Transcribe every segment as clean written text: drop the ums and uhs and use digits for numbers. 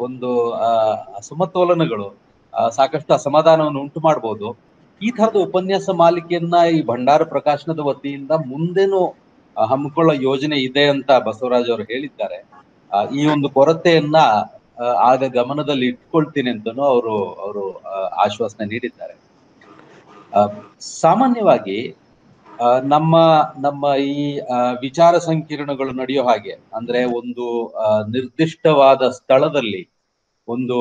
ಒಂದು ಅಸಮತೋಲನಗಳು ಸಾಕಷ್ಟು ಅಸಮಾಧಾನವನ್ನು ಉಂಟು ಮಾಡಬಹುದು. ಈ ತರದ ಉಪನ್ಯಾಸ ಮಾಲಿಕೆಯನ್ನ ಈ ಭಂಡಾರ ಪ್ರಕಾಶನದ ವತಿಯಿಂದ ಮುಂದೆನೂ ಹಮ್ಮಿಕೊಳ್ಳೋ ಯೋಜನೆ ಇದೆ ಅಂತ ಬಸವರಾಜ್ ಅವರು ಹೇಳಿದ್ದಾರೆ. ಈ ಒಂದು ಕೊರತೆಯನ್ನ ಆಗ ಗಮನದಲ್ಲಿ ಇಟ್ಕೊಳ್ತೀನಿ ಅಂತನೂ ಅವರು ಆಶ್ವಾಸನೆ ನೀಡಿದ್ದಾರೆ. ಸಾಮಾನ್ಯವಾಗಿ ನಮ್ಮ ನಮ್ಮ ಈ ವಿಚಾರ ಸಂಕಿರಣಗಳು ನಡೆಯೋ ಹಾಗೆ ಅಂದ್ರೆ ಒಂದು ನಿರ್ದಿಷ್ಟವಾದ ಸ್ಥಳದಲ್ಲಿ ಒಂದು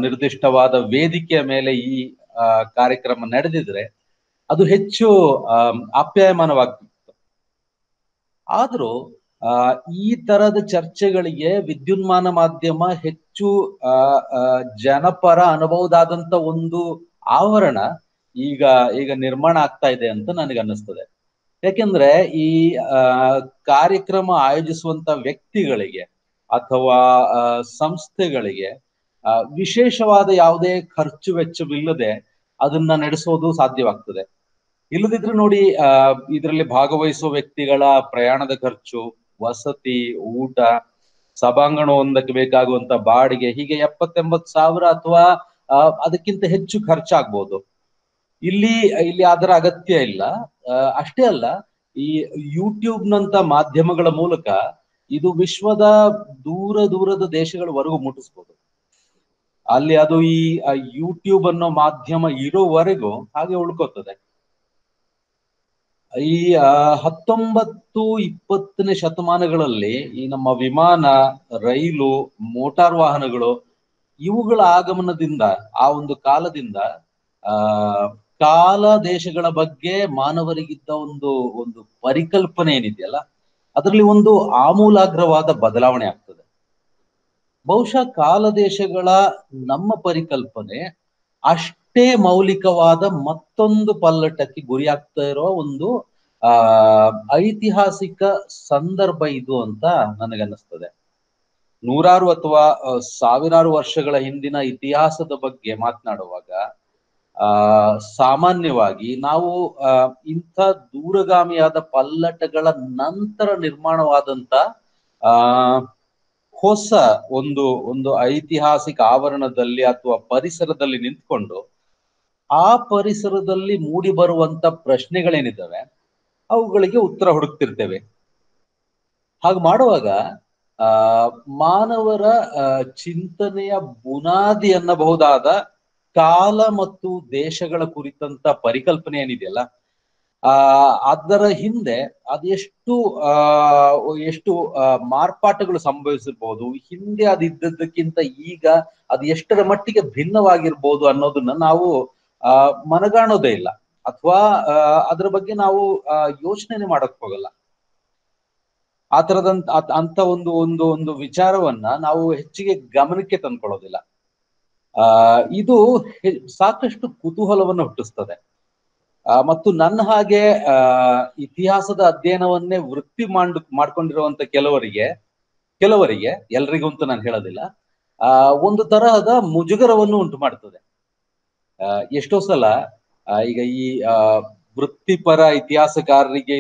ನಿರ್ದಿಷ್ಟವಾದ ವೇದಿಕೆಯ ಮೇಲೆ ಈ ಕಾರ್ಯಕ್ರಮ ನಡೆದಿದ್ರೆ ಅದು ಹೆಚ್ಚು ಆಪ್ಯಾಯಮಾನವಾಗ್ತಿತ್ತು. ಆದ್ರೂ ಈ ತರದ ಚರ್ಚೆಗಳಿಗೆ ವಿದ್ಯುನ್ಮಾನ ಮಾಧ್ಯಮ ಹೆಚ್ಚು ಜನಪರ ಅನುಭವದಾದಂತ ಒಂದು ಆವರಣ ಈಗ ನಿರ್ಮಾಣ ಆಗ್ತಾ ಇದೆ ಅಂತ ನನಗೆ ಅನ್ನಿಸ್ತದೆ. ಯಾಕೆಂದ್ರೆ ಈ ಕಾರ್ಯಕ್ರಮ ಆಯೋಜಿಸುವಂತ ವ್ಯಕ್ತಿಗಳಿಗೆ ಅಥವಾ ಸಂಸ್ಥೆಗಳಿಗೆ ವಿಶೇಷವಾದ ಯಾವುದೇ ಖರ್ಚು ವೆಚ್ಚವಿಲ್ಲದೆ ಅದನ್ನ ನಡೆಸೋದು ಸಾಧ್ಯವಾಗ್ತದೆ. ಇಲ್ಲದಿದ್ರೆ ನೋಡಿ ಇದರಲ್ಲಿ ಭಾಗವಹಿಸುವ ವ್ಯಕ್ತಿಗಳ ಪ್ರಯಾಣದ ಖರ್ಚು, ವಸತಿ, ಊಟ, ಸಭಾಂಗಣವೊಂದಕ್ಕೆ ಬೇಕಾಗುವಂತ ಬಾಡಿಗೆ ಹೀಗೆ 70-80 ಸಾವಿರ ಅಥವಾ ಅದಕ್ಕಿಂತ ಹೆಚ್ಚು ಖರ್ಚಾಗ್ಬೋದು. ಇಲ್ಲಿ ಅದರ ಅಗತ್ಯ ಇಲ್ಲ. ಅಷ್ಟೇ ಅಲ್ಲ, ಈ ಯೂಟ್ಯೂಬ್ ನಂತ ಮಾಧ್ಯಮಗಳ ಮೂಲಕ ಇದು ವಿಶ್ವದ ದೂರದ ದೇಶಗಳವರೆಗೂ ಮುಟ್ಟಿಸ್ಬೋದು. ಅಲ್ಲಿ ಅದು ಈ ಯೂಟ್ಯೂಬ್ ಅನ್ನೋ ಮಾಧ್ಯಮ ಇರೋವರೆಗೂ ಹಾಗೆ ಉಳ್ಕೋತದೆ. ಈ 19-20ನೇ ಶತಮಾನಗಳಲ್ಲಿ ಈ ನಮ್ಮ ವಿಮಾನ, ರೈಲು, ಮೋಟಾರ್ ವಾಹನಗಳು ಇವುಗಳ ಆಗಮನದಿಂದ ಆ ಒಂದು ಕಾಲದಿಂದ ಕಾಲ ದೇಶಗಳ ಬಗ್ಗೆ ಮಾನವರಿಗಿದ್ದ ಒಂದು ಪರಿಕಲ್ಪನೆ ಏನಿದೆಯಲ್ಲ ಅದರಲ್ಲಿ ಒಂದು ಆಮೂಲಾಗ್ರವಾದ ಬದಲಾವಣೆ ಆಗ್ತದೆ. ಬಹುಶಃ ಕಾಲ ದೇಶಗಳ ನಮ್ಮ ಪರಿಕಲ್ಪನೆ ಅಷ್ಟೇ ಮೌಲಿಕವಾದ ಮತ್ತೊಂದು ಪಲ್ಲಟಕ್ಕೆ ಗುರಿಯಾಗ್ತಾ ಇರೋ ಒಂದು ಐತಿಹಾಸಿಕ ಸಂದರ್ಭ ಇದು ಅಂತ ನನಗನ್ನಿಸ್ತದೆ. ನೂರಾರು ಅಥವಾ ಸಾವಿರಾರು ವರ್ಷಗಳ ಹಿಂದಿನ ಇತಿಹಾಸದ ಬಗ್ಗೆ ಮಾತನಾಡುವಾಗ ಸಾಮಾನ್ಯವಾಗಿ ನಾವು ಇಂಥ ದೂರಗಾಮಿಯಾದ ಪಲ್ಲಟಗಳ ನಂತರ ನಿರ್ಮಾಣವಾದಂತ ಹೊಸ ಒಂದು ಐತಿಹಾಸಿಕ ಆವರಣದಲ್ಲಿ ಅಥವಾ ಪರಿಸರದಲ್ಲಿ ನಿಂತ್ಕೊಂಡು ಆ ಪರಿಸರದಲ್ಲಿ ಮೂಡಿ ಬರುವಂತ ಪ್ರಶ್ನೆಗಳೇನಿದ್ದಾವೆ ಅವುಗಳಿಗೆ ಉತ್ತರ ಹುಡುಕ್ತಿರ್ತೇವೆ. ಹಾಗೆ ಮಾಡುವಾಗ ಮಾನವರ ಚಿಂತನೆಯ ಬುನಾದಿ ಅನ್ನಬಹುದಾದ ಕಾಲ ಮತ್ತು ದೇಶಗಳ ಕುರಿತಂತ ಪರಿಕಲ್ಪನೆ ಏನಿದೆಯಲ್ಲ ಅದರ ಹಿಂದೆ ಅದೆಷ್ಟು ಮಾರ್ಪಾಟುಗಳು ಸಂಭವಿಸಿರ್ಬೋದು, ಹಿಂದೆ ಅದಿದ್ದಕ್ಕಿಂತ ಈಗ ಅದು ಎಷ್ಟರ ಮಟ್ಟಿಗೆ ಭಿನ್ನವಾಗಿರ್ಬೋದು ಅನ್ನೋದನ್ನ ನಾವು ಮನಗಾಣೋದೇ ಇಲ್ಲ, ಅಥವಾ ಅದ್ರ ಬಗ್ಗೆ ನಾವು ಯೋಚನೆ ಮಾಡಕ್ ಹೋಗಲ್ಲ. ಆ ತರದಂತ ಅಂತ ಒಂದು ವಿಚಾರವನ್ನ ನಾವು ಹೆಚ್ಚಿಗೆ ಗಮನಕ್ಕೆ ತಂದ್ಕೊಳ್ಳೋದಿಲ್ಲ. ಇದು ಸಾಕಷ್ಟು ಕುತೂಹಲವನ್ನು ಹುಟ್ಟಿಸ್ತದೆ. ಮತ್ತು ನನ್ನ ಹಾಗೆ ಇತಿಹಾಸದ ಅಧ್ಯಯನವನ್ನೇ ವೃತ್ತಿ ಮಾಡ್ಕೊಂಡಿರುವಂತ ಕೆಲವರಿಗೆ ಎಲ್ರಿಗೂ ಅಂತ ನಾನು ಹೇಳೋದಿಲ್ಲ, ಒಂದು ತರಹದ ಮುಜುಗರವನ್ನು ಉಂಟು ಮಾಡ್ತದೆ. ಎಷ್ಟೋ ಸಲ ಈಗ ಈ ವೃತ್ತಿಪರ ಇತಿಹಾಸಕಾರರಿಗೆ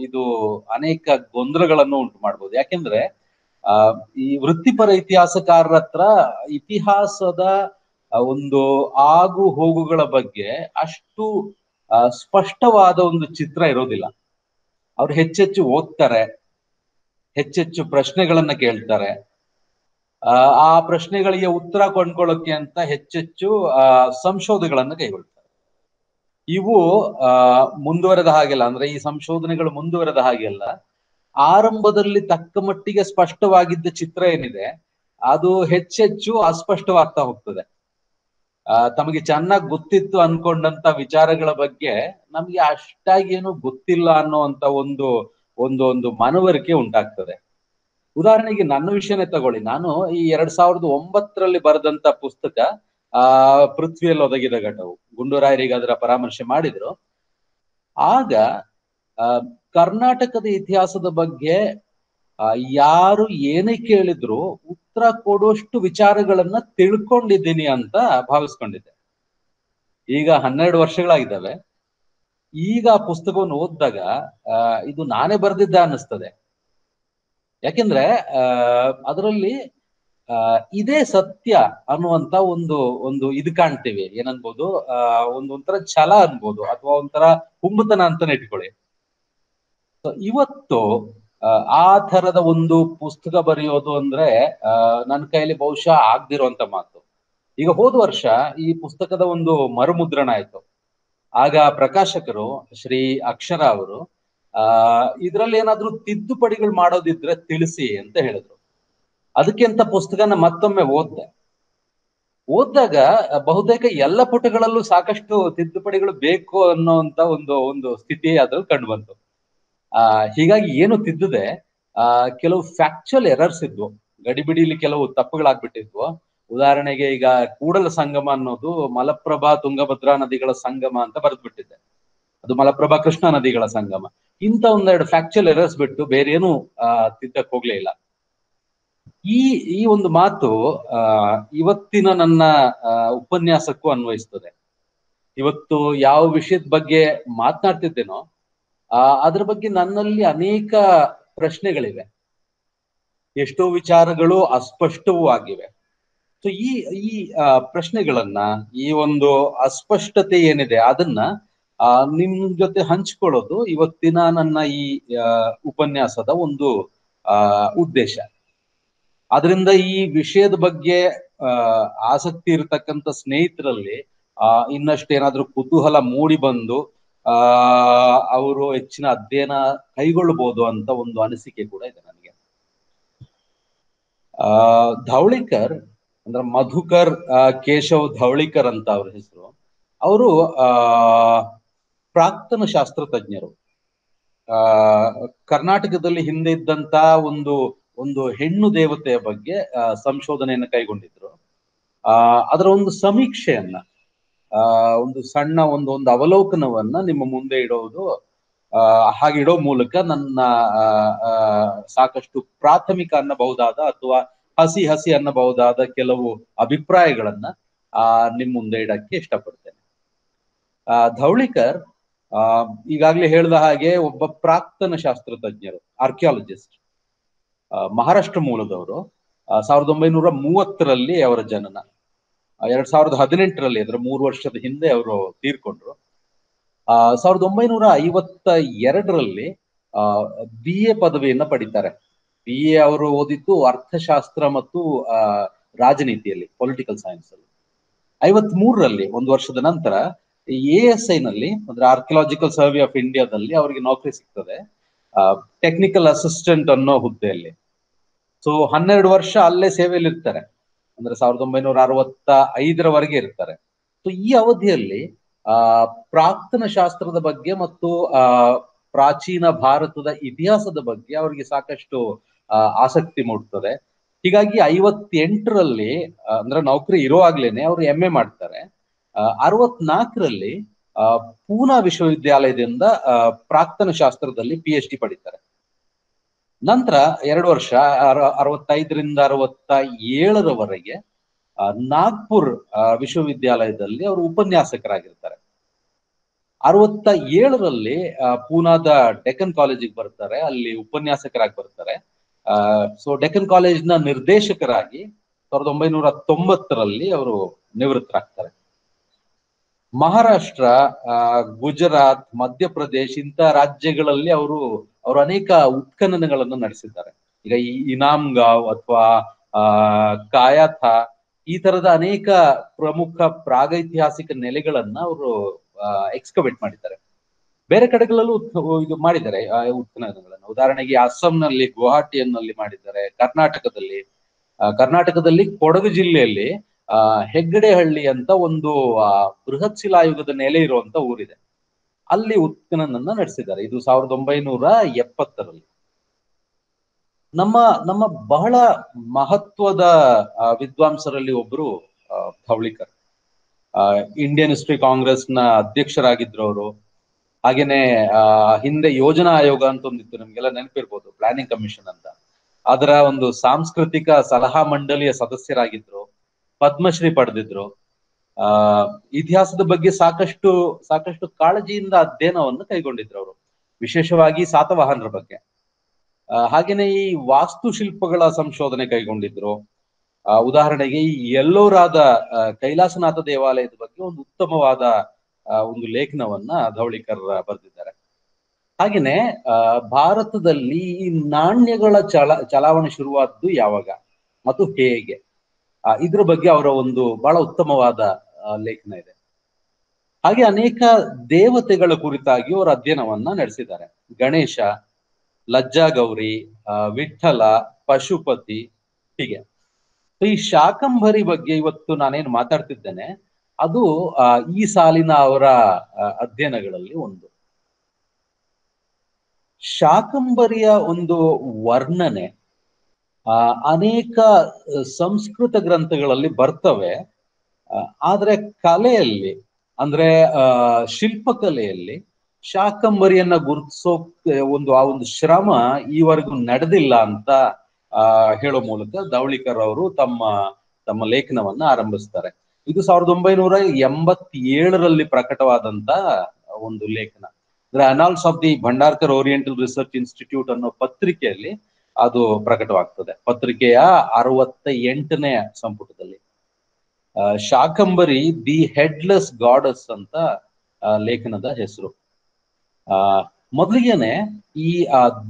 ಇದು ಅನೇಕ ಗೊಂದಲಗಳನ್ನು ಉಂಟು ಮಾಡ್ಬೋದು. ಯಾಕೆಂದ್ರೆ ಈ ವೃತ್ತಿಪರ ಇತಿಹಾಸಕಾರರ ಹತ್ರ ಇತಿಹಾಸದ ಒಂದು ಆಗು ಹೋಗುಗಳ ಬಗ್ಗೆ ಅಷ್ಟು ಸ್ಪಷ್ಟವಾದ ಒಂದು ಚಿತ್ರ ಇರೋದಿಲ್ಲ. ಅವ್ರು ಹೆಚ್ಚೆಚ್ಚು ಓದ್ತಾರೆ, ಹೆಚ್ಚೆಚ್ಚು ಪ್ರಶ್ನೆಗಳನ್ನ ಕೇಳ್ತಾರೆ, ಆ ಪ್ರಶ್ನೆಗಳಿಗೆ ಉತ್ತರ ಕೊಂಡ್ಕೊಳ್ಳೋಕೆ ಅಂತ ಹೆಚ್ಚೆಚ್ಚು ಸಂಶೋಧನೆಗಳನ್ನ ಕೈಗೊಳ್ತಾರೆ. ಇವು ಮುಂದುವರೆದ ಹಾಗೆಲ್ಲ, ಅಂದ್ರೆ ಈ ಸಂಶೋಧನೆಗಳು ಮುಂದುವರೆದ ಹಾಗೆಲ್ಲ ಆರಂಭದಲ್ಲಿ ತಕ್ಕ ಮಟ್ಟಿಗೆ ಸ್ಪಷ್ಟವಾಗಿದ್ದ ಚಿತ್ರ ಏನಿದೆ ಅದು ಹೆಚ್ಚೆಚ್ಚು ಅಸ್ಪಷ್ಟವಾಗ್ತಾ ಹೋಗ್ತದೆ. ತಮಗೆ ಚೆನ್ನಾಗಿ ಗೊತ್ತಿತ್ತು ಅನ್ಕೊಂಡಂತ ವಿಚಾರಗಳ ಬಗ್ಗೆ ನಮ್ಗೆ ಅಷ್ಟಾಗಿ ಏನು ಗೊತ್ತಿಲ್ಲ ಅನ್ನೋಂತ ಒಂದು ಮನವರಿಕೆ ಉಂಟಾಗ್ತದೆ. ಉದಾಹರಣೆಗೆ ನನ್ನ ವಿಷಯನೇ ತಗೊಳ್ಳಿ. ನಾನು ಈ 2009ರಲ್ಲಿ ಬರೆದಂತ ಪುಸ್ತಕ ಪೃಥ್ವಿಯಲ್ಲಿ ಒದಗಿದ ಘಟವು, ಗುಂಡೂರಾಯರಿಗೆ ಅದರ ಪರಾಮರ್ಶೆ ಮಾಡಿದ್ರು. ಆಗ ಕರ್ನಾಟಕದ ಇತಿಹಾಸದ ಬಗ್ಗೆ ಯಾರು ಏನೇ ಕೇಳಿದ್ರು ಉತ್ತರ ಕೊಡುವಷ್ಟು ವಿಚಾರಗಳನ್ನ ತಿಳ್ಕೊಂಡಿದ್ದೀನಿ ಅಂತ ಭಾವಿಸ್ಕೊಂಡಿದ್ದೆ. ಈಗ 12 ವರ್ಷಗಳಾಗಿದ್ದಾವೆ. ಈಗ ಆ ಪುಸ್ತಕವನ್ನು ಓದಿದಾಗ ಇದು ನಾನೇ ಬರೆದಿದ್ದ ಅನ್ನಿಸ್ತದೆ. ಯಾಕೆಂದ್ರೆ ಅದರಲ್ಲಿ ಇದೇ ಸತ್ಯ ಅನ್ನುವಂತ ಒಂದು ಒಂದು ಇದು ಕಾಣ್ತೇವೆ. ಏನನ್ಬೋದು, ಒಂಥರ ಛಲ ಅನ್ಬೋದು, ಅಥವಾ ಒಂಥರ ಹುಂಬತನ ಅಂತಾನೆ ಇಟ್ಕೊಳ್ಳಿ. ಇವತ್ತು ಆ ಥರದ ಒಂದು ಪುಸ್ತಕ ಬರೆಯೋದು ಅಂದ್ರೆ ನನ್ನ ಕೈಲಿ ಬಹುಶಃ ಆಗ್ದಿರೋಂತ ಮಾತು. ಈಗ ಹೋದ ವರ್ಷ ಈ ಪುಸ್ತಕದ ಒಂದು ಮರುಮುದ್ರಣ ಆಯ್ತು. ಆಗ ಪ್ರಕಾಶಕರು ಶ್ರೀ ಅಕ್ಷರ ಅವರು ಇದ್ರಲ್ಲಿ ಏನಾದ್ರೂ ತಿದ್ದುಪಡಿಗಳು ಮಾಡೋದಿದ್ರೆ ತಿಳಿಸಿ ಅಂತ ಹೇಳಿದ್ರು. ಅದಕ್ಕೆ ಅಂತ ಪುಸ್ತಕನ ಮತ್ತೊಮ್ಮೆ ಓದಿದಾಗ ಬಹುತೇಕ ಎಲ್ಲ ಪುಟಗಳಲ್ಲೂ ಸಾಕಷ್ಟು ತಿದ್ದುಪಡಿಗಳು ಬೇಕು ಅನ್ನೋಂತ ಒಂದು ಒಂದು ಸ್ಥಿತಿ ಅದ್ರಲ್ಲಿ ಕಂಡು ಬಂತು. ಹೀಗಾಗಿ ಏನು ತಿದ್ದದೆ ಕೆಲವು ಫ್ಯಾಕ್ಚುಯಲ್ ಎರರ್ಸ್ ಇದ್ವು, ಗಡಿಬಿಡಿಲಿ ಕೆಲವು ತಪ್ಪುಗಳಾಗ್ಬಿಟ್ಟಿದ್ವು. ಉದಾಹರಣೆಗೆ ಈಗ ಕೂಡಲ ಸಂಗಮ ಅನ್ನೋದು ಮಲಪ್ರಭಾ ತುಂಗಭದ್ರಾ ನದಿಗಳ ಸಂಗಮ ಅಂತ ಬರೆದ್ಬಿಟ್ಟಿದೆ. ಅದು ಮಲಪ್ರಭಾ ಕೃಷ್ಣಾ ನದಿಗಳ ಸಂಗಮ. ಇಂಥ ಒಂದೆರಡು ಫ್ಯಾಕ್ಚುಯಲ್ ಎರರ್ಸ್ ಬಿಟ್ಟು ಬೇರೆ ಏನು ತಿದ್ದಕ್ ಹೋಗ್ಲೇ ಇಲ್ಲ. ಈ ಒಂದು ಮಾತು ಇವತ್ತಿನ ನನ್ನ ಉಪನ್ಯಾಸಕ್ಕೂ ಅನ್ವಯಿಸ್ತದೆ. ಇವತ್ತು ಯಾವ ವಿಷಯದ ಬಗ್ಗೆ ಮಾತನಾಡ್ತಿದ್ದೇನೋ ಅದ್ರ ಬಗ್ಗೆ ನನ್ನಲ್ಲಿ ಅನೇಕ ಪ್ರಶ್ನೆಗಳಿವೆ, ಎಷ್ಟೋ ವಿಚಾರಗಳು ಅಸ್ಪಷ್ಟವೂ ಆಗಿವೆ. ಸೊ ಈ ಪ್ರಶ್ನೆಗಳನ್ನ, ಈ ಒಂದು ಅಸ್ಪಷ್ಟತೆ ಏನಿದೆ ಅದನ್ನ ನಿಮ್ ಜೊತೆ ಹಂಚ್ಕೊಳ್ಳೋದು ಇವತ್ತಿನ ನನ್ನ ಈ ಉಪನ್ಯಾಸದ ಒಂದು ಉದ್ದೇಶ. ಆದ್ರಿಂದ ಈ ವಿಷಯದ ಬಗ್ಗೆ ಆಸಕ್ತಿ ಇರತಕ್ಕಂಥ ಸ್ನೇಹಿತರಲ್ಲಿ ಇನ್ನಷ್ಟೇನಾದ್ರೂ ಕುತೂಹಲ ಮೂಡಿ ಬಂದು ಅವರು ಹೆಚ್ಚಿನ ಅಧ್ಯಯನ ಕೈಗೊಳ್ಳಬಹುದು ಅಂತ ಒಂದು ಅನಿಸಿಕೆ ಕೂಡ ಇದೆ ನನಗೆ. ಧವಳಿಕರ್ ಅಂದ್ರೆ ಮಧುಕರ್ ಕೇಶವ್ ಧವಳಿಕರ್ ಅಂತ ಅವ್ರ ಹೆಸರು. ಅವರು ಪ್ರಾಕ್ತನ ಶಾಸ್ತ್ರಜ್ಞರು. ಕರ್ನಾಟಕದಲ್ಲಿ ಹಿಂದೆ ಇದ್ದಂತ ಒಂದು ಹೆಣ್ಣು ದೇವತೆಯ ಬಗ್ಗೆ ಸಂಶೋಧನೆಯನ್ನು ಕೈಗೊಂಡಿದ್ರು. ಅದರ ಒಂದು ಸಮೀಕ್ಷೆಯನ್ನ, ಒಂದು ಸಣ್ಣ ಒಂದು ಅವಲೋಕನವನ್ನ ನಿಮ್ಮ ಮುಂದೆ ಇಡೋದು, ಹಾಗಿಡೋ ಮೂಲಕ ನನ್ನ ಸಾಕಷ್ಟು ಪ್ರಾಥಮಿಕ ಅನ್ನಬಹುದಾದ ಅಥವಾ ಹಸಿ ಅನ್ನಬಹುದಾದ ಕೆಲವು ಅಭಿಪ್ರಾಯಗಳನ್ನ ನಿಮ್ ಮುಂದೆ ಇಡಕ್ಕೆ ಇಷ್ಟಪಡ್ತೇನೆ. ಧವಳಿಕರ್ ಈಗಾಗ್ಲೇ ಹೇಳಿದ ಹಾಗೆ ಒಬ್ಬ ಪ್ರಾಕ್ತನ ಶಾಸ್ತ್ರಜ್ಞರು, ಆರ್ಕಿಯಾಲಜಿಸ್ಟ್, ಮಹಾರಾಷ್ಟ್ರ ಮೂಲದವರು. 1930ರಲ್ಲಿ ಅವರ ಜನನ. 2018ರಲ್ಲಿ ಅಂದ್ರೆ 3 ವರ್ಷದ ಹಿಂದೆ ಅವರು ತೀರ್ಕೊಂಡ್ರು. 1952ರಲ್ಲಿ BA ಪದವಿಯನ್ನ ಪಡಿತಾರೆ. BA ಅವರು ಓದಿದ್ದು ಅರ್ಥಶಾಸ್ತ್ರ ಮತ್ತು ರಾಜನೀತಿಯಲ್ಲಿ, ಪೊಲಿಟಿಕಲ್ ಸೈನ್ಸ್ ಅಲ್ಲಿ. 53ರಲ್ಲಿ, 1 ವರ್ಷದ ನಂತರ, ASI ನಲ್ಲಿ ಅಂದ್ರೆ ಆರ್ಕಿಯಾಲಜಿಕಲ್ ಸರ್ವೆ ಆಫ್ ಇಂಡಿಯಾದಲ್ಲಿ ಅವರಿಗೆ ನೌಕರಿ ಸಿಗ್ತದೆ, ಟೆಕ್ನಿಕಲ್ ಅಸಿಸ್ಟೆಂಟ್ ಅನ್ನೋ ಹುದ್ದೆಯಲ್ಲಿ. ಸೊ 12 ವರ್ಷ ಅಲ್ಲೇ ಸೇವೆಯಲ್ಲಿ ಇರ್ತಾರೆ, ಅಂದ್ರೆ 1965ರವರೆಗೆ ಇರ್ತಾರೆ. ಸೊ ಈ ಅವಧಿಯಲ್ಲಿ ಪ್ರಾಕ್ತನ ಶಾಸ್ತ್ರದ ಬಗ್ಗೆ ಮತ್ತು ಪ್ರಾಚೀನ ಭಾರತದ ಇತಿಹಾಸದ ಬಗ್ಗೆ ಅವರಿಗೆ ಸಾಕಷ್ಟು ಆಸಕ್ತಿ ಮೂಡ್ತದೆ. ಹೀಗಾಗಿ 58ರಲ್ಲಿ ಅಂದ್ರೆ ನೌಕರಿ ಇರುವಾಗ್ಲೇನೆ ಅವರು MA ಮಾಡ್ತಾರೆ. 64ರಲ್ಲಿ ಪೂನಾ ವಿಶ್ವವಿದ್ಯಾಲಯದಿಂದ ಪ್ರಾಕ್ತನ ಶಾಸ್ತ್ರದಲ್ಲಿ PhD ಪಡಿತಾರೆ. ನಂತರ 2 ವರ್ಷ 65ರಿಂದ 67ರವರೆಗೆ ನಾಗ್ಪುರ್ ವಿಶ್ವವಿದ್ಯಾಲಯದಲ್ಲಿ ಅವರು ಉಪನ್ಯಾಸಕರಾಗಿರ್ತಾರೆ. 67ರಲ್ಲಿ ಪೂನಾದ ಡೆಕ್ಕನ್ ಕಾಲೇಜಿಗೆ ಬರ್ತಾರೆ, ಅಲ್ಲಿ ಉಪನ್ಯಾಸಕರಾಗಿ ಬರ್ತಾರೆ. ಸೊ ಡೆಕ್ಕನ್ ಕಾಲೇಜ್ನ ನಿರ್ದೇಶಕರಾಗಿ 1990ರಲ್ಲಿ ಅವರು ನಿವೃತ್ತರಾಗ್ತಾರೆ. ಮಹಾರಾಷ್ಟ್ರ, ಗುಜರಾತ್, ಮಧ್ಯಪ್ರದೇಶ್ ಇಂಥ ರಾಜ್ಯಗಳಲ್ಲಿ ಅವರು ಅನೇಕ ಉತ್ಖನನಗಳನ್ನು ನಡೆಸಿದ್ದಾರೆ. ಈಗ ಈ ಇನಾಮ್ಗಾಂವ್ ಅಥವಾ ಕಾಯಾಥಾ ಈ ತರದ ಅನೇಕ ಪ್ರಮುಖ ಪ್ರಾಗೈತಿಹಾಸಿಕ ನೆಲೆಗಳನ್ನ ಅವರು ಎಕ್ಸ್ಕವೇಟ್ ಮಾಡಿದ್ದಾರೆ. ಬೇರೆ ಕಡೆಗಳಲ್ಲೂ ಇದು ಮಾಡಿದ್ದಾರೆ ಉತ್ಖನನಗಳನ್ನು. ಉದಾಹರಣೆಗೆ ಅಸ್ಸಾಂನಲ್ಲಿ ಗುವಾಹಟಿಯಲ್ಲಿ ಮಾಡಿದ್ದಾರೆ. ಕರ್ನಾಟಕದಲ್ಲಿ ಕೊಡಗು ಜಿಲ್ಲೆಯಲ್ಲಿ ಹೆಗ್ಗಡೆಹಳ್ಳಿ ಅಂತ ಒಂದು ಬೃಹತ್ ಶಿಲಾಯುಗದ ನೆಲೆ ಇರುವಂತ ಊರಿದೆ, ಅಲ್ಲಿ ಉತ್ಖನನನ್ನ ನಡೆಸಿದ್ದಾರೆ. ಇದು 1970ರಲ್ಲಿ. ನಮ್ಮ ಬಹಳ ಮಹತ್ವದ ವಿದ್ವಾಂಸರಲ್ಲಿ ಒಬ್ರು ಧವಳಿಕರ್. ಇಂಡಿಯನ್ ಹಿಸ್ಟರಿ ಕಾಂಗ್ರೆಸ್ನ ಅಧ್ಯಕ್ಷರಾಗಿದ್ರು ಅವರು. ಹಾಗೇನೆ ಹಿಂದೆ ಯೋಜನಾ ಆಯೋಗ ಅಂತ ಒಂದಿತ್ತು, ನಿಮ್ಗೆಲ್ಲ ನೆನಪಿರ್ಬೋದು, ಪ್ಲಾನಿಂಗ್ ಕಮಿಷನ್ ಅಂತ. ಅದರ ಒಂದು ಸಾಂಸ್ಕೃತಿಕ ಸಲಹಾ ಮಂಡಳಿಯ ಸದಸ್ಯರಾಗಿದ್ರು, ಪದ್ಮಶ್ರೀ ಪಡೆದಿದ್ರು. ಇತಿಹಾಸದ ಬಗ್ಗೆ ಸಾಕಷ್ಟು ಕಾಳಜಿಯಿಂದ ಅಧ್ಯಯನವನ್ನು ಕೈಗೊಂಡಿದ್ರು ಅವರು, ವಿಶೇಷವಾಗಿ ಸಾತವಾಹನರ ಬಗ್ಗೆ. ಹಾಗೇನೆ ಈ ವಾಸ್ತುಶಿಲ್ಪಗಳ ಸಂಶೋಧನೆ ಕೈಗೊಂಡಿದ್ರು. ಉದಾಹರಣೆಗೆ ಈ ಎಲ್ಲೋರಾದ ಕೈಲಾಸನಾಥ ದೇವಾಲಯದ ಬಗ್ಗೆ ಒಂದು ಉತ್ತಮವಾದ ಒಂದು ಲೇಖನವನ್ನ ಧವಳಿಕರ್ ಬರೆದಿದ್ದಾರೆ. ಹಾಗೇನೆ ಭಾರತದಲ್ಲಿ ಈ ನಾಣ್ಯಗಳ ಚಲಾವಣೆ ಶುರುವಾದ್ದು ಯಾವಾಗ ಮತ್ತು ಹೇಗೆ, ಇದ್ರ ಬಗ್ಗೆ ಅವರ ಒಂದು ಬಹಳ ಉತ್ತಮವಾದ ಲೇಖನ ಇದೆ. ಹಾಗೆ ಅನೇಕ ದೇವತೆಗಳ ಕುರಿತಾಗಿ ಅವರ ಅಧ್ಯಯನವನ್ನ ನಡೆಸಿದ್ದಾರೆ. ಗಣೇಶ, ಲಜ್ಜಾ ಗೌರಿ, ವಿಠ್ಠಲ, ಪಶುಪತಿ, ಹೀಗೆ. ಈ ಶಾಕಂಭರಿ ಬಗ್ಗೆ ಇವತ್ತು ನಾನೇನು ಮಾತಾಡ್ತಿದ್ದೇನೆ ಅದು ಈ ಸಾಲಿನ ಅವರ ಅಧ್ಯಯನಗಳಲ್ಲಿ ಒಂದು. ಶಾಕಂಭರಿಯ ಒಂದು ವರ್ಣನೆ ಅನೇಕ ಸಂಸ್ಕೃತ ಗ್ರಂಥಗಳಲ್ಲಿ ಬರ್ತವೆ. ಆದ್ರೆ ಕಲೆಯಲ್ಲಿ ಅಂದ್ರೆ ಶಿಲ್ಪಕಲೆಯಲ್ಲಿ ಶಾಕಂಭರಿಯನ್ನ ಗುರುತಿಸೋಕೆ ಆ ಒಂದು ಶ್ರಮ ಈವರೆಗೂ ನಡೆದಿಲ್ಲ ಅಂತ ಹೇಳೋ ಮೂಲಕ ಧವಳಿಕರ್ ಅವರು ತಮ್ಮ ಲೇಖನವನ್ನ ಆರಂಭಿಸ್ತಾರೆ. ಇದು 1987ರಲ್ಲಿ ಪ್ರಕಟವಾದಂತ ಒಂದು ಲೇಖನ. Annals of the Bhandarkar oriental research institute ಅನ್ನೋ ಪತ್ರಿಕೆಯಲ್ಲಿ ಅದು ಪ್ರಕಟವಾಗ್ತದೆ. ಪತ್ರಿಕೆಯ 68ನೇ ಸಂಪುಟದಲ್ಲಿ ಶಾಕಂಭರಿ ದಿ ಹೆಡ್ಲೆಸ್ ಗಾಡಸ್ ಅಂತ ಲೇಖನದ ಹೆಸರು. ಮೊದಲಿಗೆನೆ ಈ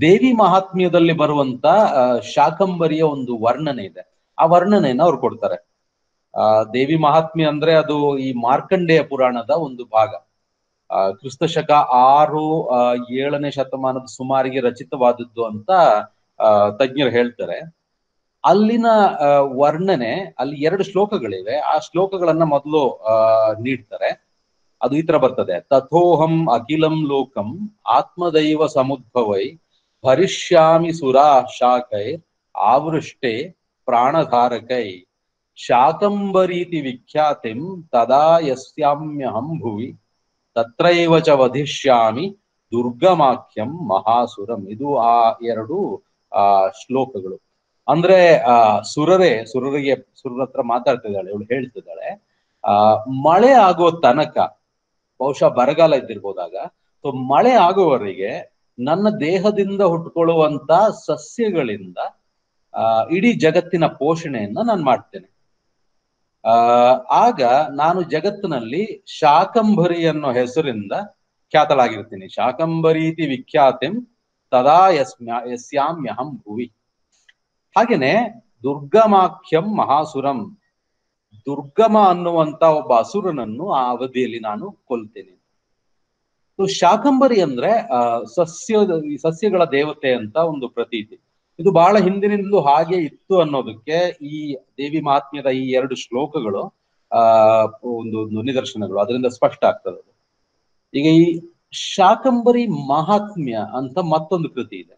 ದೇವಿ ಮಹಾತ್ಮ್ಯದಲ್ಲಿ ಬರುವಂತ ಶಾಕಂಭರಿಯ ಒಂದು ವರ್ಣನೆ ಇದೆ. ಆ ವರ್ಣನೆಯನ್ನ ಅವ್ರು ಕೊಡ್ತಾರೆ. ದೇವಿ ಮಹಾತ್ಮ್ಯ ಅಂದ್ರೆ ಅದು ಈ ಮಾರ್ಕಂಡೇಯ ಪುರಾಣದ ಒಂದು ಭಾಗ. ಕ್ರಿಸ್ತಶಕ 6-7ನೇ ಶತಮಾನದ ಸುಮಾರಿಗೆ ರಚಿತವಾದದ್ದು ಅಂತ ತಜ್ಞರು ಹೇಳ್ತಾರೆ. ಅಲ್ಲಿನ ವರ್ಣನೆ, ಅಲ್ಲಿ 2 ಶ್ಲೋಕಗಳಿವೆ. ಆ ಶ್ಲೋಕಗಳನ್ನ ಮೊದಲು ನೀಡ್ತಾರೆ. ಅದು ಈ ತರ ಬರ್ತದೆ: ತಥೋಹಂ ಅಖಿಲಂ ಲೋಕಂ ಆತ್ಮದೈವ ಸಮುದ್ಭವೈ ಭರಿಷ್ಯಾಮಿ ಸುರಾ ಶಾಕೈ ಆವೃಷ್ಟೆ ಪ್ರಾಣಧಾರಕೈ ಶಾಕಂಬರೀತಿ ವಿಖ್ಯಾತಿಂ ತದಾ ಯಸ್ಯಾಮ್ಯಹಂ ಭುವಿ ತತ್ರೈವ ಚ ವಧಿಷ್ಯಾಮಿ ದುರ್ಗಮಾಖ್ಯಂ ಮಹಾಸುರಂ. ಇದು ಆ 2 ಶ್ಲೋಕಗಳು. ಅಂದ್ರೆ ಸುರರ ಹತ್ರ ಮಾತಾಡ್ತಿದ್ದಾಳೆ, ಇವಳು ಹೇಳ್ತಿದ್ದಾಳೆ, ಮಳೆ ಆಗೋ ತನಕ, ಬಹುಶಃ ಬರಗಾಲ ಇದ್ದಿರ್ಬೋದಾಗ, ಸೊ ಮಳೆ ಆಗುವವರೆಗೆ ನನ್ನ ದೇಹದಿಂದ ಹುಟ್ಕೊಳ್ಳುವಂತ ಸಸ್ಯಗಳಿಂದ ಇಡೀ ಜಗತ್ತಿನ ಪೋಷಣೆಯನ್ನ ನಾನು ಮಾಡ್ತೇನೆ. ಆಗ ನಾನು ಜಗತ್ತಿನಲ್ಲಿ ಶಾಕಂಭರಿ ಅನ್ನೋ ಹೆಸರಿಂದ ಖ್ಯಾತಳಾಗಿರ್ತೀನಿ. ಶಾಕಂಭರೀತಿ ವಿಖ್ಯಾತಿಂ ತದಾ ಯಸ್ಯಾಮ್ಯಹಂ ಭುವಿ. ಹಾಗೇನೆ ದುರ್ಗಮಾಖ್ಯಂ ಮಹಾಸುರಂ, ದುರ್ಗಮ ಅನ್ನುವಂತ ಒಬ್ಬ ಅಸುರನನ್ನು ಆ ಅವಧಿಯಲ್ಲಿ ನಾನು ಕೊಲ್ತೇನೆ. ಶಾಕಂಭರಿ ಅಂದ್ರೆ ಸಸ್ಯಗಳ ದೇವತೆ ಅಂತ ಒಂದು ಪ್ರತೀತಿ. ಇದು ಬಹಳ ಹಿಂದಿನಿಂದಲೂ ಹಾಗೆ ಇತ್ತು ಅನ್ನೋದಕ್ಕೆ ಈ ದೇವಿ ಮಹಾತ್ಮ್ಯದ ಈ 2 ಶ್ಲೋಕಗಳು ಒಂದು ನಿದರ್ಶನಗಳು, ಅದರಿಂದ ಸ್ಪಷ್ಟ ಆಗ್ತದೆ. ಈಗ ಈ ಶಾಕಂಭರಿ ಮಹಾತ್ಮ್ಯ ಅಂತ ಮತ್ತೊಂದು ಕೃತಿ ಇದೆ.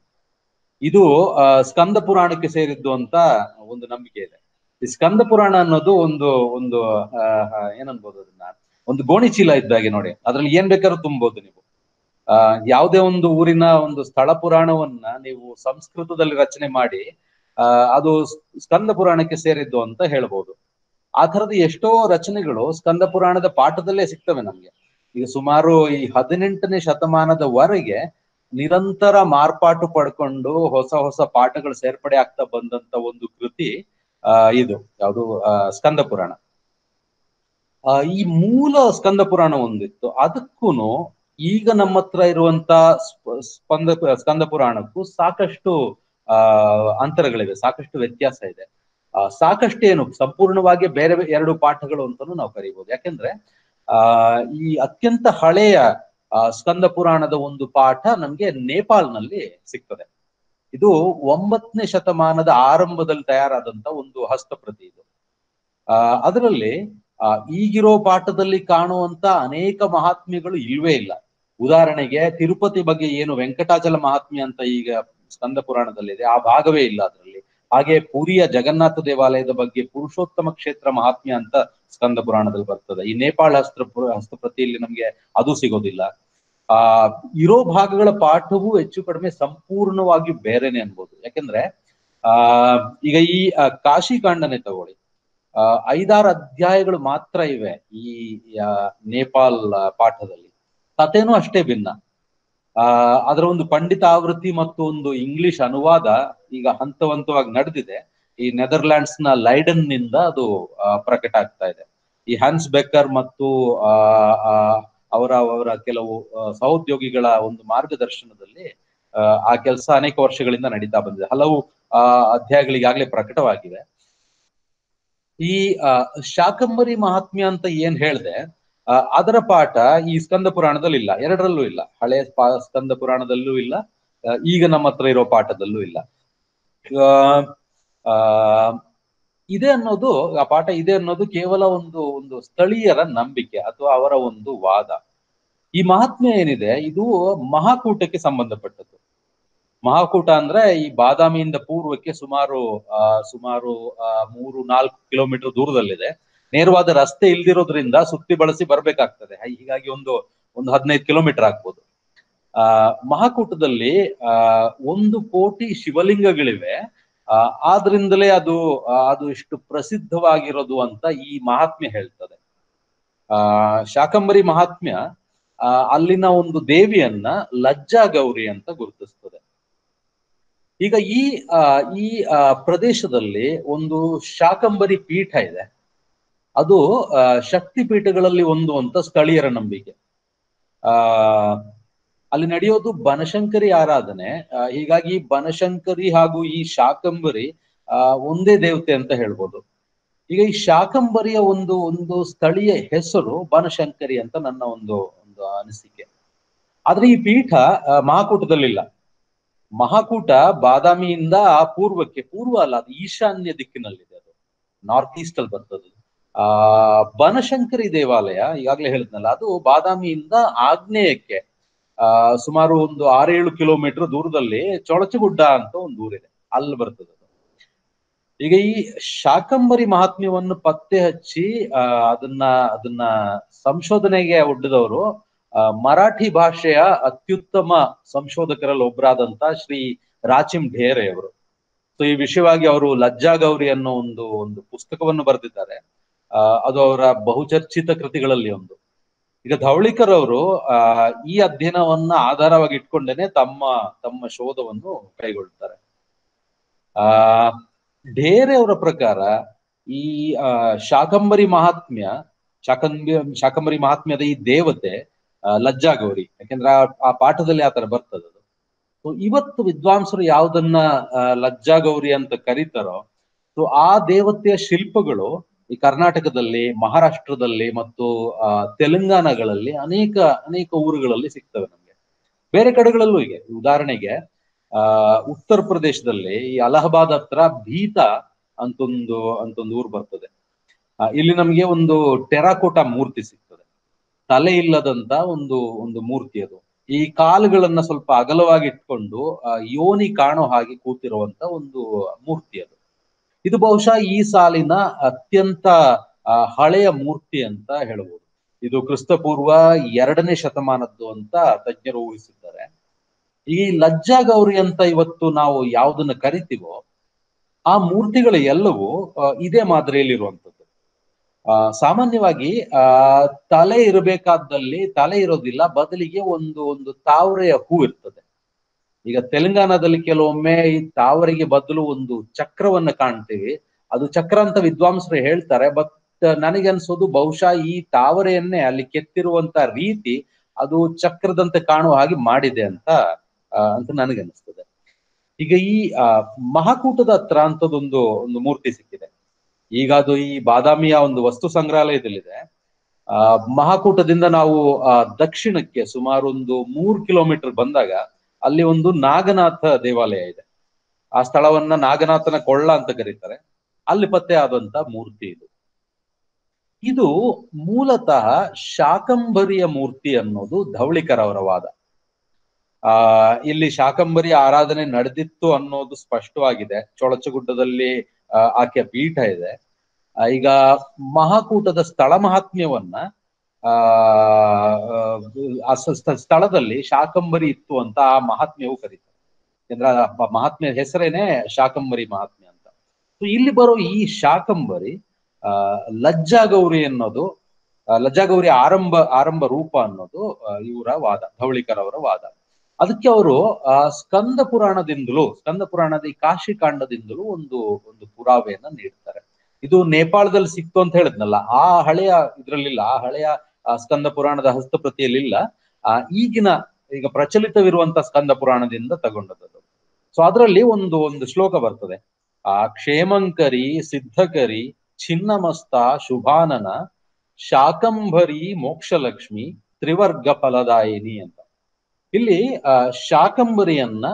ಇದು ಸ್ಕಂದ ಪುರಾಣಕ್ಕೆ ಸೇರಿದ್ದು ಅಂತ ಒಂದು ನಂಬಿಕೆ ಇದೆ. ಈ ಸ್ಕಂದ ಪುರಾಣ ಅನ್ನೋದು ಒಂದು ಏನನ್ಬೋದು, ಅದನ್ನ ಒಂದು ಗೋಣಿಚೀಲ ಇದ್ದಾಗೆ ನೋಡಿ. ಅದ್ರಲ್ಲಿ ಏನ್ ಬೇಕಾದ್ರೂ ತುಂಬೋದು ನೀವು. ಯಾವುದೇ ಒಂದು ಊರಿನ ಒಂದು ಸ್ಥಳ ಪುರಾಣವನ್ನ ನೀವು ಸಂಸ್ಕೃತದಲ್ಲಿ ರಚನೆ ಮಾಡಿ ಅದು ಸ್ಕಂದ ಪುರಾಣಕ್ಕೆ ಸೇರಿದ್ದು ಅಂತ ಹೇಳ್ಬೋದು. ಆ ತರದ ಎಷ್ಟೋ ರಚನೆಗಳು ಸ್ಕಂದ ಪುರಾಣದ ಪಾಠದಲ್ಲೇ ಸಿಗ್ತವೆ ನಮ್ಗೆ. ಈಗ ಸುಮಾರು ಈ 18ನೇ ಶತಮಾನದವರೆಗೆ ನಿರಂತರ ಮಾರ್ಪಾಟು ಪಡ್ಕೊಂಡು ಹೊಸ ಹೊಸ ಪಾಠಗಳು ಸೇರ್ಪಡೆ ಆಗ್ತಾ ಬಂದಂತ ಒಂದು ಕೃತಿ ಇದು ಯಾವುದು, ಸ್ಕಂದ ಪುರಾಣ. ಈ ಮೂಲ ಸ್ಕಂದ ಪುರಾಣ ಒಂದಿತ್ತು, ಅದಕ್ಕೂನು ಈಗ ನಮ್ಮ ಹತ್ರ ಇರುವಂತ ಸ್ಕಂದ ಪುರಾಣಕ್ಕೂ ಸಾಕಷ್ಟು ಅಂತರಗಳಿವೆ, ಸಾಕಷ್ಟು ವ್ಯತ್ಯಾಸ ಇದೆ. ಸಾಕಷ್ಟೇನು ಸಂಪೂರ್ಣವಾಗಿ ಬೇರೆ 2 ಪಾಠಗಳು ಅಂತಾನು ನಾವು ಕರೀಬಹುದು. ಯಾಕೆಂದ್ರೆ ಈ ಅತ್ಯಂತ ಹಳೆಯ ಸ್ಕಂದ ಪುರಾಣದ ಒಂದು ಪಾಠ ನಮ್ಗೆ ನೇಪಾಲ್ನಲ್ಲಿ ಸಿಗ್ತದೆ. ಇದು 9ನೇ ಶತಮಾನದ ಆರಂಭದಲ್ಲಿ ತಯಾರಾದಂತ ಒಂದು ಹಸ್ತಪ್ರತಿ. ಇದು ಅದರಲ್ಲಿ ಈಗಿರೋ ಪಾಠದಲ್ಲಿ ಕಾಣುವಂತ ಅನೇಕ ಮಹಾತ್ಮ್ಯಗಳು ಇಲ್ವೇ ಇಲ್ಲ. ಉದಾಹರಣೆಗೆ ತಿರುಪತಿ ಬಗ್ಗೆ ಏನು ವೆಂಕಟಾಚಲ ಮಹಾತ್ಮ್ಯ ಅಂತ ಈಗ ಸ್ಕಂದ ಪುರಾಣದಲ್ಲಿದೆ, ಆ ಭಾಗವೇ ಇಲ್ಲ ಅದರಲ್ಲಿ. ಹಾಗೆ ಪುರಿಯ ಜಗನ್ನಾಥ ದೇವಾಲಯದ ಬಗ್ಗೆ ಪುರುಷೋತ್ತಮ ಕ್ಷೇತ್ರ ಮಹಾತ್ಮ್ಯ ಅಂತ ಸ್ಕಂದ ಪುರಾಣದಲ್ಲಿ ಬರ್ತದೆ. ಈ ನೇಪಾಳ ಹಸ್ತಪ್ರತಿಯಲ್ಲಿ ನಮ್ಗೆ ಅದು ಸಿಗೋದಿಲ್ಲ. ಇರೋ ಭಾಗಗಳ ಪಾಠವು ಹೆಚ್ಚು ಕಡಿಮೆ ಸಂಪೂರ್ಣವಾಗಿ ಬೇರೆನೆ ಅನ್ಬೋದು. ಯಾಕೆಂದ್ರೆ ಈಗ ಈ ಕಾಶಿಕಾಂಡನೆ ತಗೊಳ್ಳಿ, 5-6 ಅಧ್ಯಾಯಗಳು ಮಾತ್ರ ಇವೆ ಈ ನೇಪಾಲ್ ಪಾಠದಲ್ಲಿ. ಕಥೆನೂ ಅಷ್ಟೇ ಭಿನ್ನ. ಅದರ ಒಂದು ಪಂಡಿತ ಆವೃತ್ತಿ ಮತ್ತು ಒಂದು ಇಂಗ್ಲಿಷ್ ಅನುವಾದ ಈಗ ಹಂತವಾಗಿ ನಡೆದಿದೆ. ಈ ನೆದರ್ಲ್ಯಾಂಡ್ಸ್ ನ ಲೈಡನ್ ನಿಂದ ಅದು ಪ್ರಕಟ ಆಗ್ತಾ ಇದೆ. ಈ ಹ್ಯಾನ್ಸ್ ಬೆಕ್ಕರ್ ಮತ್ತು ಅವರ ಅವರ ಕೆಲವು ಸಹೋದ್ಯೋಗಿಗಳ ಒಂದು ಮಾರ್ಗದರ್ಶನದಲ್ಲಿ ಆ ಕೆಲಸ ಅನೇಕ ವರ್ಷಗಳಿಂದ ನಡೀತಾ ಬಂದಿದೆ. ಹಲವು ಅಧ್ಯಾಯಗಳಿಗಾಗಲೇ ಪ್ರಕಟವಾಗಿವೆ. ಈ ಶಾಕಂಬರಿ ಮಹಾತ್ಮ್ಯ ಅಂತ ಏನ್ ಹೇಳ್ದೆ, ಅದರ ಪಾಠ ಈ ಸ್ಕಂದ ಪುರಾಣದಲ್ಲಿ ಇಲ್ಲ, ಎರಡರಲ್ಲೂ ಇಲ್ಲ. ಹಳೆಯ ಸ್ಕಂದ ಪುರಾಣದಲ್ಲೂ ಇಲ್ಲ, ಈಗ ನಮ್ಮ ಹತ್ರ ಇರೋ ಪಾಠದಲ್ಲೂ ಇಲ್ಲ. ಇದೆ ಅನ್ನೋದು, ಆ ಪಾಠ ಇದೆ ಅನ್ನೋದು ಕೇವಲ ಒಂದು ಒಂದು ಸ್ಥಳೀಯರ ನಂಬಿಕೆ ಅಥವಾ ಅವರ ಒಂದು ವಾದ. ಈ ಮಹಾತ್ಮ್ಯ ಏನಿದೆ ಇದು ಮಹಾಕೂಟಕ್ಕೆ ಸಂಬಂಧಪಟ್ಟದ್ದು. ಮಹಾಕೂಟ ಅಂದ್ರೆ ಈ ಬಾದಾಮಿಯಿಂದ ಪೂರ್ವಕ್ಕೆ ಸುಮಾರು 3-4 ಕಿಲೋಮೀಟರ್ ದೂರದಲ್ಲಿದೆ. ನೇರವಾದ ರಸ್ತೆ ಇಲ್ದಿರೋದ್ರಿಂದ ಸುತ್ತಿ ಬಳಸಿ ಬರ್ಬೇಕಾಗ್ತದೆ. ಹೀಗಾಗಿ ಒಂದು 15 ಕಿಲೋಮೀಟರ್ ಆಗ್ಬೋದು. ಮಹಾಕೂಟದಲ್ಲಿ 1 ಕೋಟಿ ಶಿವಲಿಂಗಗಳಿವೆ. ಆದ್ರಿಂದಲೇ ಅದು ಇಷ್ಟು ಪ್ರಸಿದ್ಧವಾಗಿರೋದು ಅಂತ ಈ ಮಹಾತ್ಮ್ಯ ಹೇಳ್ತದೆ. ಶಾಕಂಬರಿ ಮಹಾತ್ಮ್ಯ ಅಲ್ಲಿನ ಒಂದು ದೇವಿಯನ್ನ ಲಜ್ಜಾ ಗೌರಿ ಅಂತ ಗುರುತಿಸ್ತದೆ. ಈಗ ಈ ಪ್ರದೇಶದಲ್ಲಿ ಒಂದು ಶಾಕಂಬರಿ ಪೀಠ ಇದೆ. ಅದು ಶಕ್ತಿ ಪೀಠಗಳಲ್ಲಿ ಒಂದು ಅಂತ ಸ್ಥಳೀಯರ ನಂಬಿಕೆ. ಅಲ್ಲಿ ನಡೆಯೋದು ಬನಶಂಕರಿ ಆರಾಧನೆ. ಹೀಗಾಗಿ ಬನಶಂಕರಿ ಹಾಗೂ ಈ ಶಾಕಂಬರಿ ಒಂದೇ ದೇವತೆ ಅಂತ ಹೇಳ್ಬೋದು. ಈಗ ಈ ಶಾಕಂಬರಿಯ ಒಂದು ಸ್ಥಳೀಯ ಹೆಸರು ಬನಶಂಕರಿ ಅಂತ ನನ್ನ ಒಂದು ಅನಿಸಿಕೆ. ಆದ್ರೆ ಈ ಪೀಠ ಮಹಾಕೂಟದಲ್ಲಿಲ್ಲ. ಮಹಾಕೂಟ ಬಾದಾಮಿಯಿಂದ ಪೂರ್ವ ಅಲ್ಲ, ಅದು ಈಶಾನ್ಯ ದಿಕ್ಕಿನಲ್ಲಿದೆ. ಅದು ನಾರ್ತ್ ಈಸ್ಟ್ ಅಲ್ಲಿ ಬರ್ತದೆ. ಬನಶಂಕರಿ ದೇವಾಲಯ ಈಗಾಗಲೇ ಹೇಳಿದ್ನಲ್ಲ, ಅದು ಬಾದಾಮಿಯಿಂದ ಆಗ್ನೇಯಕ್ಕೆ ಸುಮಾರು ಒಂದು 6-7 ಕಿಲೋಮೀಟರ್ ದೂರದಲ್ಲಿ ಚೊಳಚಗುಡ್ಡ ಅಂತ ಒಂದು ಊರಿದೆ, ಅಲ್ಲಿ ಬರ್ತದೆ. ಈಗ ಈ ಶಾಕಂಬರಿ ಮಹಾತ್ಮ್ಯವನ್ನು ಪತ್ತೆ ಹಚ್ಚಿ ಅದನ್ನ ಸಂಶೋಧನೆಗೆ ಒಡ್ಡಿದವರು ಮರಾಠಿ ಭಾಷೆಯ ಅತ್ಯುತ್ತಮ ಸಂಶೋಧಕರಲ್ಲಿ ಒಬ್ಬರಾದಂತ ಶ್ರೀ ರಾಚಿಂ ಢೇರೆ ಅವರು. ಸೊ ಈ ವಿಷಯವಾಗಿ ಅವರು ಲಜ್ಜಾ ಗೌರಿ ಅನ್ನೋ ಒಂದು ಪುಸ್ತಕವನ್ನು ಬರೆದಿದ್ದಾರೆ. ಅದು ಅವರ ಬಹುಚರ್ಚಿತ ಕೃತಿಗಳಲ್ಲಿ ಒಂದು. ಈಗ ಧವಳಿಕರ್ ಅವರು ಈ ಅಧ್ಯಯನವನ್ನ ಆಧಾರವಾಗಿ ಇಟ್ಕೊಂಡೇನೆ ತಮ್ಮ ಶೋಧವನ್ನು ಕೈಗೊಳ್ತಾರೆ. ಢೇರೆ ಅವರ ಪ್ರಕಾರ ಈ ಶಾಕಂಬರಿ ಮಹಾತ್ಮ್ಯದ ಈ ದೇವತೆ ಲಜ್ಜಾ ಗೌರಿ. ಯಾಕೆಂದ್ರೆ ಆ ಪಾಠದಲ್ಲಿ ಆತರ ಬರ್ತದೆ. ಸೊ ಇವತ್ತು ವಿದ್ವಾಂಸರು ಯಾವ್ದನ್ನ ಲಜ್ಜಾ ಗೌರಿ ಅಂತ ಕರೀತಾರೋ, ಸೊ ಆ ದೇವತೆಯ ಶಿಲ್ಪಗಳು ಈ ಕರ್ನಾಟಕದಲ್ಲಿ, ಮಹಾರಾಷ್ಟ್ರದಲ್ಲಿ ಮತ್ತು ತೆಲಂಗಾಣಗಳಲ್ಲಿ ಅನೇಕ ಊರುಗಳಲ್ಲಿ ಸಿಗ್ತವೆ ನಮ್ಗೆ. ಬೇರೆ ಕಡೆಗಳಲ್ಲೂ ಹೀಗೆ. ಉದಾಹರಣೆಗೆ ಉತ್ತರ ಪ್ರದೇಶದಲ್ಲಿ ಈ ಅಲಹಾಬಾದ್ ಹತ್ರ ಭೀತಾ ಅಂತೊಂದು ಊರು ಬರ್ತದೆ. ಇಲ್ಲಿ ನಮ್ಗೆ ಒಂದು ಟೆರಾಕೋಟಾ ಮೂರ್ತಿ ಸಿಗ್ತದೆ. ತಲೆ ಇಲ್ಲದಂತ ಒಂದು ಮೂರ್ತಿ ಅದು. ಈ ಕಾಲುಗಳನ್ನ ಸ್ವಲ್ಪ ಅಗಲವಾಗಿ ಇಟ್ಕೊಂಡು ಯೋನಿ ಕಾಣೋ ಹಾಗೆ ಕೂತಿರುವಂತ ಒಂದು ಮೂರ್ತಿ ಅದು. ಇದು ಬಹುಶಃ ಈ ಸಾಲಿನ ಅತ್ಯಂತ ಹಳೆಯ ಮೂರ್ತಿ ಅಂತ ಹೇಳ್ಬೋದು. ಇದು ಕ್ರಿಸ್ತಪೂರ್ವ 2ನೇ ಶತಮಾನದ್ದು ಅಂತ ತಜ್ಞರು ಊಹಿಸಿದ್ದಾರೆ. ಈ ಲಜ್ಜಾ ಗೌರಿ ಅಂತ ಇವತ್ತು ನಾವು ಯಾವುದನ್ನ ಕರಿತೀವೋ ಆ ಮೂರ್ತಿಗಳು ಎಲ್ಲವೂ ಇದೇ ಮಾದರಿಯಲ್ಲಿರುವಂಥದ್ದು. ಸಾಮಾನ್ಯವಾಗಿ ತಲೆ ಇರಬೇಕಾದಲ್ಲಿ ತಲೆ ಇರೋದಿಲ್ಲ, ಬದಲಿಗೆ ಒಂದು ತಾವರೆಯ ಹೂ ಇರ್ತದೆ. ಈಗ ತೆಲಂಗಾಣದಲ್ಲಿ ಕೆಲವೊಮ್ಮೆ ಈ ತಾವರೆಗೆ ಬದಲು ಒಂದು ಚಕ್ರವನ್ನ ಕಾಣ್ತೀವಿ. ಅದು ಚಕ್ರ ಅಂತ ವಿದ್ವಾಂಸರು ಹೇಳ್ತಾರೆ. ಬಟ್ ನನಗನ್ಸೋದು ಬಹುಶಃ ಈ ತಾವರೆಯನ್ನೇ ಅಲ್ಲಿ ಕೆತ್ತಿರುವಂತ ರೀತಿ ಅದು ಚಕ್ರದಂತೆ ಕಾಣುವ ಹಾಗೆ ಮಾಡಿದೆ ಅಂತ ನನಗನ್ನಿಸ್ತದೆ. ಈಗ ಈ ಮಹಾಕೂಟದ ಹತ್ರ ಅಂತದೊಂದು ಮೂರ್ತಿ ಸಿಕ್ಕಿದೆ. ಈಗ ಅದು ಈ ಬಾದಾಮಿಯ ಒಂದು ವಸ್ತು ಸಂಗ್ರಹಾಲಯದಲ್ಲಿದೆ. ಮಹಾಕೂಟದಿಂದ ನಾವು ದಕ್ಷಿಣಕ್ಕೆ ಸುಮಾರು 3 ಕಿಲೋಮೀಟರ್ ಬಂದಾಗ ಅಲ್ಲಿ ಒಂದು ನಾಗನಾಥ ದೇವಾಲಯ ಇದೆ. ಆ ಸ್ಥಳವನ್ನ ನಾಗನಾಥನ ಕೊಳ್ಳ ಅಂತ ಕರೀತಾರೆ. ಅಲ್ಲಿ ಪತ್ತೆ ಆದಂತ ಮೂರ್ತಿ ಇದು ಮೂಲತಃ ಶಾಕಂಬರಿಯ ಮೂರ್ತಿ ಅನ್ನೋದು ಧವಳಿಕರ್ ಅವರ ವಾದ. ಇಲ್ಲಿ ಶಾಕಂಬರಿ ಆರಾಧನೆ ನಡೆದಿತ್ತು ಅನ್ನೋದು ಸ್ಪಷ್ಟವಾಗಿದೆ. ಚೊಳಚಗುಡ್ಡದಲ್ಲಿ ಆಕೆಯ ಪೀಠ ಇದೆ. ಈಗ ಮಹಾಕೂಟದ ಸ್ಥಳ ಮಹಾತ್ಮ್ಯವನ್ನ ಸ್ಥಳದಲ್ಲಿ ಶಾಕಂಬರಿ ಇತ್ತು ಅಂತ ಆ ಮಹಾತ್ಮ್ಯವು ಕರೀತಾರೆ. ಯಾಕಂದ್ರೆ ಮಹಾತ್ಮ್ಯ ಹೆಸರೇನೆ ಶಾಕಂಬರಿ ಮಹಾತ್ಮ್ಯ ಅಂತ. ಸೊ ಇಲ್ಲಿ ಬರೋ ಈ ಶಾಕಂಬರಿ ಲಜ್ಜಾ ಗೌರಿ ಅನ್ನೋದು, ಲಜ್ಜಾ ಗೌರಿ ಆರಂಭ ರೂಪ ಅನ್ನೋದು ಇವರ ವಾದ, ಧವಳಿಕರ್ ಅವರ ವಾದ. ಅದಕ್ಕೆ ಅವರು ಸ್ಕಂದ ಪುರಾಣದ ಈ ಕಾಶಿ ಕಾಂಡದಿಂದಲೂ ಒಂದು ಒಂದು ಪುರಾವೆಯನ್ನ ನೀಡ್ತಾರೆ. ಇದು ನೇಪಾಳದಲ್ಲಿ ಸಿಕ್ತು ಅಂತ ಹೇಳಿದ್ನಲ್ಲ, ಆ ಹಳೆಯ ಇದ್ರಲ್ಲಿಲ್ಲ, ಆ ಹಳೆಯ ಸ್ಕಂದ ಪುರಾಣದ ಹಸ್ತಪ್ರತಿಯಲ್ಲಿಲ್ಲ. ಈಗಿನ ಈಗ ಪ್ರಚಲಿತವಿರುವಂತ ಸ್ಕಂದ ಪುರಾಣದಿಂದ ತಗೊಂಡದ್ದು. ಸೊ ಅದರಲ್ಲಿ ಒಂದು ಒಂದು ಶ್ಲೋಕ ಬರ್ತದೆ, ಕ್ಷೇಮಂಕರಿ ಸಿದ್ಧಕರಿ ಛಿನ್ನಮಸ್ತ ಶುಭಾನನ ಶಾಕಂಭರಿ ಮೋಕ್ಷಲಕ್ಷ್ಮಿ ತ್ರಿವರ್ಗ ಫಲದಾಯಿನಿ ಅಂತ. ಇಲ್ಲಿ ಶಾಕಂಬರಿಯನ್ನ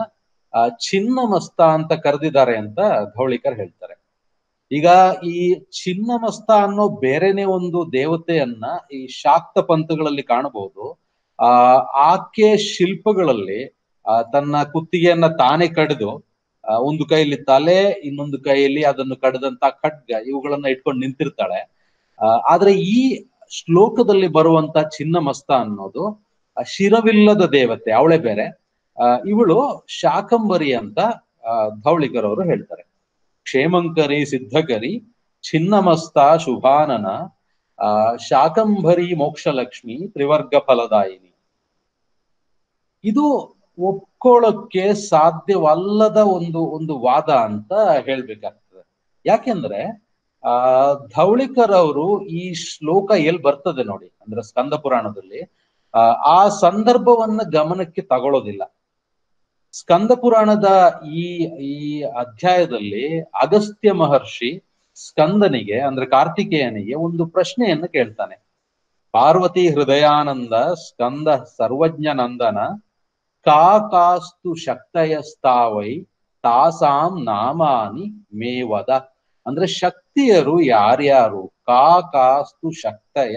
ಛಿನ್ನಮಸ್ತ ಅಂತ ಕರೆದಿದ್ದಾರೆ ಅಂತ ಧೌಳಿಕರ್ ಹೇಳ್ತಾರೆ. ಈಗ ಈ ಛಿನ್ನಮಸ್ತ ಅನ್ನೋ ಬೇರೆನೆ ಒಂದು ದೇವತೆಯನ್ನ ಈ ಶಾಕ್ತ ಪಂಥಗಳಲ್ಲಿ ಕಾಣಬಹುದು. ಆಕೆ ಶಿಲ್ಪಗಳಲ್ಲಿ ತನ್ನ ಕುತ್ತಿಗೆಯನ್ನ ತಾನೇ ಕಡಿದು ಒಂದು ಕೈಯಲ್ಲಿ ತಲೆ, ಇನ್ನೊಂದು ಕೈಯಲ್ಲಿ ಅದನ್ನು ಕಡಿದಂತ ಖಡ್ಗ, ಇವುಗಳನ್ನ ಇಟ್ಕೊಂಡು ನಿಂತಿರ್ತಾಳೆ. ಆದ್ರೆ ಈ ಶ್ಲೋಕದಲ್ಲಿ ಬರುವಂತ ಛಿನ್ನಮಸ್ತ ಅನ್ನೋದು ಶಿರವಿಲ್ಲದ ದೇವತೆ, ಅವಳೇ ಬೇರೆ. ಇವಳು ಶಾಕಂಬರಿ ಅಂತ ಧೌಳಿಕರ್ ಅವರು ಹೇಳ್ತಾರೆ. ಕ್ಷೇಮಂಕರಿ ಸಿದ್ಧಕರಿ ಛಿನ್ನಮಸ್ತ ಶುಭಾನನ ಶಾಕಂಭರಿ ಮೋಕ್ಷಲಕ್ಷ್ಮಿ ತ್ರಿವರ್ಗ ಫಲದಾಯಿನಿ. ಇದು ಒಪ್ಕೊಳ್ಳೋಕ್ಕೆ ಸಾಧ್ಯವಲ್ಲದ ಒಂದು ಒಂದು ವಾದ ಅಂತ ಹೇಳ್ಬೇಕಾಗ್ತದೆ. ಯಾಕೆಂದ್ರೆ ಧೌಳಿಕರ್ ಅವರು ಈ ಶ್ಲೋಕ ಎಲ್ಲಿ ಬರ್ತದೆ ನೋಡಿ, ಅಂದ್ರೆ ಸ್ಕಂದ ಪುರಾಣದಲ್ಲಿ ಆ ಸಂದರ್ಭವನ್ನ ಗಮನಕ್ಕೆ ತಗೊಳ್ಳೋದಿಲ್ಲ. ಸ್ಕಂದ ಪುರಾಣದ ಈ ಈ ಅಧ್ಯಾಯದಲ್ಲಿ ಅಗಸ್ತ್ಯ ಮಹರ್ಷಿ ಸ್ಕಂದನಿಗೆ ಅಂದ್ರೆ ಕಾರ್ತಿಕೇಯನಿಗೆ ಒಂದು ಪ್ರಶ್ನೆಯನ್ನು ಕೇಳ್ತಾನೆ. ಪಾರ್ವತಿ ಹೃದಯಾನಂದ ಸ್ಕಂದ ಸರ್ವಜ್ಞ ನಂದನ ಕಾಸ್ತು ಶಕ್ತಯಸ್ತಾವೈ ತಾಸಾಂ ನಾಮಾನಿ ಮೇವದ. ಅಂದ್ರೆ ಶಕ್ತಿಯರು ಯಾರ್ಯಾರು, ಕಾಸ್ತು ಶಕ್ತಯ,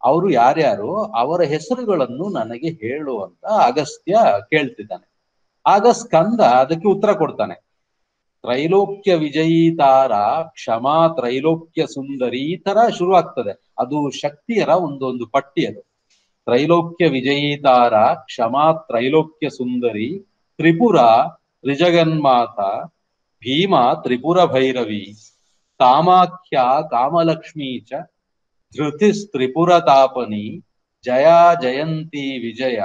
ಅವರು ಯಾರ್ಯಾರು, ಅವರ ಹೆಸರುಗಳನ್ನು ನನಗೆ ಹೇಳು ಅಂತ ಅಗಸ್ತ್ಯ ಕೇಳ್ತಿದ್ದಾನೆ. ಆಗ ಸ್ಕಂದ ಅದಕ್ಕೆ ಉತ್ತರ ಕೊಡ್ತಾನೆ. ತ್ರೈಲೋಕ್ಯ ವಿಜಯೀತಾರ ಕ್ಷಮಾ ತ್ರೈಲೋಕ್ಯ ಸುಂದರಿ, ಈ ತರ ಶುರು ಆಗ್ತದೆ. ಅದು ಶಕ್ತಿಯರ ಒಂದು ಪಟ್ಟಿ. ಅದು ತ್ರೈಲೋಕ್ಯ ವಿಜಯೀತಾರ ಕ್ಷಮಾ ತ್ರೈಲೋಕ್ಯ ಸುಂದರಿ ತ್ರಿಪುರ ತ್ರಿಜಗನ್ಮಾತ ಭೀಮ ತ್ರಿಪುರ ಭೈರವಿ ಕಾಮಾಖ್ಯ ಕಾಮಲಕ್ಷ್ಮೀ ಚ ಧೃತಿಸ್ ತ್ರಿಪುರ ತಾಪನಿ ಜಯಾ ಜಯಂತಿ ವಿಜಯ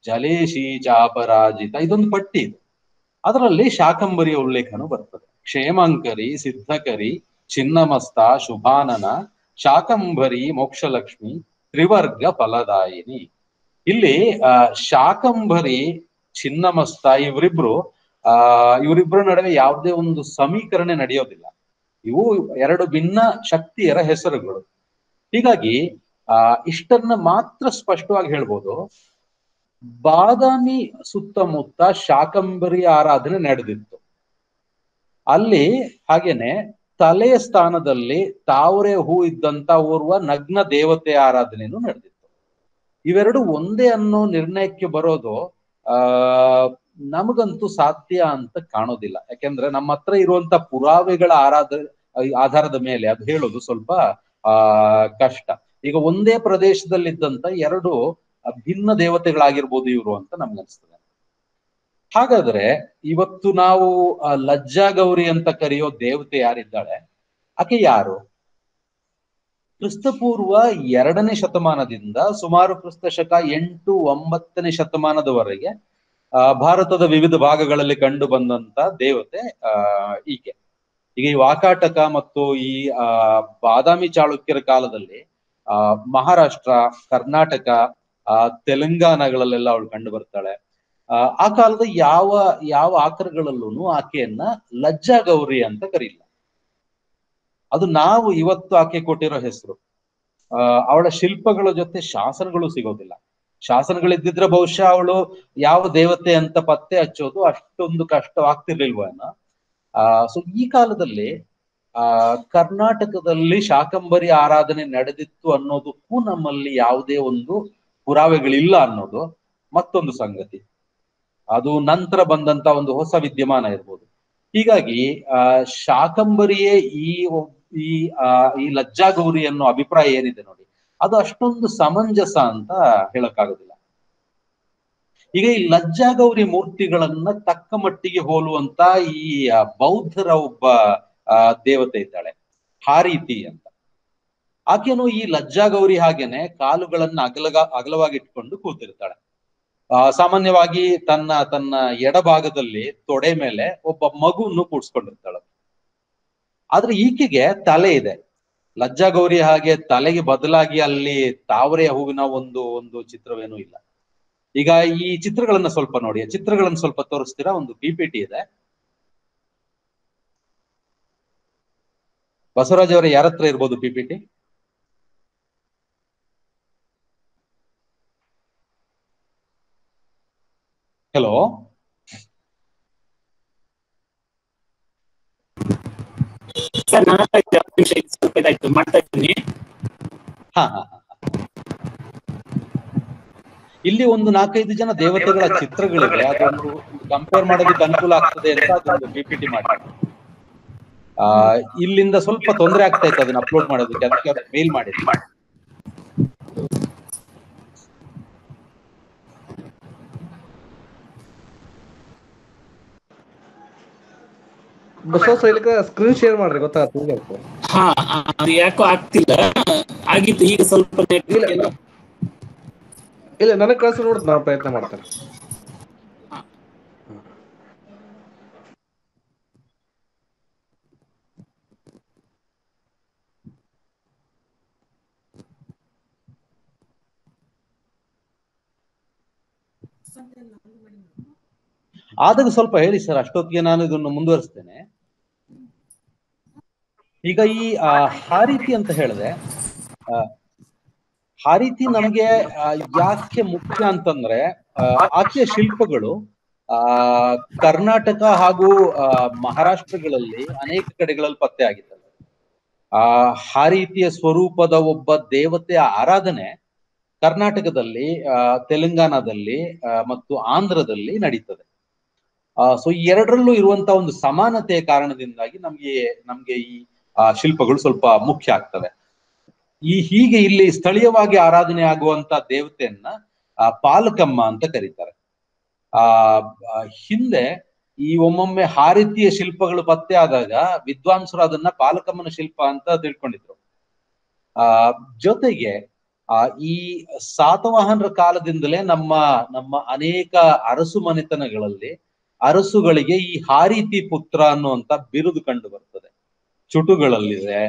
ಜಲೇಶಿ ಚಾಪರಾಜಿತ. ಇದೊಂದು ಪಟ್ಟಿ ಇದು. ಅದರಲ್ಲಿ ಶಾಕಂಬರಿಯ ಉಲ್ಲೇಖನು ಬರ್ತದೆ. ಕ್ಷೇಮಂಕರಿ ಸಿದ್ಧಕರಿ ಚಿನ್ನಮಸ್ತ ಶುಭಾನನ ಶಾಕಂಭರಿ ಮೋಕ್ಷಲಕ್ಷ್ಮಿ ತ್ರಿವರ್ಗ ಫಲದಾಯಿನಿ. ಇಲ್ಲಿ ಶಾಕಂಭರಿ ಚಿನ್ನಮಸ್ತ ಇವರಿಬ್ರು ನಡುವೆ ಯಾವುದೇ ಒಂದು ಸಮೀಕರಣ ನಡೆಯೋದಿಲ್ಲ. ಇವು ಎರಡು ಭಿನ್ನ ಶಕ್ತಿಯರ ಹೆಸರುಗಳು. ಹೀಗಾಗಿ ಇಷ್ಟನ್ನ ಮಾತ್ರ ಸ್ಪಷ್ಟವಾಗಿ ಹೇಳ್ಬೋದು. ಬಾದಾಮಿ ಸುತ್ತಮುತ್ತ ಶಾಕಂಬರಿ ಆರಾಧನೆ ನಡೆದಿತ್ತು. ಅಲ್ಲಿ ಹಾಗೇನೆ ತಲೆಯ ಸ್ಥಾನದಲ್ಲಿ ತಾವರೆ ಹೂ ಇದ್ದಂತ ಓರ್ವ ನಗ್ನ ದೇವತೆ ಆರಾಧನೆಯೂ ನಡೆದಿತ್ತು. ಇವೆರಡು ಒಂದೇ ಅನ್ನೋ ನಿರ್ಣಯಕ್ಕೆ ಬರೋದು ನಮಗಂತೂ ಸಾಧ್ಯ ಅಂತ ಕಾಣೋದಿಲ್ಲ. ಯಾಕೆಂದ್ರೆ ನಮ್ಮ ಹತ್ರ ಇರುವಂತ ಪುರಾವೆಗಳ ಆಧಾರದ ಮೇಲೆ ಅದು ಹೇಳೋದು ಸ್ವಲ್ಪ ಕಷ್ಟ. ಈಗ ಒಂದೇ ಪ್ರದೇಶದಲ್ಲಿದ್ದಂತ ಎರಡು ಭಿನ್ನ ದೇವತೆಗಳಾಗಿರ್ಬೋದು ಇವರು ಅಂತ ನಮ್ಗನ್ಸ್ತದೆ. ಹಾಗಾದ್ರೆ ಇವತ್ತು ನಾವು ಲಜ್ಜಾ ಗೌರಿ ಅಂತ ಕರೆಯೋ ದೇವತೆ ಯಾರಿದ್ದಾಳೆ, ಆಕೆ ಯಾರು? ಕ್ರಿಸ್ತಪೂರ್ವ 2ನೇ ಶತಮಾನದಿಂದ ಸುಮಾರು ಕ್ರಿಸ್ತ ಶಕ 8-9ನೇ ಶತಮಾನದವರೆಗೆ ಭಾರತದ ವಿವಿಧ ಭಾಗಗಳಲ್ಲಿ ಕಂಡು ಬಂದಂತ ದೇವತೆ ಈಕೆ. ಈಗ ಈ ವಾಕಾಟಕ ಮತ್ತು ಈ ಬಾದಾಮಿ ಚಾಳುಕ್ಯರ ಕಾಲದಲ್ಲಿ ಮಹಾರಾಷ್ಟ್ರ, ಕರ್ನಾಟಕ, ತೆಲಂಗಾಣಗಳಲ್ಲೆಲ್ಲ ಅವಳು ಕಂಡು ಬರ್ತಾಳೆ. ಆ ಕಾಲದ ಯಾವ ಆಕರಗಳಲ್ಲೂ ಆಕೆಯನ್ನ ಲಜ್ಜಾ ಗೌರಿ ಅಂತ ಕರೀಲ್ಲ. ಅದು ನಾವು ಇವತ್ತು ಆಕೆ ಕೊಟ್ಟಿರೋ ಹೆಸರು. ಅವಳ ಶಿಲ್ಪಗಳ ಜೊತೆ ಶಾಸನಗಳು ಸಿಗೋದಿಲ್ಲ. ಶಾಸನಗಳಿದ್ದಿದ್ರೆ ಬಹುಶಃ ಅವಳು ಯಾವ ದೇವತೆ ಅಂತ ಪತ್ತೆ ಹಚ್ಚೋದು ಅಷ್ಟೊಂದು ಕಷ್ಟವಾಗ್ತಿರ್ಲಿಲ್ವೇನೋ. ಸೊ ಈ ಕಾಲದಲ್ಲಿ ಕರ್ನಾಟಕದಲ್ಲಿ ಶಾಕಂಬರಿ ಆರಾಧನೆ ನಡೆದಿತ್ತು ಅನ್ನೋದಕ್ಕೂ ನಮ್ಮಲ್ಲಿ ಯಾವುದೇ ಒಂದು ಪುರಾವೆಗಳಿಲ್ಲ ಅನ್ನೋದು ಮತ್ತೊಂದು ಸಂಗತಿ. ಅದು ನಂತರ ಬಂದಂತ ಒಂದು ಹೊಸ ವಿದ್ಯಮಾನ ಇರ್ಬೋದು. ಹೀಗಾಗಿ ಶಾಕಂಬರಿಯೇ ಈ ಲಜ್ಜಾ ಗೌರಿ ಅನ್ನೋ ಅಭಿಪ್ರಾಯ ಏನಿದೆ ನೋಡಿ, ಅದು ಅಷ್ಟೊಂದು ಸಮಂಜಸ ಅಂತ ಹೇಳಕ್ಕಾಗೋದಿಲ್ಲ. ಈಗ ಈ ಲಜ್ಜಾ ಗೌರಿ ಮೂರ್ತಿಗಳನ್ನ ತಕ್ಕ ಮಟ್ಟಿಗೆ ಹೋಲುವಂತ ಈ ಬೌದ್ಧರ ಒಬ್ಬ ದೇವತೆ ಇದ್ದಾಳೆ, ಹಾರೀತಿ ಅಂತ. ಆಕೆನು ಈ ಲಜ್ಜಾ ಗೌರಿ ಹಾಗೇನೆ ಕಾಲುಗಳನ್ನ ಅಗಲವಾಗಿ ಇಟ್ಕೊಂಡು ಕೂತಿರ್ತಾಳೆ. ಸಾಮಾನ್ಯವಾಗಿ ತನ್ನ ತನ್ನ ಎಡಭಾಗದಲ್ಲಿ ತೊಡೆ ಮೇಲೆ ಒಬ್ಬ ಮಗುವನ್ನು ಕೂಡ್ಸ್ಕೊಂಡಿರ್ತಾಳೆ. ಆದ್ರೆ ಈಕೆಗೆ ತಲೆ ಇದೆ. ಲಜ್ಜಾ ಗೌರಿ ಹಾಗೆ ತಲೆಗೆ ಬದಲಾಗಿ ಅಲ್ಲಿ ತಾವರೆಯ ಹೂವಿನ ಒಂದು ಒಂದು ಚಿತ್ರವೇನೂ ಇಲ್ಲ. ಈಗ ಈ ಚಿತ್ರಗಳನ್ನ ಸ್ವಲ್ಪ ನೋಡಿ, ಚಿತ್ರಗಳನ್ನ ಸ್ವಲ್ಪ ತೋರಿಸ್ತೀರಾ? ಒಂದು PPT ಇದೆ. ಬಸವರಾಜ್ ಅವರ ಯಾರ ಹತ್ರ ಇರ್ಬೋದು PPT? ಹಲೋ, ಹಾ ಹಾ ಹಾ. ಇಲ್ಲಿ ಒಂದು 4-5 ಜನ ದೇವತೆಗಳ ಚಿತ್ರಗಳಿವೆ. ಅದೊಂದು ಕಂಪೇರ್ ಮಾಡೋದಕ್ಕೆ ಅನುಕೂಲ ಆಗ್ತದೆ ಅಂತ ಅದೊಂದು PPT ಮಾಡಿ. ಇಲ್ಲಿಂದ ಸ್ವಲ್ಪ ತೊಂದರೆ ಆಗ್ತಾ ಇತ್ತು ಅದನ್ನ ಅಪ್ಲೋಡ್ ಮಾಡೋದಕ್ಕೆ, ಅದಕ್ಕೆ ಮೇಲ್ ಮಾಡಿದ್ವಿ. ಸ್ಕ್ರೀನ್ ಶೇರ್ ಮಾಡ್ರಿ, ಗೊತ್ತಾಗ್ತದೆ. ಹಾ, ಯಾಕೋ ಆಗ್ತಿಲ್ಲ, ಆಗಿತ್ತು ಈಗ ಸ್ವಲ್ಪ. ಇಲ್ಲ, ನನಗೆ ಕಳ್ಸಿ ನೋಡುದು, ನಾನು ಪ್ರಯತ್ನ ಮಾಡ್ತೇನೆ. ಆದಾಗ ಸ್ವಲ್ಪ ಹೇಳಿ ಸರ್, ಅಷ್ಟೊತ್ತಿಗೆ ನಾನು ಇದನ್ನು ಮುಂದುವರಿಸ್ತೇನೆ. ಈಗ ಈ ಹಾರೀತಿ ಅಂತ ಹೇಳಿದ್ರೆ, ಹಾರೀತಿ ನಮ್ಗೆ ಯಾಕೆ ಮುಖ್ಯ ಅಂತಂದ್ರೆ, ಆಕೆಯ ಶಿಲ್ಪಗಳು ಕರ್ನಾಟಕ ಹಾಗೂ ಮಹಾರಾಷ್ಟ್ರಗಳಲ್ಲಿ ಅನೇಕ ಕಡೆಗಳಲ್ಲಿ ಪತ್ತೆ ಆಗಿದ್ದಾವೆ. ಹಾರೀತಿಯ ಸ್ವರೂಪದ ಒಬ್ಬ ದೇವತೆಯ ಆರಾಧನೆ ಕರ್ನಾಟಕದಲ್ಲಿ, ತೆಲಂಗಾಣದಲ್ಲಿ ಮತ್ತು ಆಂಧ್ರದಲ್ಲಿ ನಡೀತದೆ. ಸೊ ಈ ಎರಡರಲ್ಲೂ ಇರುವಂತ ಒಂದು ಸಮಾನತೆಯ ಕಾರಣದಿಂದಾಗಿ ನಮ್ಗೆ ಈ ಶಿಲ್ಪಗಳು ಸ್ವಲ್ಪ ಮುಖ್ಯ ಆಗ್ತವೆ. ಹೀಗೆ ಇಲ್ಲಿ ಸ್ಥಳೀಯವಾಗಿ ಆರಾಧನೆ ಆಗುವಂತ ದೇವತೆಯನ್ನ ಪಾಲಕಮ್ಮ ಅಂತ ಕರೀತಾರೆ. ಹಿಂದೆ ಈ ಒಮ್ಮೊಮ್ಮೆ ಹಾರೀತಿಯ ಶಿಲ್ಪಗಳು ಪತ್ತೆ ಆದಾಗ ವಿದ್ವಾಂಸರು ಅದನ್ನ ಪಾಲಕಮ್ಮನ ಶಿಲ್ಪ ಅಂತ ತಿಳ್ಕೊಂಡಿದ್ರು. ಜೊತೆಗೆ ಈ ಸಾತವಾಹನರ ಕಾಲದಿಂದಲೇ ನಮ್ಮ ಅನೇಕ ಅರಸು ಮನೆತನಗಳಲ್ಲಿ ಅರಸುಗಳಿಗೆ ಈ ಹಾರೀತಿ ಪುತ್ರ ಅನ್ನುವಂತ ಬಿರುದು ಕಂಡು ಬರ್ತದೆ. ಚುಟುಗಳಲ್ಲಿದೆ,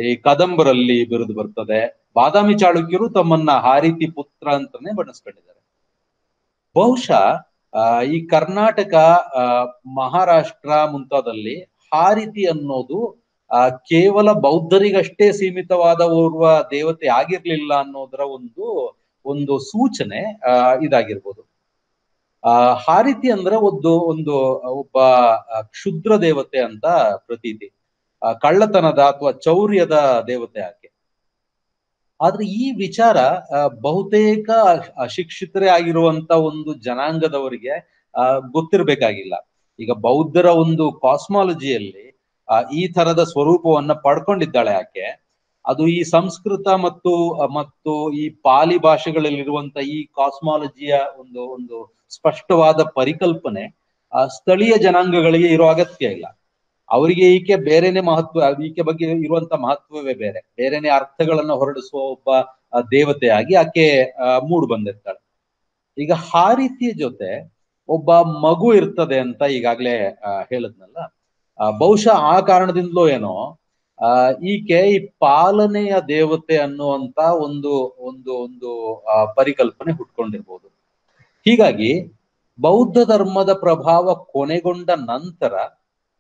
ಈ ಕದಂಬರಲ್ಲಿ ಬಿರುದು ಬರ್ತದೆ. ಬಾದಾಮಿ ಚಾಳುಕ್ಯರು ತಮ್ಮನ್ನ ಹಾರೀತಿ ಪುತ್ರ ಅಂತಾನೆ ಬಣ್ಣಿಸ್ಕೊಂಡಿದ್ದಾರೆ. ಬಹುಶಃ ಈ ಕರ್ನಾಟಕ, ಮಹಾರಾಷ್ಟ್ರ ಮುಂತಾದಲ್ಲಿ ಹಾರೀತಿ ಅನ್ನೋದು ಕೇವಲ ಬೌದ್ಧರಿಗಷ್ಟೇ ಸೀಮಿತವಾದ ಓರ್ವ ದೇವತೆ ಆಗಿರ್ಲಿಲ್ಲ ಅನ್ನೋದರ ಒಂದು ಸೂಚನೆ ಇದಾಗಿರ್ಬೋದು. ಹಾರೀತಿ ಅಂದ್ರೆ ಒಬ್ಬ ಕ್ಷುದ್ರ ದೇವತೆ ಅಂತ ಪ್ರತೀತಿ, ಕಳ್ಳತನದ ಅಥವಾ ಚೌರ್ಯದ ದೇವತೆ ಆಕೆ. ಆದ್ರೆ ಈ ವಿಚಾರ ಬಹುತೇಕ ಅಶಿಕ್ಷಿತರೇ ಆಗಿರುವಂತ ಒಂದು ಜನಾಂಗದವರಿಗೆ ಗೊತ್ತಿರ್ಬೇಕಾಗಿಲ್ಲ. ಈಗ ಬೌದ್ಧರ ಒಂದು ಕಾಸ್ಮಾಲಜಿಯಲ್ಲಿ ಈ ತರದ ಸ್ವರೂಪವನ್ನ ಪಡ್ಕೊಂಡಿದ್ದಾಳೆ ಆಕೆ. ಅದು ಈ ಸಂಸ್ಕೃತ ಮತ್ತು ಈ ಪಾಲಿ ಭಾಷೆಗಳಲ್ಲಿರುವಂತ ಈ ಕಾಸ್ಮಾಲಜಿಯ ಒಂದು ಸ್ಪಷ್ಟವಾದ ಪರಿಕಲ್ಪನೆ ಸ್ಥಳೀಯ ಜನಾಂಗಗಳಿಗೆ ಇರೋ ಅಗತ್ಯ ಇಲ್ಲ. ಅವರಿಗೆ ಈಕೆ ಬೇರೆನೆ ಮಹತ್ವ, ಈಕೆ ಬಗ್ಗೆ ಇರುವಂತ ಮಹತ್ವವೇ ಬೇರೆನೆ ಅರ್ಥಗಳನ್ನ ಹೊರಡಿಸುವ ಒಬ್ಬ ದೇವತೆಯಾಗಿ ಆಕೆ ಮೂಡು ಬಂದಿರ್ತಾಳೆ. ಈಗ ಹಾರೀತಿಯ ಜೊತೆ ಒಬ್ಬ ಮಗು ಇರ್ತದೆ ಅಂತ ಈಗಾಗ್ಲೇ ಹೇಳದ್ನಲ್ಲ. ಬಹುಶಃ ಆ ಕಾರಣದಿಂದಲೋ ಏನೋ ಈಕೆ ಈ ಪಾಲನೆಯ ದೇವತೆ ಅನ್ನುವಂತ ಒಂದು ಒಂದು ಒಂದು ಪರಿಕಲ್ಪನೆ ಹುಟ್ಕೊಂಡಿರ್ಬೋದು. ಹೀಗಾಗಿ ಬೌದ್ಧ ಧರ್ಮದ ಪ್ರಭಾವ ಕೊನೆಗೊಂಡ ನಂತರ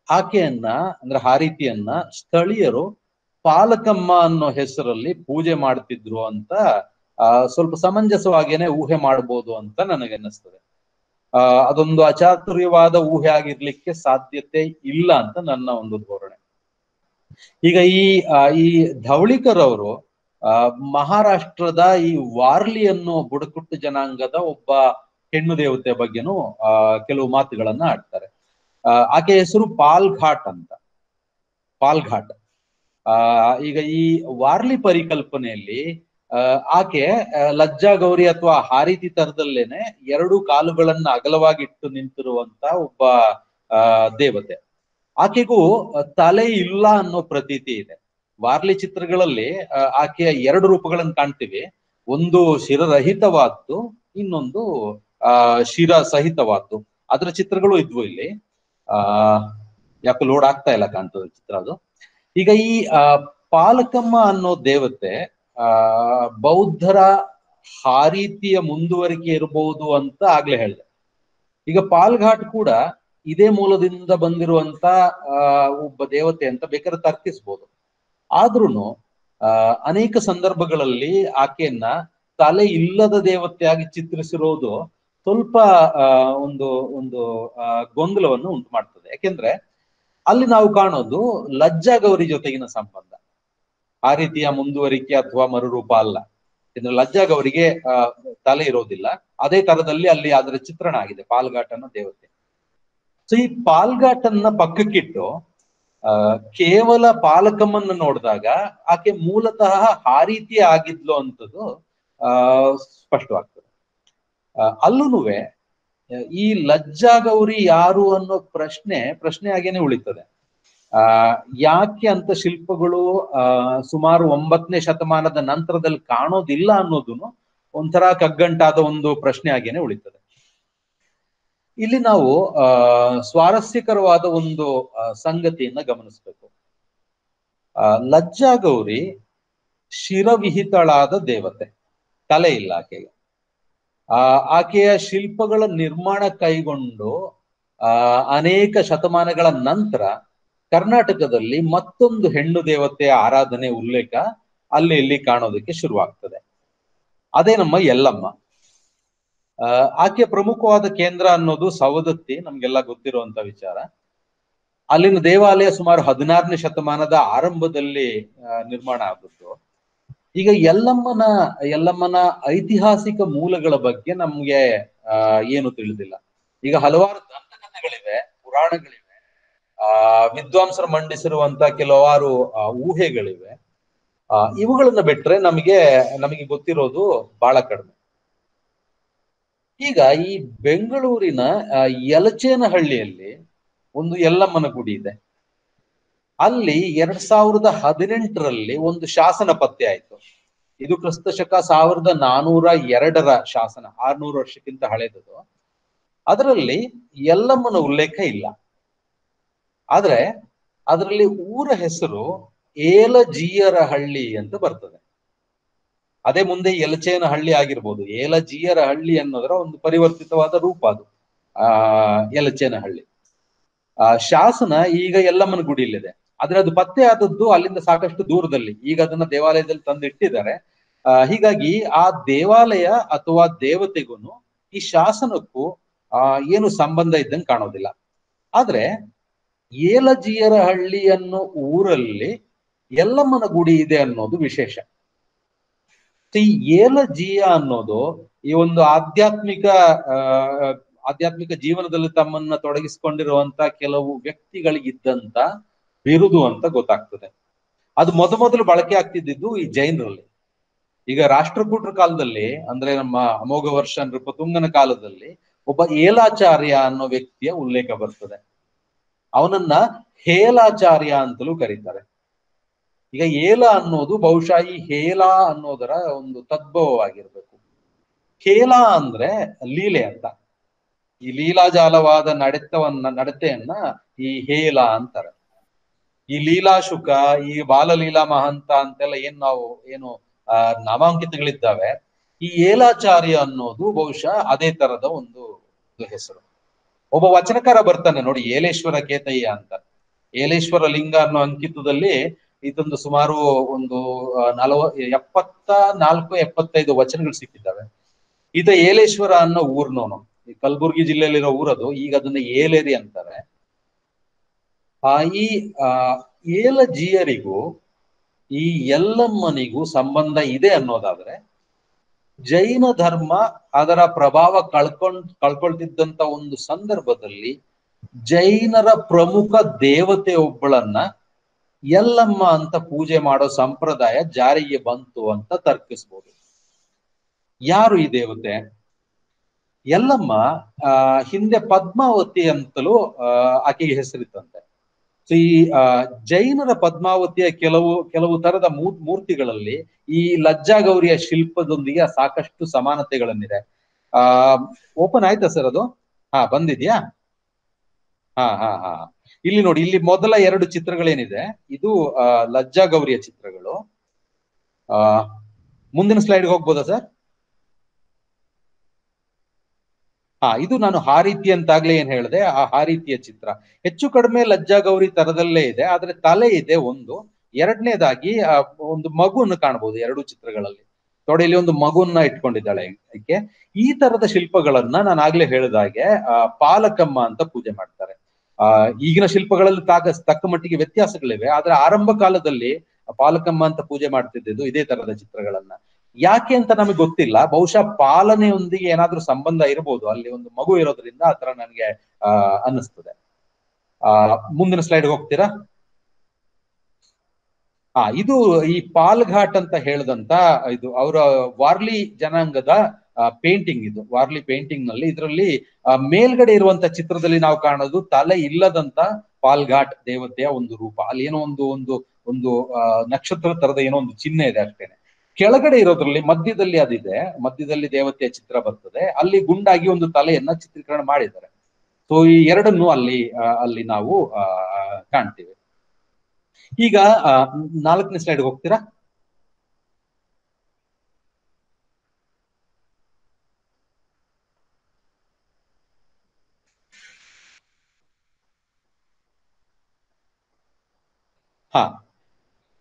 ಆಕೆಯನ್ನ, ಅಂದ್ರೆ ಹಾರೀತಿಯನ್ನ, ಸ್ಥಳೀಯರು ಪಾಲಕಮ್ಮ ಅನ್ನೋ ಹೆಸರಲ್ಲಿ ಪೂಜೆ ಮಾಡ್ತಿದ್ರು ಅಂತ ಸ್ವಲ್ಪ ಸಮಂಜಸವಾಗೇನೆ ಊಹೆ ಮಾಡ್ಬೋದು ಅಂತ ನನಗನ್ನಿಸ್ತದೆ. ಅದೊಂದು ಅಚಾತುರ್ಯವಾದ ಊಹೆ ಆಗಿರ್ಲಿಕ್ಕೆ ಸಾಧ್ಯತೆ ಇಲ್ಲ ಅಂತ ನನ್ನ ಒಂದು ಧೋರಣೆ. ಈಗ ಈ ಧವಳಿಕರ್ ಅವರು ಮಹಾರಾಷ್ಟ್ರದ ಈ ವಾರ್ಲಿ ಅನ್ನೋ ಬುಡಕಟ್ಟು ಜನಾಂಗದ ಒಬ್ಬ ಹೆಣ್ಣು ದೇವತೆಯ ಬಗ್ಗೆನೂ ಕೆಲವು ಮಾತುಗಳನ್ನ ಆಡ್ತಾರೆ. ಆಕೆ ಹೆಸರು ಪಾಲ್ಘಾಟ್ ಅಂತ. ಪಾಲ್ಘಾಟ್. ಈಗ ಈ ವಾರ್ಲಿ ಪರಿಕಲ್ಪನೆಯಲ್ಲಿ ಆಕೆ ಲಜ್ಜಾ ಗೌರಿ ಅಥವಾ ಹಾರೀತಿ ತರದಲ್ಲೇನೆ 2 ಕಾಲುಗಳನ್ನ ಅಗಲವಾಗಿಟ್ಟು ನಿಂತಿರುವಂತ ಒಬ್ಬ ದೇವತೆ. ಆಕೆಗೂ ತಲೆ ಇಲ್ಲ ಅನ್ನೋ ಪ್ರತೀತಿ ಇದೆ. ವಾರ್ಲಿ ಚಿತ್ರಗಳಲ್ಲಿ ಆಕೆಯ 2 ರೂಪಗಳನ್ನು ಕಾಣ್ತೀವಿ. ಒಂದು ಶಿರರಹಿತವಾದ್ದು, ಇನ್ನೊಂದು ಶಿರ ಸಹಿತವಾದ್ದು, ಅದರ ಚಿತ್ರಗಳು ಇದ್ವು ಇಲ್ಲಿ. ಆ ಯಾಕೆ ಲೋಡ್ ಆಗ್ತಾ ಇಲ್ಲ ಕಾಣ್ತದೆ ಚಿತ್ರ ಅದು. ಈಗ ಈ ಪಾಲಕಮ್ಮ ಅನ್ನೋ ದೇವತೆ ಬೌದ್ಧರ ಹಾರೀತಿಯ ಮುಂದುವರಿಕೆ ಇರಬಹುದು ಅಂತ ಆಗ್ಲೇ ಹೇಳಿದೆ. ಈಗ ಪಾಲ್ಘಾಟ್ ಕೂಡ ಇದೇ ಮೂಲದಿಂದ ಬಂದಿರುವಂತ ಒಬ್ಬ ದೇವತೆ ಅಂತ ಬೇಕಾದ್ರೆ ತರ್ಕಿಸ್ಬೋದು. ಆದ್ರೂನು ಅನೇಕ ಸಂದರ್ಭಗಳಲ್ಲಿ ಆಕೆಯನ್ನ ತಲೆ ಇಲ್ಲದ ದೇವತೆಯಾಗಿ ಚಿತ್ರಿಸಿರೋದು ಸ್ವಲ್ಪ ಒಂದು ಒಂದು ಗೊಂದಲವನ್ನು ಉಂಟು ಮಾಡ್ತದೆ. ಯಾಕೆಂದ್ರೆ ಅಲ್ಲಿ ನಾವು ಕಾಣೋದು ಲಜ್ಜಾ ಗೌರಿ ಜೊತೆಗಿನ ಸಂಬಂಧ, ಆ ರೀತಿಯ ಮುಂದುವರಿಕೆ ಅಥವಾ ಮರುರೂಪ ಅಲ್ಲ. ಇನ್ನು ಲಜ್ಜಾ ಗೌರಿಗೆ ತಲೆ ಇರೋದಿಲ್ಲ. ಅದೇ ತರದಲ್ಲಿ ಅಲ್ಲಿ ಅದರ ಚಿತ್ರಣ ಆಗಿದೆ ಪಾಲ್ಘಾಟ್ ಅನ್ನೋ ದೇವತೆ. ಸೊ ಈ ಪಾಲ್ಘಾಟ್ ಅನ್ನ ಪಕ್ಕಕ್ಕಿಟ್ಟು ಕೇವಲ ಪಾಲಕಮ್ಮನ್ನ ನೋಡಿದಾಗ ಆಕೆ ಮೂಲತಃ ಆ ರೀತಿ ಆಗಿದ್ಲು ಅಂತದ್ದು ಸ್ಪಷ್ಟವಾಗ್ತದೆ. ಅಲ್ಲೂನುವೆ ಈ ಲಜ್ಜಾ ಗೌರಿ ಯಾರು ಅನ್ನೋ ಪ್ರಶ್ನೆ ಆಗೇನೆ ಉಳಿತದೆ. ಯಾಕೆ ಅಂತ ಶಿಲ್ಪಗಳು ಸುಮಾರು 9ನೇ ಶತಮಾನದ ನಂತರದಲ್ಲಿ ಕಾಣೋದಿಲ್ಲ ಅನ್ನೋದು ಒಂಥರ ಕಗ್ಗಂಟಾದ ಒಂದು ಪ್ರಶ್ನೆ ಆಗೇನೆ ಉಳಿತದೆ. ಇಲ್ಲಿ ನಾವು ಸ್ವಾರಸ್ಯಕರವಾದ ಒಂದು ಸಂಗತಿಯನ್ನ ಗಮನಿಸ್ಬೇಕು. ಲಜ್ಜಾ ಗೌರಿ ಶಿರವಿಹಿತಳಾದ ದೇವತೆ, ತಲೆ ಇಲ್ಲ ಆಕೆಗೆ. ಆಕೆಯ ಶಿಲ್ಪಗಳ ನಿರ್ಮಾಣ ಕೈಗೊಂಡು ಅನೇಕ ಶತಮಾನಗಳ ನಂತರ ಕರ್ನಾಟಕದಲ್ಲಿ ಮತ್ತೊಂದು ಹೆಣ್ಣು ದೇವತೆಯ ಆರಾಧನೆ ಉಲ್ಲೇಖ ಅಲ್ಲಿ ಇಲ್ಲಿ ಕಾಣೋದಕ್ಕೆ ಶುರುವಾಗ್ತದೆ. ಅದೇ ನಮ್ಮ ಯಲ್ಲಮ್ಮ. ಆಕೆಯ ಪ್ರಮುಖವಾದ ಕೇಂದ್ರ ಅನ್ನೋದು ಸವದತ್ತಿ, ನಮ್ಗೆಲ್ಲ ಗೊತ್ತಿರುವಂತ ವಿಚಾರ. ಅಲ್ಲಿನ ದೇವಾಲಯ ಸುಮಾರು 16ನೇ ಶತಮಾನದ ಆರಂಭದಲ್ಲಿ ನಿರ್ಮಾಣ ಆದದ್ದು. ಈಗ ಯಲ್ಲಮ್ಮನ ಐತಿಹಾಸಿಕ ಮೂಲಗಳ ಬಗ್ಗೆ ನಮ್ಗೆ ಏನು ತಿಳಿದಿಲ್ಲ. ಈಗ ಹಲವಾರು ದಂತಕಥೆಗಳಿವೆ, ಪುರಾಣಗಳಿವೆ, ವಿದ್ವಾಂಸರು ಮಂಡಿಸಿರುವಂತ ಕೆಲವಾರು ಊಹೆಗಳಿವೆ. ಇವುಗಳನ್ನ ಬಿಟ್ರೆ ನಮಗೆ ಗೊತ್ತಿರೋದು ಬಹಳ ಕಡಿಮೆ. ಈಗ ಈ ಬೆಂಗಳೂರಿನ ಯಲಚೇನಹಳ್ಳಿಯಲ್ಲಿ ಒಂದು ಯಲ್ಲಮ್ಮನ ಗುಡಿ ಇದೆ. ಅಲ್ಲಿ 2018ರಲ್ಲಿ ಒಂದು ಶಾಸನ ಪತ್ತೆ ಆಯ್ತು. ಇದು ಕ್ರಿಸ್ತಶಕ 1402ರ ಶಾಸನ, 600 ವರ್ಷಕ್ಕಿಂತ ಹಳೆಯದು. ಅದರಲ್ಲಿ ಯಲ್ಲಮ್ಮನ ಉಲ್ಲೇಖ ಇಲ್ಲ. ಆದ್ರೆ ಅದರಲ್ಲಿ ಊರ ಹೆಸರು ಏಲಜೀಯರಹಳ್ಳಿ ಅಂತ ಬರ್ತದೆ. ಅದೇ ಮುಂದೆ ಯಲಚೇನಹಳ್ಳಿ ಆಗಿರ್ಬೋದು. ಏಲಜೀಯರಹಳ್ಳಿ ಅನ್ನೋದರ ಒಂದು ಪರಿವರ್ತಿತವಾದ ರೂಪ ಅದು ಯಲಚೇನಹಳ್ಳಿ. ಶಾಸನ ಈಗ ಯಲ್ಲಮ್ಮನ ಗುಡಿಯಲ್ಲಿದೆ. ಆದ್ರೆ ಅದು ಪತ್ತೆ ಆದದ್ದು ಅಲ್ಲಿಂದ ಸಾಕಷ್ಟು ದೂರದಲ್ಲಿ. ಈಗ ಅದನ್ನ ದೇವಾಲಯದಲ್ಲಿ ತಂದಿಟ್ಟಿದ್ದಾರೆ. ಹೀಗಾಗಿ ಆ ದೇವಾಲಯ ಅಥವಾ ದೇವತೆಗೂ ಈ ಶಾಸನಕ್ಕೂ ಏನು ಸಂಬಂಧ ಇದ್ದಂಗೆ ಕಾಣೋದಿಲ್ಲ. ಆದ್ರೆ ಏಲಜೀಯರಹಳ್ಳಿ ಅನ್ನೋ ಊರಲ್ಲಿ ಯಲ್ಲಮ್ಮನ ಗುಡಿ ಇದೆ ಅನ್ನೋದು ವಿಶೇಷ. ಈ ಏಲಜೀಯ ಅನ್ನೋದು ಈ ಒಂದು ಆಧ್ಯಾತ್ಮಿಕ ಜೀವನದಲ್ಲಿ ತಮ್ಮನ್ನ ತೊಡಗಿಸಿಕೊಂಡಿರುವಂತ ಕೆಲವು ವ್ಯಕ್ತಿಗಳಿಗಿದ್ದಂತ ಬಿರುದು ಅಂತ ಗೊತ್ತಾಗ್ತದೆ. ಅದು ಮೊದಲು ಬಳಕೆ ಆಗ್ತಿದ್ದು ಈ ಜೈನರಲ್ಲಿ. ಈಗ ರಾಷ್ಟ್ರಕೂಟರ ಕಾಲದಲ್ಲಿ, ಅಂದ್ರೆ ನಮ್ಮ ಅಮೋಘ ವರ್ಷ ನೃಪತುಂಗನ ಕಾಲದಲ್ಲಿ ಒಬ್ಬ ಏಲಾಚಾರ್ಯ ಅನ್ನೋ ವ್ಯಕ್ತಿಯ ಉಲ್ಲೇಖ ಬರ್ತದೆ. ಅವನನ್ನ ಹೇಲಾಚಾರ್ಯ ಅಂತಲೂ ಕರೀತಾರೆ. ಈಗ ಏಲ ಅನ್ನೋದು ಬಹುಶಃ ಈ ಹೇಲ ಅನ್ನೋದರ ಒಂದು ತದ್ಭವವಾಗಿರ್ಬೇಕು. ಹೇಲ ಅಂದ್ರೆ ಲೀಲೆ ಅಂತ. ಈ ಲೀಲಾಜಾಲವಾದ ನಡತೆಯನ್ನ ಈ ಹೇಲ ಅಂತಾರೆ. ಈ ಲೀಲಾಶುಕ, ಈ ಬಾಲಲೀಲಾ ಮಹಂತ ಅಂತೆಲ್ಲ ಏನು ನಾಮಾಂಕಿತಗಳಿದ್ದಾವೆ. ಈ ಏಲಾಚಾರ್ಯ ಅನ್ನೋದು ಬಹುಶಃ ಅದೇ ತರದ ಒಂದು ಹೆಸರು. ಒಬ್ಬ ವಚನಕಾರ ಬರ್ತಾನೆ ನೋಡಿ, ಏಲೇಶ್ವರ ಕೇತಯ್ಯ ಅಂತ. ಏಲೇಶ್ವರ ಲಿಂಗ ಅನ್ನೋ ಅಂಕಿತದಲ್ಲಿ ಇದೊಂದು ಸುಮಾರು ಒಂದು 74-75 ವಚನಗಳು ಸಿಕ್ಕಿದ್ದಾವೆ. ಈತ ಏಲೇಶ್ವರ ಅನ್ನೋ ಊರ್ನವನು, ಈ ಕಲಬುರ್ಗಿ ಜಿಲ್ಲೆಯಲ್ಲಿರೋ ಊರದು. ಈಗ ಅದನ್ನ ಏಲೇರಿ ಅಂತಾರೆ. ಈ ಏಲಜೀಯರಿಗೂ ಈ ಯಲ್ಲಮ್ಮನಿಗೂ ಸಂಬಂಧ ಇದೆ ಅನ್ನೋದಾದ್ರೆ, ಜೈನ ಧರ್ಮ ಅದರ ಪ್ರಭಾವ ಕಳ್ಕೊಳ್ತಿದ್ದಂತ ಒಂದು ಸಂದರ್ಭದಲ್ಲಿ ಜೈನರ ಪ್ರಮುಖ ದೇವತೆ ಒಬ್ಬಳನ್ನ ಯಲ್ಲಮ್ಮ ಅಂತ ಪೂಜೆ ಮಾಡೋ ಸಂಪ್ರದಾಯ ಜಾರಿಗೆ ಬಂತು ಅಂತ ತರ್ಕಿಸ್ಬೋದು. ಯಾರು ಈ ದೇವತೆ? ಯಲ್ಲಮ್ಮ ಹಿಂದೆ ಪದ್ಮಾವತಿ ಅಂತಲೂ ಆಕೆಗೆ ಹೆಸರಿತ್ತಂತೆ. ಸೊ ಈ ಜೈನರ ಪದ್ಮಾವತಿಯ ಕೆಲವು ತರದ ಮೂರ್ತಿಗಳಲ್ಲಿ ಈ ಲಜ್ಜಾ ಗೌರಿಯ ಶಿಲ್ಪದೊಂದಿಗೆ ಸಾಕಷ್ಟು ಸಮಾನತೆಗಳನ್ನಿದೆ. ಓಪನ್ ಆಯ್ತಾ ಸರ್ ಅದು? ಹಾ, ಬಂದಿದ್ಯಾ? ಹಾ. ಇಲ್ಲಿ ನೋಡಿ, ಇಲ್ಲಿ ಮೊದಲ 2 ಚಿತ್ರಗಳೇನಿದೆ ಇದು ಲಜ್ಜಾ ಗೌರಿಯ ಚಿತ್ರಗಳು. ಮುಂದಿನ ಸ್ಲೈಡ್ಗೆ ಹೋಗ್ಬೋದಾ ಸರ್? ಇದು ನಾನು ಹಾರೀತಿ ಅಂತಾಗ್ಲೇ ಏನ್ ಹೇಳಿದೆ, ಆ ಹಾರೀತಿಯ ಚಿತ್ರ ಹೆಚ್ಚು ಕಡಿಮೆ ಲಜ್ಜಾ ಗೌರಿ ತರದಲ್ಲೇ ಇದೆ, ಆದ್ರೆ ತಲೆ ಇದೆ ಒಂದು. ಎರಡನೇದಾಗಿ ಒಂದು ಮಗುವನ್ನು ಕಾಣಬಹುದು 2 ಚಿತ್ರಗಳಲ್ಲಿ. ತೊಡೆಯಲ್ಲಿ ಒಂದು ಮಗುವನ್ನ ಇಟ್ಕೊಂಡಿದ್ದಾಳೆ ಆಕೆ. ಈ ತರದ ಶಿಲ್ಪಗಳನ್ನ ನಾನು ಆಗ್ಲೇ ಹೇಳಿದಾಗೆ ಪಾಲಕಮ್ಮ ಅಂತ ಪೂಜೆ ಮಾಡ್ತಾರೆ. ಈಗಿನ ಶಿಲ್ಪಗಳಲ್ಲಿ ತಕ್ಕ ಮಟ್ಟಿಗೆ ವ್ಯತ್ಯಾಸಗಳಿವೆ, ಆದ್ರೆ ಆರಂಭ ಕಾಲದಲ್ಲಿ ಪಾಲಕಮ್ಮ ಅಂತ ಪೂಜೆ ಮಾಡ್ತಿದ್ದು ಇದೇ ತರದ ಚಿತ್ರಗಳನ್ನ. ಯಾಕೆ ಅಂತ ನಮಗೆ ಗೊತ್ತಿಲ್ಲ, ಬಹುಶಃ ಪಾಲನೆಯೊಂದಿಗೆ ಏನಾದ್ರೂ ಸಂಬಂಧ ಇರಬಹುದು, ಅಲ್ಲಿ ಒಂದು ಮಗು ಇರೋದ್ರಿಂದ ಆತರ ನನಗೆ ಅನ್ನಿಸ್ತದೆ. ಮುಂದಿನ ಸ್ಲೈಡ್ ಹೋಗ್ತೀರಾ? ಇದು ಈ ಪಾಲ್ಘಾಟ್ ಅಂತ ಹೇಳದಂತ ಇದು ಅವರ ವಾರ್ಲಿ ಜನಾಂಗದ ಪೇಂಟಿಂಗ್. ಇದು ವಾರ್ಲಿ ಪೇಂಟಿಂಗ್ ನಲ್ಲಿ ಇದರಲ್ಲಿ ಮೇಲ್ಗಡೆ ಇರುವಂತ ಚಿತ್ರದಲ್ಲಿ ನಾವು ಕಾಣೋದು ತಲೆ ಇಲ್ಲದಂತ ಪಾಲ್ಘಾಟ್ ದೇವತೆಯ ಒಂದು ರೂಪ. ಅಲ್ಲಿ ಏನೋ ಒಂದು ಒಂದು ಒಂದು ನಕ್ಷತ್ರ ತರದ ಏನೋ ಒಂದು ಚಿಹ್ನೆ ಇದೆ ಅಷ್ಟೇನೆ. ಕೆಳಗಡೆ ಇರೋದ್ರಲ್ಲಿ ಮಧ್ಯದಲ್ಲಿ ಅದಿದೆ, ಮಧ್ಯದಲ್ಲಿ ದೇವತೆಯ ಚಿತ್ರ ಬರ್ತದೆ, ಅಲ್ಲಿ ಗುಂಡಾಗಿ ಒಂದು ತಲೆಯನ್ನ ಚಿತ್ರೀಕರಣ ಮಾಡಿದ್ದಾರೆ. ಸೊ ಈ ಎರಡನ್ನು ಅಲ್ಲಿ ನಾವು ಕಾಣ್ತೀವಿ. ಈಗ 4ನೇ ಸ್ಲೈಡ್ಗೆ ಹೋಗ್ತೀರಾ?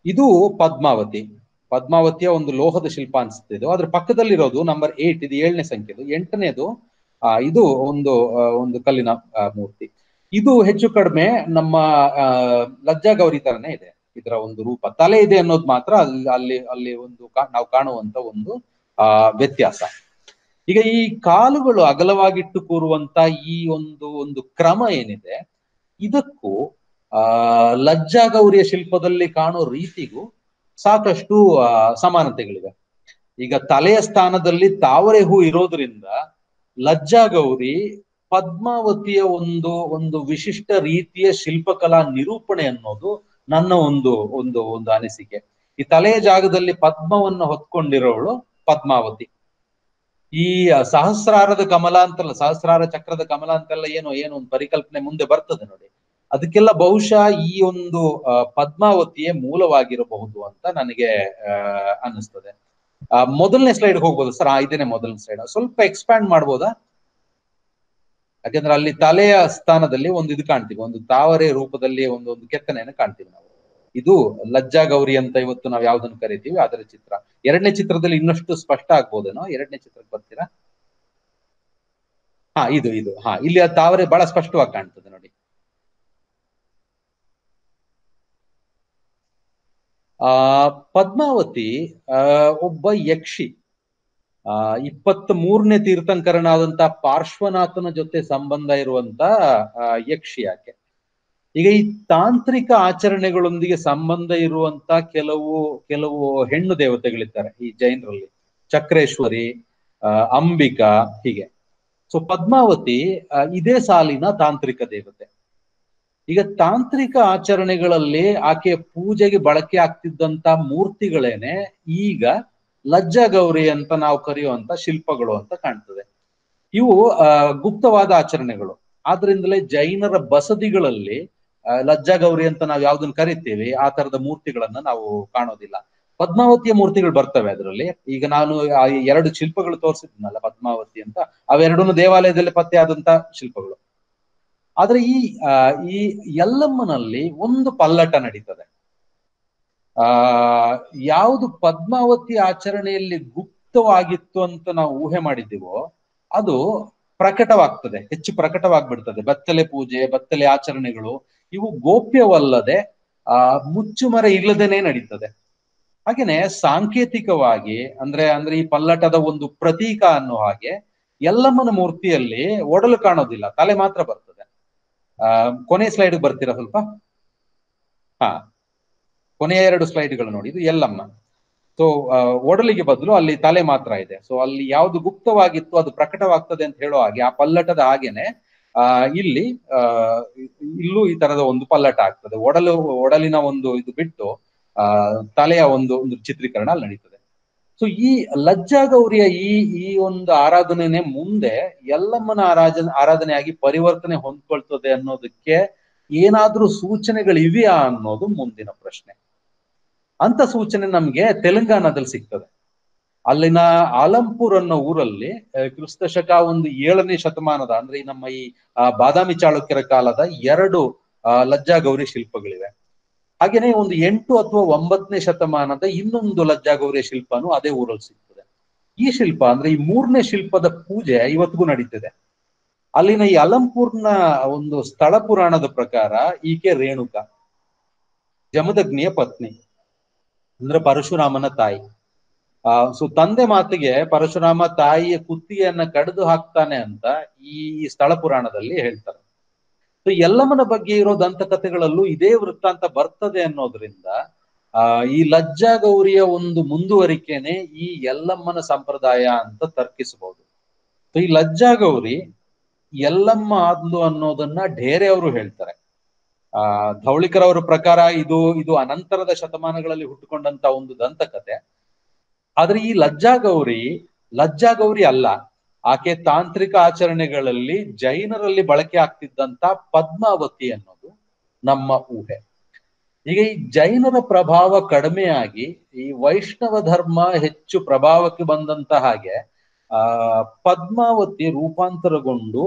ಇದು ಪದ್ಮಾವತಿಯ ಒಂದು ಲೋಹದ ಶಿಲ್ಪ ಅನ್ಸುತ್ತೆ. ಅದ್ರ ಪಕ್ಕದಲ್ಲಿರೋದು ನಂಬರ್ 8, ಇದು 7ನೇ ಸಂಖ್ಯೆದು. 8ನೇದು ಇದು ಒಂದು ಕಲ್ಲಿನ ಮೂರ್ತಿ. ಇದು ಹೆಚ್ಚು ಕಡಿಮೆ ನಮ್ಮ ಲಜ್ಜಾ ಗೌರಿ ತರನೇ ಇದೆ ಇದರ ಒಂದು ರೂಪ. ತಲೆ ಇದೆ ಅನ್ನೋದು ಮಾತ್ರ ಅಲ್ಲಿ ಒಂದು ನಾವು ಕಾಣುವಂತ ಒಂದು ವ್ಯತ್ಯಾಸ. ಈಗ ಈ ಕಾಲುಗಳು ಅಗಲವಾಗಿಟ್ಟು ಕೂರುವಂತ ಈ ಒಂದು ಕ್ರಮ ಏನಿದೆ, ಇದಕ್ಕೂ ಲಜ್ಜಾ ಗೌರಿಯ ಶಿಲ್ಪದಲ್ಲಿ ಕಾಣೋ ರೀತಿಗೂ ಸಾಕಷ್ಟು ಸಮಾನತೆಗಳಿವೆ. ಈಗ ತಲೆಯ ಸ್ಥಾನದಲ್ಲಿ ತಾವರೆ ಹೂ ಇರೋದ್ರಿಂದ ಲಜ್ಜಾ ಗೌರಿ ಪದ್ಮಾವತಿಯ ಒಂದು ವಿಶಿಷ್ಟ ರೀತಿಯ ಶಿಲ್ಪಕಲಾ ನಿರೂಪಣೆ ಅನ್ನೋದು ನನ್ನ ಒಂದು ಅನಿಸಿಕೆ. ಈ ತಲೆಯ ಜಾಗದಲ್ಲಿ ಪದ್ಮವನ್ನು ಹೊತ್ಕೊಂಡಿರೋಳು ಪದ್ಮಾವತಿ. ಈ ಸಹಸ್ರಾರದ ಕಮಲ ಅಂತಲ್ಲ, ಸಹಸ್ರಾರ ಚಕ್ರದ ಕಮಲ ಅಂತೆಲ್ಲ ಏನೋ ಒಂದು ಪರಿಕಲ್ಪನೆ ಮುಂದೆ ಬರ್ತದೆ ನೋಡಿ, ಅದಕ್ಕೆಲ್ಲ ಬಹುಶಃ ಈ ಒಂದು ಪದ್ಮಾವತಿಯೇ ಮೂಲವಾಗಿರಬಹುದು ಅಂತ ನನಗೆ ಅನ್ನಿಸ್ತದೆ. ಮೊದಲನೇ ಸ್ಲೈಡ್ ಹೋಗ್ಬೋದು ಸರ್? ಇದೇನೆ ಮೊದಲನೇ ಸ್ಲೈಡ್. ಸ್ವಲ್ಪ ಎಕ್ಸ್ಪ್ಯಾಂಡ್ ಮಾಡ್ಬೋದಾ? ಯಾಕೆಂದ್ರೆ ಅಲ್ಲಿ ತಲೆಯ ಸ್ಥಾನದಲ್ಲಿ ಒಂದು ಇದು ಕಾಣ್ತೀವಿ, ಒಂದು ತಾವರೆ ರೂಪದಲ್ಲಿ ಒಂದು ಕೆತ್ತನೆಯನ್ನು ಕಾಣ್ತೀವಿ ನಾವು. ಇದು ಲಜ್ಜಾ ಗೌರಿ ಅಂತ ಇವತ್ತು ನಾವು ಯಾವ್ದನ್ನು ಕರಿತೀವಿ ಅದರ ಚಿತ್ರ. 2ನೇ ಚಿತ್ರದಲ್ಲಿ ಇನ್ನಷ್ಟು ಸ್ಪಷ್ಟ ಆಗ್ಬೋದೇನೋ. 2ನೇ ಚಿತ್ರಕ್ಕೆ ಬರ್ತೀರಾ? ಇದು ಇಲ್ಲಿ ಆ ತಾವರೆ ಬಹಳ ಸ್ಪಷ್ಟವಾಗಿ ಕಾಣ್ತದೆ ನೋಡಿ. ಪದ್ಮಾವತಿ ಒಬ್ಬ ಯಕ್ಷಿ, 23ನೇ ತೀರ್ಥಂಕರನಾದಂತ ಪಾರ್ಶ್ವನಾಥನ ಜೊತೆ ಸಂಬಂಧ ಇರುವಂತ ಯಕ್ಷಿ ಆಕೆ. ಈಗ ಈ ತಾಂತ್ರಿಕ ಆಚರಣೆಗಳೊಂದಿಗೆ ಸಂಬಂಧ ಇರುವಂತ ಕೆಲವು ಹೆಣ್ಣು ದೇವತೆಗಳಿದ್ದಾರೆ ಈ ಜೈನರಲ್ಲಿ. ಚಕ್ರೇಶ್ವರಿ, ಅಂಬಿಕಾ, ಹೀಗೆ. ಸೊ ಪದ್ಮಾವತಿ ಇದೇ ಸಾಲಿನ ತಾಂತ್ರಿಕ ದೇವತೆ. ಈಗ ತಾಂತ್ರಿಕ ಆಚರಣೆಗಳಲ್ಲಿ ಆಕೆಯ ಪೂಜೆಗೆ ಬಳಕೆ ಆಗ್ತಿದ್ದಂತ ಮೂರ್ತಿಗಳೇನೆ ಈಗ ಲಜ್ಜಾ ಗೌರಿ ಅಂತ ನಾವು ಕರೆಯುವಂತ ಶಿಲ್ಪಗಳು ಅಂತ ಕಾಣ್ತದೆ. ಇವು ಗುಪ್ತವಾದ ಆಚರಣೆಗಳು. ಆದ್ರಿಂದಲೇ ಜೈನರ ಬಸದಿಗಳಲ್ಲಿ ಲಜ್ಜಾ ಗೌರಿ ಅಂತ ನಾವು ಯಾವ್ದನ್ನ ಕರಿತೀವಿ ಆ ತರದ ಮೂರ್ತಿಗಳನ್ನ ನಾವು ಕಾಣೋದಿಲ್ಲ. ಪದ್ಮಾವತಿಯ ಮೂರ್ತಿಗಳು ಬರ್ತವೆ ಅದರಲ್ಲಿ. ಈಗ ನಾನು 2 ಶಿಲ್ಪಗಳು ತೋರಿಸಿದ್ನಲ್ಲ ಪದ್ಮಾವತಿ ಅಂತ, ಅವೆರಡೂ ದೇವಾಲಯದಲ್ಲಿ ಪತ್ತೆ ಆದಂತ ಶಿಲ್ಪಗಳು. ಆದ್ರೆ ಈ ಯಲ್ಲಮ್ಮನಲ್ಲಿ ಒಂದು ಪಲ್ಲಟ ನಡೀತದೆ. ಯಾವುದು ಪದ್ಮಾವತಿ ಆಚರಣೆಯಲ್ಲಿ ಗುಪ್ತವಾಗಿತ್ತು ಅಂತ ನಾವು ಊಹೆ ಮಾಡಿದ್ದೀವೋ ಅದು ಪ್ರಕಟವಾಗ್ತದೆ, ಹೆಚ್ಚು ಪ್ರಕಟವಾಗ್ಬಿಡ್ತದೆ. ಬತ್ತಲೆ ಪೂಜೆ, ಬತ್ತಲೆ ಆಚರಣೆಗಳು ಇವು ಗೋಪ್ಯವಲ್ಲದೆ ಮುಚ್ಚುಮರೆ ಇಲ್ಲದೇನೆ ನಡೀತದೆ. ಹಾಗೇನೆ ಸಾಂಕೇತಿಕವಾಗಿ ಅಂದ್ರೆ ಈ ಪಲ್ಲಟದ ಒಂದು ಪ್ರತೀಕ ಅನ್ನೋ ಹಾಗೆ ಯಲ್ಲಮ್ಮನ ಮೂರ್ತಿಯಲ್ಲಿ ಒಡಲು ಕಾಣೋದಿಲ್ಲ, ತಲೆ ಮಾತ್ರ ಬರ್ತದೆ. ಕೊನೆ ಸ್ಲೈಡ್ ಬರ್ತೀರಾ ಸ್ವಲ್ಪ? ಕೊನೆಯ 2 ಸ್ಲೈಡ್ಗಳು ನೋಡಿ. ಇದು ಯಲ್ಲಮ್ಮ. ಸೊ ಒಡಲಿಗೆ ಬದಲು ಅಲ್ಲಿ ತಲೆ ಮಾತ್ರ ಇದೆ. ಸೊ ಅಲ್ಲಿ ಯಾವುದು ಗುಪ್ತವಾಗಿತ್ತು ಅದು ಪ್ರಕಟವಾಗ್ತದೆ ಅಂತ ಹೇಳೋ ಹಾಗೆ ಆ ಪಲ್ಲಟದ ಹಾಗೇನೆ ಇಲ್ಲೂ ಈ ತರದ ಒಂದು ಪಲ್ಲಟ ಆಗ್ತದೆ. ಒಡಲಿನ ಒಂದು ಇದು ಬಿಟ್ಟು ತಲೆಯ ಒಂದು ಚಿತ್ರೀಕರಣ ಅಲ್ಲಿ ನಡೀತದೆ. ಸೊ ಈ ಲಜ್ಜಾಗೌರಿಯ ಈ ಒಂದು ಆರಾಧನೆನೆ ಮುಂದೆ ಯಲ್ಲಮ್ಮನ ಆರಾಧನೆಯಾಗಿ ಪರಿವರ್ತನೆ ಹೊಂದ್ಕೊಳ್ತದೆ ಅನ್ನೋದಕ್ಕೆ ಏನಾದ್ರೂ ಸೂಚನೆಗಳಿವೆಯಾ ಅನ್ನೋದು ಮುಂದಿನ ಪ್ರಶ್ನೆ. ಅಂತ ಸೂಚನೆ ನಮ್ಗೆ ತೆಲಂಗಾಣದಲ್ಲಿ ಸಿಗ್ತದೆ. ಅಲ್ಲಿನ ಆಲಂಪುರ್ ಅನ್ನೋ ಊರಲ್ಲಿ ಕ್ರಿಸ್ತ ಶಕ ಒಂದು 7ನೇ ಶತಮಾನದ ಅಂದ್ರೆ ನಮ್ಮ ಈ ಬಾದಾಮಿ ಚಾಳುಕ್ಯರ ಕಾಲದ 2 ಲಜ್ಜಾಗೌರಿ ಶಿಲ್ಪಗಳಿವೆ. ಹಾಗೇನೆ ಒಂದು 8 ಅಥವಾ 9ನೇ ಶತಮಾನದ ಇನ್ನೊಂದು ಲಜ್ಜಾಗೌರಿಯ ಶಿಲ್ಪನು ಅದೇ ಊರಲ್ಲಿ ಸಿಗ್ತದೆ. ಈ ಶಿಲ್ಪ ಅಂದ್ರೆ ಈ 3ನೇ ಶಿಲ್ಪದ ಪೂಜೆ ಇವತ್ತಿಗೂ ನಡೀತಿದೆ. ಅಲ್ಲಿನ ಈ ಅಲಂಪುರ್ನ ಒಂದು ಸ್ಥಳ ಪುರಾಣದ ಪ್ರಕಾರ ಈಕೆ ರೇಣುಕ, ಜಮದಗ್ನಿಯ ಪತ್ನಿ, ಅಂದ್ರೆ ಪರಶುರಾಮನ ತಾಯಿ. ಸೊ ತಂದೆ ಮಾತಿಗೆ ಪರಶುರಾಮ ತಾಯಿಯ ಕುತ್ತಿಗೆಯನ್ನ ಕಡಿದು ಹಾಕ್ತಾನೆ ಅಂತ ಈ ಸ್ಥಳ ಪುರಾಣದಲ್ಲಿ ಹೇಳ್ತಾರೆ. ಸೊ ಯಲ್ಲಮ್ಮನ ಬಗ್ಗೆ ಇರೋ ದಂತಕಥೆಗಳಲ್ಲೂ ಇದೇ ವೃತ್ತಾಂತ ಬರ್ತದೆ ಅನ್ನೋದ್ರಿಂದ ಈ ಲಜ್ಜಾಗೌರಿಯ ಒಂದು ಮುಂದುವರಿಕೆನೆ ಈ ಯಲ್ಲಮ್ಮನ ಸಂಪ್ರದಾಯ ಅಂತ ತರ್ಕಿಸಬಹುದು. ಸೊ ಈ ಲಜ್ಜಾಗೌರಿ ಯಲ್ಲಮ್ಮ ಆದ್ಲು ಅನ್ನೋದನ್ನ ಢೇರೆ ಅವರು ಹೇಳ್ತಾರೆ. ಧವಳಿಕರ್ ಅವರ ಪ್ರಕಾರ ಇದು ಅನಂತರದ ಶತಮಾನಗಳಲ್ಲಿ ಹುಟ್ಟುಕೊಂಡಂತ ಒಂದು ದಂತಕಥೆ. ಆದ್ರೆ ಈ ಲಜ್ಜಾಗೌರಿ ಅಲ್ಲ, ಆಕೆ ತಾಂತ್ರಿಕ ಆಚರಣೆಗಳಲ್ಲಿ ಜೈನರಲ್ಲಿ ಬಳಕೆ ಆಗ್ತಿದ್ದಂತ ಪದ್ಮಾವತಿ ಅನ್ನೋದು ನಮ್ಮ ಊಹೆ. ಈಗ ಈ ಜೈನರ ಪ್ರಭಾವ ಕಡಿಮೆಯಾಗಿ ಈ ವೈಷ್ಣವ ಧರ್ಮ ಹೆಚ್ಚು ಪ್ರಭಾವಕ್ಕೆ ಬಂದಂತ ಹಾಗೆ ಪದ್ಮಾವತಿ ರೂಪಾಂತರಗೊಂಡು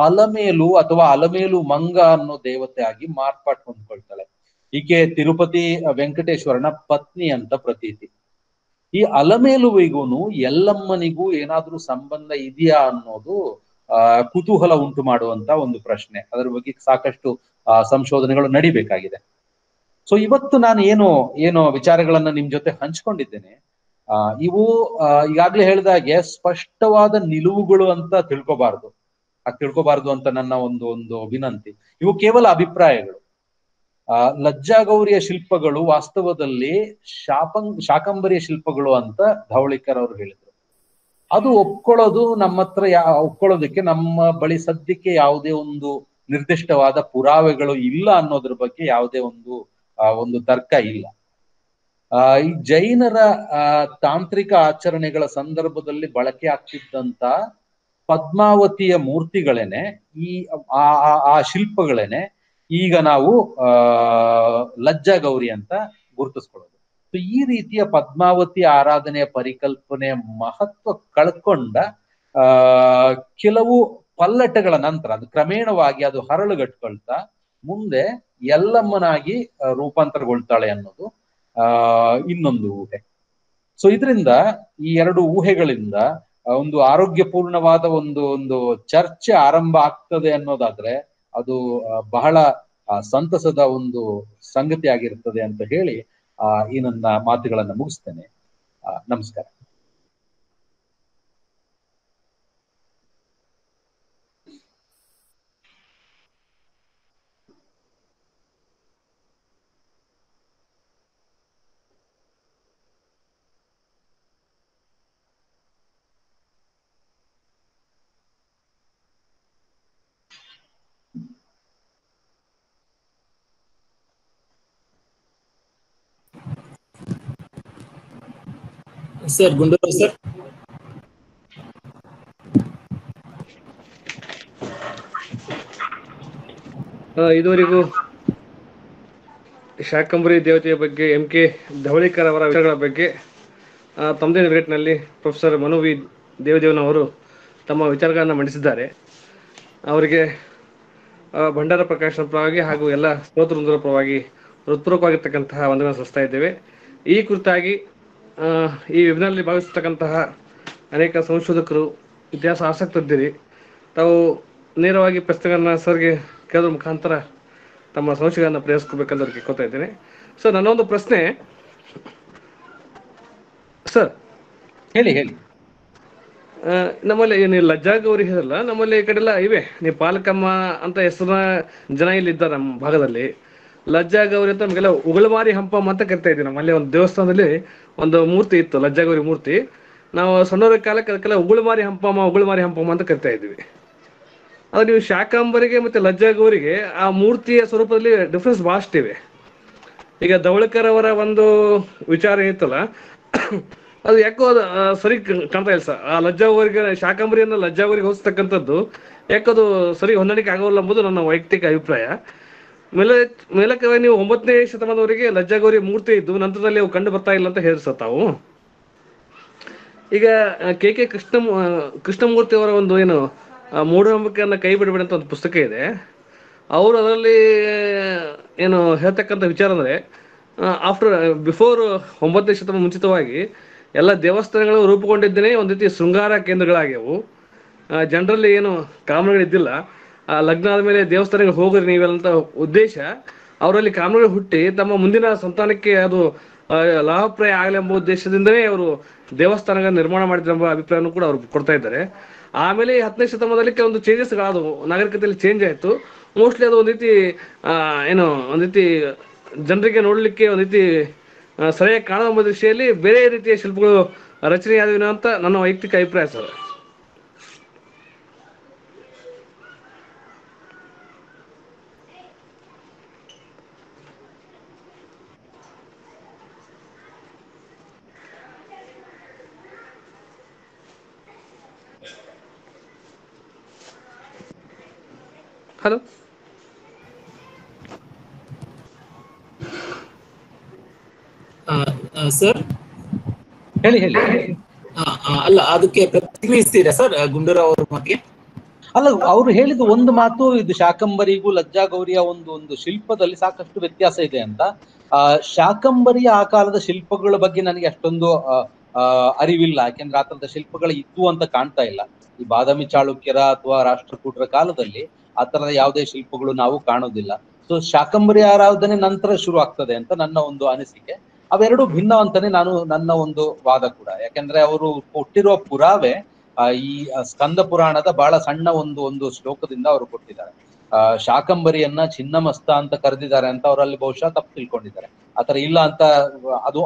ಅಲಮೇಲು ಅಥವಾ ಅಲಮೇಲು ಮಂಗ ಅನ್ನೋ ದೇವತೆ ಆಗಿ ಮಾರ್ಪಾಟ್ ಹೊಂದ್ಕೊಳ್ತಾಳೆ. ಈಕೆ ತಿರುಪತಿ ವೆಂಕಟೇಶ್ವರನ ಪತ್ನಿ ಅಂತ ಪ್ರತೀತಿ. ಈ ಅಲಮೇಲುವಿಗೂನು ಯಲ್ಲಮ್ಮನಿಗೂ ಏನಾದ್ರೂ ಸಂಬಂಧ ಇದೆಯಾ ಅನ್ನೋದು ಕುತೂಹಲ ಉಂಟು ಮಾಡುವಂತ ಒಂದು ಪ್ರಶ್ನೆ. ಅದರ ಬಗ್ಗೆ ಸಾಕಷ್ಟು ಸಂಶೋಧನೆಗಳು ನಡಿಬೇಕಾಗಿದೆ. ಸೊ ಇವತ್ತು ನಾನು ಏನು ವಿಚಾರಗಳನ್ನ ನಿಮ್ ಜೊತೆ ಹಂಚ್ಕೊಂಡಿದ್ದೇನೆ, ಇವು ಈಗಾಗ್ಲೇ ಹೇಳಿದಾಗೆ ಸ್ಪಷ್ಟವಾದ ನಿಲುವುಗಳು ಅಂತ ತಿಳ್ಕೊಬಾರ್ದು ಅಂತ ನನ್ನ ಒಂದು ವಿನಂತಿ. ಇವು ಕೇವಲ ಅಭಿಪ್ರಾಯಗಳು. ಲಜ್ಜಾಗೌರಿಯ ಶಿಲ್ಪಗಳು ವಾಸ್ತವದಲ್ಲಿ ಶಾಕಂಬರಿಯ ಶಿಲ್ಪಗಳು ಅಂತ ಧವಳಿಕರ್ ಅವರು ಹೇಳಿದ್ರು. ಅದು ಒಪ್ಕೊಳ್ಳೋದಕ್ಕೆ ನಮ್ಮ ಬಳಿ ಸದ್ಯಕ್ಕೆ ಯಾವುದೇ ಒಂದು ನಿರ್ದಿಷ್ಟವಾದ ಪುರಾವೆಗಳು ಇಲ್ಲ ಅನ್ನೋದ್ರ ಬಗ್ಗೆ ಯಾವುದೇ ಒಂದು ತರ್ಕ ಇಲ್ಲ. ಈ ಜೈನರ ತಾಂತ್ರಿಕ ಆಚರಣೆಗಳ ಸಂದರ್ಭದಲ್ಲಿ ಬಳಕೆ ಆಗ್ತಿದ್ದಂತ ಪದ್ಮಾವತಿಯ ಮೂರ್ತಿಗಳೇನೆ ಆ ಶಿಲ್ಪಗಳೇನೆ ಈಗ ನಾವು ಲಜ್ಜಾಗೌರಿ ಅಂತ ಗುರುತಿಸ್ಕೊಳ್ಳೋದು. ಈ ರೀತಿಯ ಪದ್ಮಾವತಿ ಆರಾಧನೆಯ ಪರಿಕಲ್ಪನೆಯ ಮಹತ್ವ ಕಳ್ಕೊಂಡ ಕೆಲವು ಪಲ್ಲಟಗಳ ನಂತರ ಅದು ಕ್ರಮೇಣವಾಗಿ ಅದು ಹರಳುಗಟ್ಕೊಳ್ತಾ ಮುಂದೆ ಯಲ್ಲಮ್ಮನಾಗಿ ರೂಪಾಂತರಗೊಳ್ತಾಳೆ ಅನ್ನೋದು ಇನ್ನೊಂದು ಊಹೆ. ಸೊ ಇದರಿಂದ ಈ 2 ಊಹೆಗಳಿಂದ ಒಂದು ಆರೋಗ್ಯಪೂರ್ಣವಾದ ಒಂದು ಚರ್ಚೆ ಆರಂಭ ಆಗ್ತದೆ ಅನ್ನೋದಾದ್ರೆ ಅದು ಬಹಳ ಸಂತಸದ ಒಂದು ಸಂಗತಿ ಆಗಿರ್ತದೆ ಅಂತ ಹೇಳಿ ಈ ನನ್ನ ಮಾತುಗಳನ್ನ ಮುಗಿಸ್ತೇನೆ. ನಮಸ್ಕಾರ. Sir Gundurao sir. ಇದುವರೆಗೂ ಶಾಕಂಬರಿ ದೇವತೆಯ ಬಗ್ಗೆ MK ಧವಳಿಕರ್ ಅವರ ವಿಚಾರಗಳ ಬಗ್ಗೆ ತಮ್ಮದೇ ರೇಟ್ನಲ್ಲಿ ಪ್ರೊಫೆಸರ್ ಮನು ವಿ ದೇವದೇವನವರು ತಮ್ಮ ವಿಚಾರಗಳನ್ನು ಮಂಡಿಸಿದ್ದಾರೆ. ಅವರಿಗೆ ಭಂಡಾರ ಪ್ರಕಾಶನ ಪರವಾಗಿ ಹಾಗೂ ಎಲ್ಲ ಶ್ರೋತೃವೃಂದರ ಪರವಾಗಿ ಹೃತ್ಪೂರ್ವಕವಾಗಿರ್ತಕ್ಕಂತಹ ವಂದನೆ ಸಲ್ಲಿಸ್ತಾ ಇದ್ದೇವೆ. ಈ ಕುರಿತಾಗಿ ಈ ವೆಬಿನಾರ್ನಲ್ಲಿ ಭಾಗವಹಿಸತಕ್ಕಂತಹ ಅನೇಕ ಸಂಶೋಧಕರು, ಇತಿಹಾಸ ಆಸಕ್ತರಿದ್ದೀರಿ. ತಾವು ನೇರವಾಗಿ ಪ್ರಶ್ನೆಗಳನ್ನ ಸರ್ಗೆ ಕೇಳೋದ್ರ ಮುಖಾಂತರ ತಮ್ಮ ಸಂಶಯಗಳನ್ನು ಪರಿಹರಿಸ್ಕೋಬೇಕಂತ ಅವ್ರಿಗೆ ಕೇಳ್ತಾ ಇದ್ದೇನೆ. ಸರ್, ನನ್ನೊಂದು ಪ್ರಶ್ನೆ ಸರ್. ಹೇಳಿ. ನಮ್ಮಲ್ಲಿ ನೀವು ಲಜ್ಜಾಗೌರಿ ಹೇಳಲ್ಲ, ನಮ್ಮಲ್ಲಿ ಈ ಕಡೆ ಎಲ್ಲ ಇವೆ. ನೀವು ಪಾಲಕಮ್ಮ ಅಂತ ಹೆಸರಿನ ಜನ ಇಲ್ಲಿ ಇದ್ದಾರೆ ನಮ್ಮ ಭಾಗದಲ್ಲಿ. ಲಜ್ಜಾಗೌರಿ ಅಂತ ನಮಗೆಲ್ಲ ಉಗುಳುಮಾರಿ ಹಂಪಮ್ಮ ಅಂತ ಕರಿತಾ ಇದ್ದೀವಿ. ನಮ್ಮಲ್ಲಿ ಒಂದು ದೇವಸ್ಥಾನದಲ್ಲಿ ಒಂದು ಮೂರ್ತಿ ಇತ್ತು, ಲಜ್ಜಾಗೌರಿ ಮೂರ್ತಿ. ನಾವು ಸಣ್ಣವರ ಕಾಲಕ್ಕೆ ಅದಕ್ಕೆಲ್ಲ ಉಗುಳುಮಾರಿ ಹಂಪಮ್ಮ ಅಂತ ಕರಿತಾ ಇದ್ವಿ. ಅದು ನೀವು ಶಾಕಾಂಬರಿಗೆ ಮತ್ತೆ ಲಜ್ಜಾಗೌರಿಗೆ ಆ ಮೂರ್ತಿಯ ಸ್ವರೂಪದಲ್ಲಿ ಡಿಫ್ರೆನ್ಸ್ ಭಾಳಷ್ಟಿವೆ. ಈಗ ಧವಳಿಕರ್ ಅವರ ಒಂದು ವಿಚಾರ ಏನಿತ್ತಲ್ಲ, ಅದು ಯಾಕೋ ಅದು ಸರಿ ಕಾಣ್ತಾ ಇಲ್ಲ ಸರ್. ಆ ಲಜ್ಜಾವರಿಗೆ ಶಾಕಂಬರಿಯನ್ನು ಲಜ್ಜಾವರಿಗೆ ಹೋಲಿಸ್ತಕ್ಕಂಥದ್ದು ಯಾಕದು ಸರಿ ಹೊಂದಾಣಿಕೆ ಆಗೋಲ್ಲ ಎಂಬುದು ನನ್ನ ವೈಯಕ್ತಿಕ ಅಭಿಪ್ರಾಯ. ಮೇಲಕ್ಕೆ ನೀವು 9ನೇ ಶತಮಾನದವರೆಗೆ ಲಜ್ಜಾಗೌರಿ ಮೂರ್ತಿ ಇದ್ದು ನಂತರದಲ್ಲಿ ಅವು ಕಂಡು ಬರ್ತಾ ಇಲ್ಲ ಅಂತ ಹೇಳಿಸ ತಾವು. ಈಗ ಕೆ ಕೃಷ್ಣಮೂರ್ತಿ ಅವರ ಒಂದು ಏನು ಮೂಢನಂಬಿಕೆಯನ್ನು ಕೈ ಬಿಡಬೇಡ ಅಂತ ಒಂದು ಪುಸ್ತಕ ಇದೆ. ಅವರು ಅದರಲ್ಲಿ ಏನು ಹೇಳ್ತಕ್ಕಂಥ ವಿಚಾರ ಅಂದರೆ, ಬಿಫೋರ್ 9ನೇ ಶತಮಾನ ಮುಂಚಿತವಾಗಿ ಎಲ್ಲ ದೇವಸ್ಥಾನಗಳು ರೂಪುಗೊಂಡಿದ್ದೇನೆ ಒಂದು ರೀತಿ ಶೃಂಗಾರ ಕೇಂದ್ರಗಳಾಗ್ಯವು. ಜನರಲ್ಲಿ ಏನು ಕಾಮನೆಗಳಿದ್ದಿಲ್ಲ. ಲಗ್ನ ಆದಮೇಲೆ ದೇವಸ್ಥಾನಕ್ಕೆ ಹೋಗ್ರಿ ನೀವೆಲ್ಲಂತ ಉದ್ದೇಶ ಅವರಲ್ಲಿ ಕಾಮನೆಗಳು ಹುಟ್ಟಿ ತಮ್ಮ ಮುಂದಿನ ಸಂತಾನಕ್ಕೆ ಅದು ಲಾಭಪ್ರಾಯ ಆಗಲಿ ಎಂಬ ಉದ್ದೇಶದಿಂದಲೇ ಅವರು ದೇವಸ್ಥಾನಗಳ ನಿರ್ಮಾಣ ಮಾಡಿದ್ರೆಂಬ ಅಭಿಪ್ರಾಯನೂ ಕೂಡ ಅವರು ಕೊಡ್ತಾ ಇದ್ದಾರೆ. ಆಮೇಲೆ 10ನೇ ಶತಮಾನದಲ್ಲಿ ಕೆಲವೊಂದು ಚೇಂಜಸ್ಗಳಾದವು, ನಾಗರಿಕತೆಯಲ್ಲಿ ಚೇಂಜ್ ಆಯಿತು. ಮೋಸ್ಟ್ಲಿ ಅದು ಒಂದು ರೀತಿ ಏನು ಒಂದು ರೀತಿ ಜನರಿಗೆ ನೋಡಲಿಕ್ಕೆ ಒಂದು ರೀತಿ ಸರಿಯಾಗಿ ಕಾಣುವ ದೃಷ್ಟಿಯಲ್ಲಿ ಬೇರೆ ರೀತಿಯ ಶಿಲ್ಪಗಳು ರಚನೆಯಾದವಿನ ಅಂತ ನನ್ನ ವೈಯಕ್ತಿಕ ಅಭಿಪ್ರಾಯ ಸರ್. ಹಲೋ ಸರ್, ಹೇಳಿ. ಅಲ್ಲ, ಅದಕ್ಕೆ ಪ್ರತಿಕ್ರಿಯಿಸ್ತೀರಾ ಸರ್ ಗುಂಡೂರಾವ್ ಅವ್ರ ಬಗ್ಗೆ? ಅಲ್ಲ, ಅವ್ರು ಹೇಳಿದ ಒಂದು ಮಾತು, ಇದು ಶಾಕಂಬರಿಗೂ ಲಜ್ಜಾಗೌರಿಯ ಒಂದು ಶಿಲ್ಪದಲ್ಲಿ ಸಾಕಷ್ಟು ವ್ಯತ್ಯಾಸ ಇದೆ ಅಂತ. ಶಾಕಂಬರಿಯ ಆ ಕಾಲದ ಶಿಲ್ಪಗಳ ಬಗ್ಗೆ ನನಗೆ ಅಷ್ಟೊಂದು ಅರಿವಿಲ್ಲ, ಯಾಕೆಂದ್ರೆ ಆ ತರದ ಶಿಲ್ಪಗಳು ಇದ್ವು ಅಂತ ಕಾಣ್ತಾ ಇಲ್ಲ. ಈ ಬಾದಾಮಿ ಚಾಳುಕ್ಯರ ಅಥವಾ ರಾಷ್ಟ್ರಕೂಟರ ಕಾಲದಲ್ಲಿ ಆ ತರದ ಯಾವುದೇ ಶಿಲ್ಪಗಳು ನಾವು ಕಾಣೋದಿಲ್ಲ. ಸೊ ಶಾಕಂಬರಿ ಆರಾಧನೆ ನಂತರ ಶುರು ಆಗ್ತದೆ ಅಂತ ನನ್ನ ಒಂದು ಅನಿಸಿಕೆ. ಅವೆರಡು ಭಿನ್ನ ಅಂತಾನೆ ನನ್ನ ಒಂದು ವಾದ ಕೂಡ. ಯಾಕೆಂದ್ರೆ ಅವರು ಕೊಟ್ಟಿರುವ ಪುರಾವೆ ಈ ಸ್ಕಂದ ಪುರಾಣದ ಬಹಳ ಸಣ್ಣ ಒಂದು ಶ್ಲೋಕದಿಂದ ಅವರು ಕೊಟ್ಟಿದ್ದಾರೆ. ಶಾಕಂಬರಿಯನ್ನ ಚಿನ್ನಮಸ್ತ ಅಂತ ಕರೆದಿದ್ದಾರೆ ಅಂತ ಅವರಲ್ಲಿ ಬಹುಶಃ ತಪ್ಪು ತಿಳ್ಕೊಂಡಿದ್ದಾರೆ. ಆತರ ಇಲ್ಲ ಅಂತ,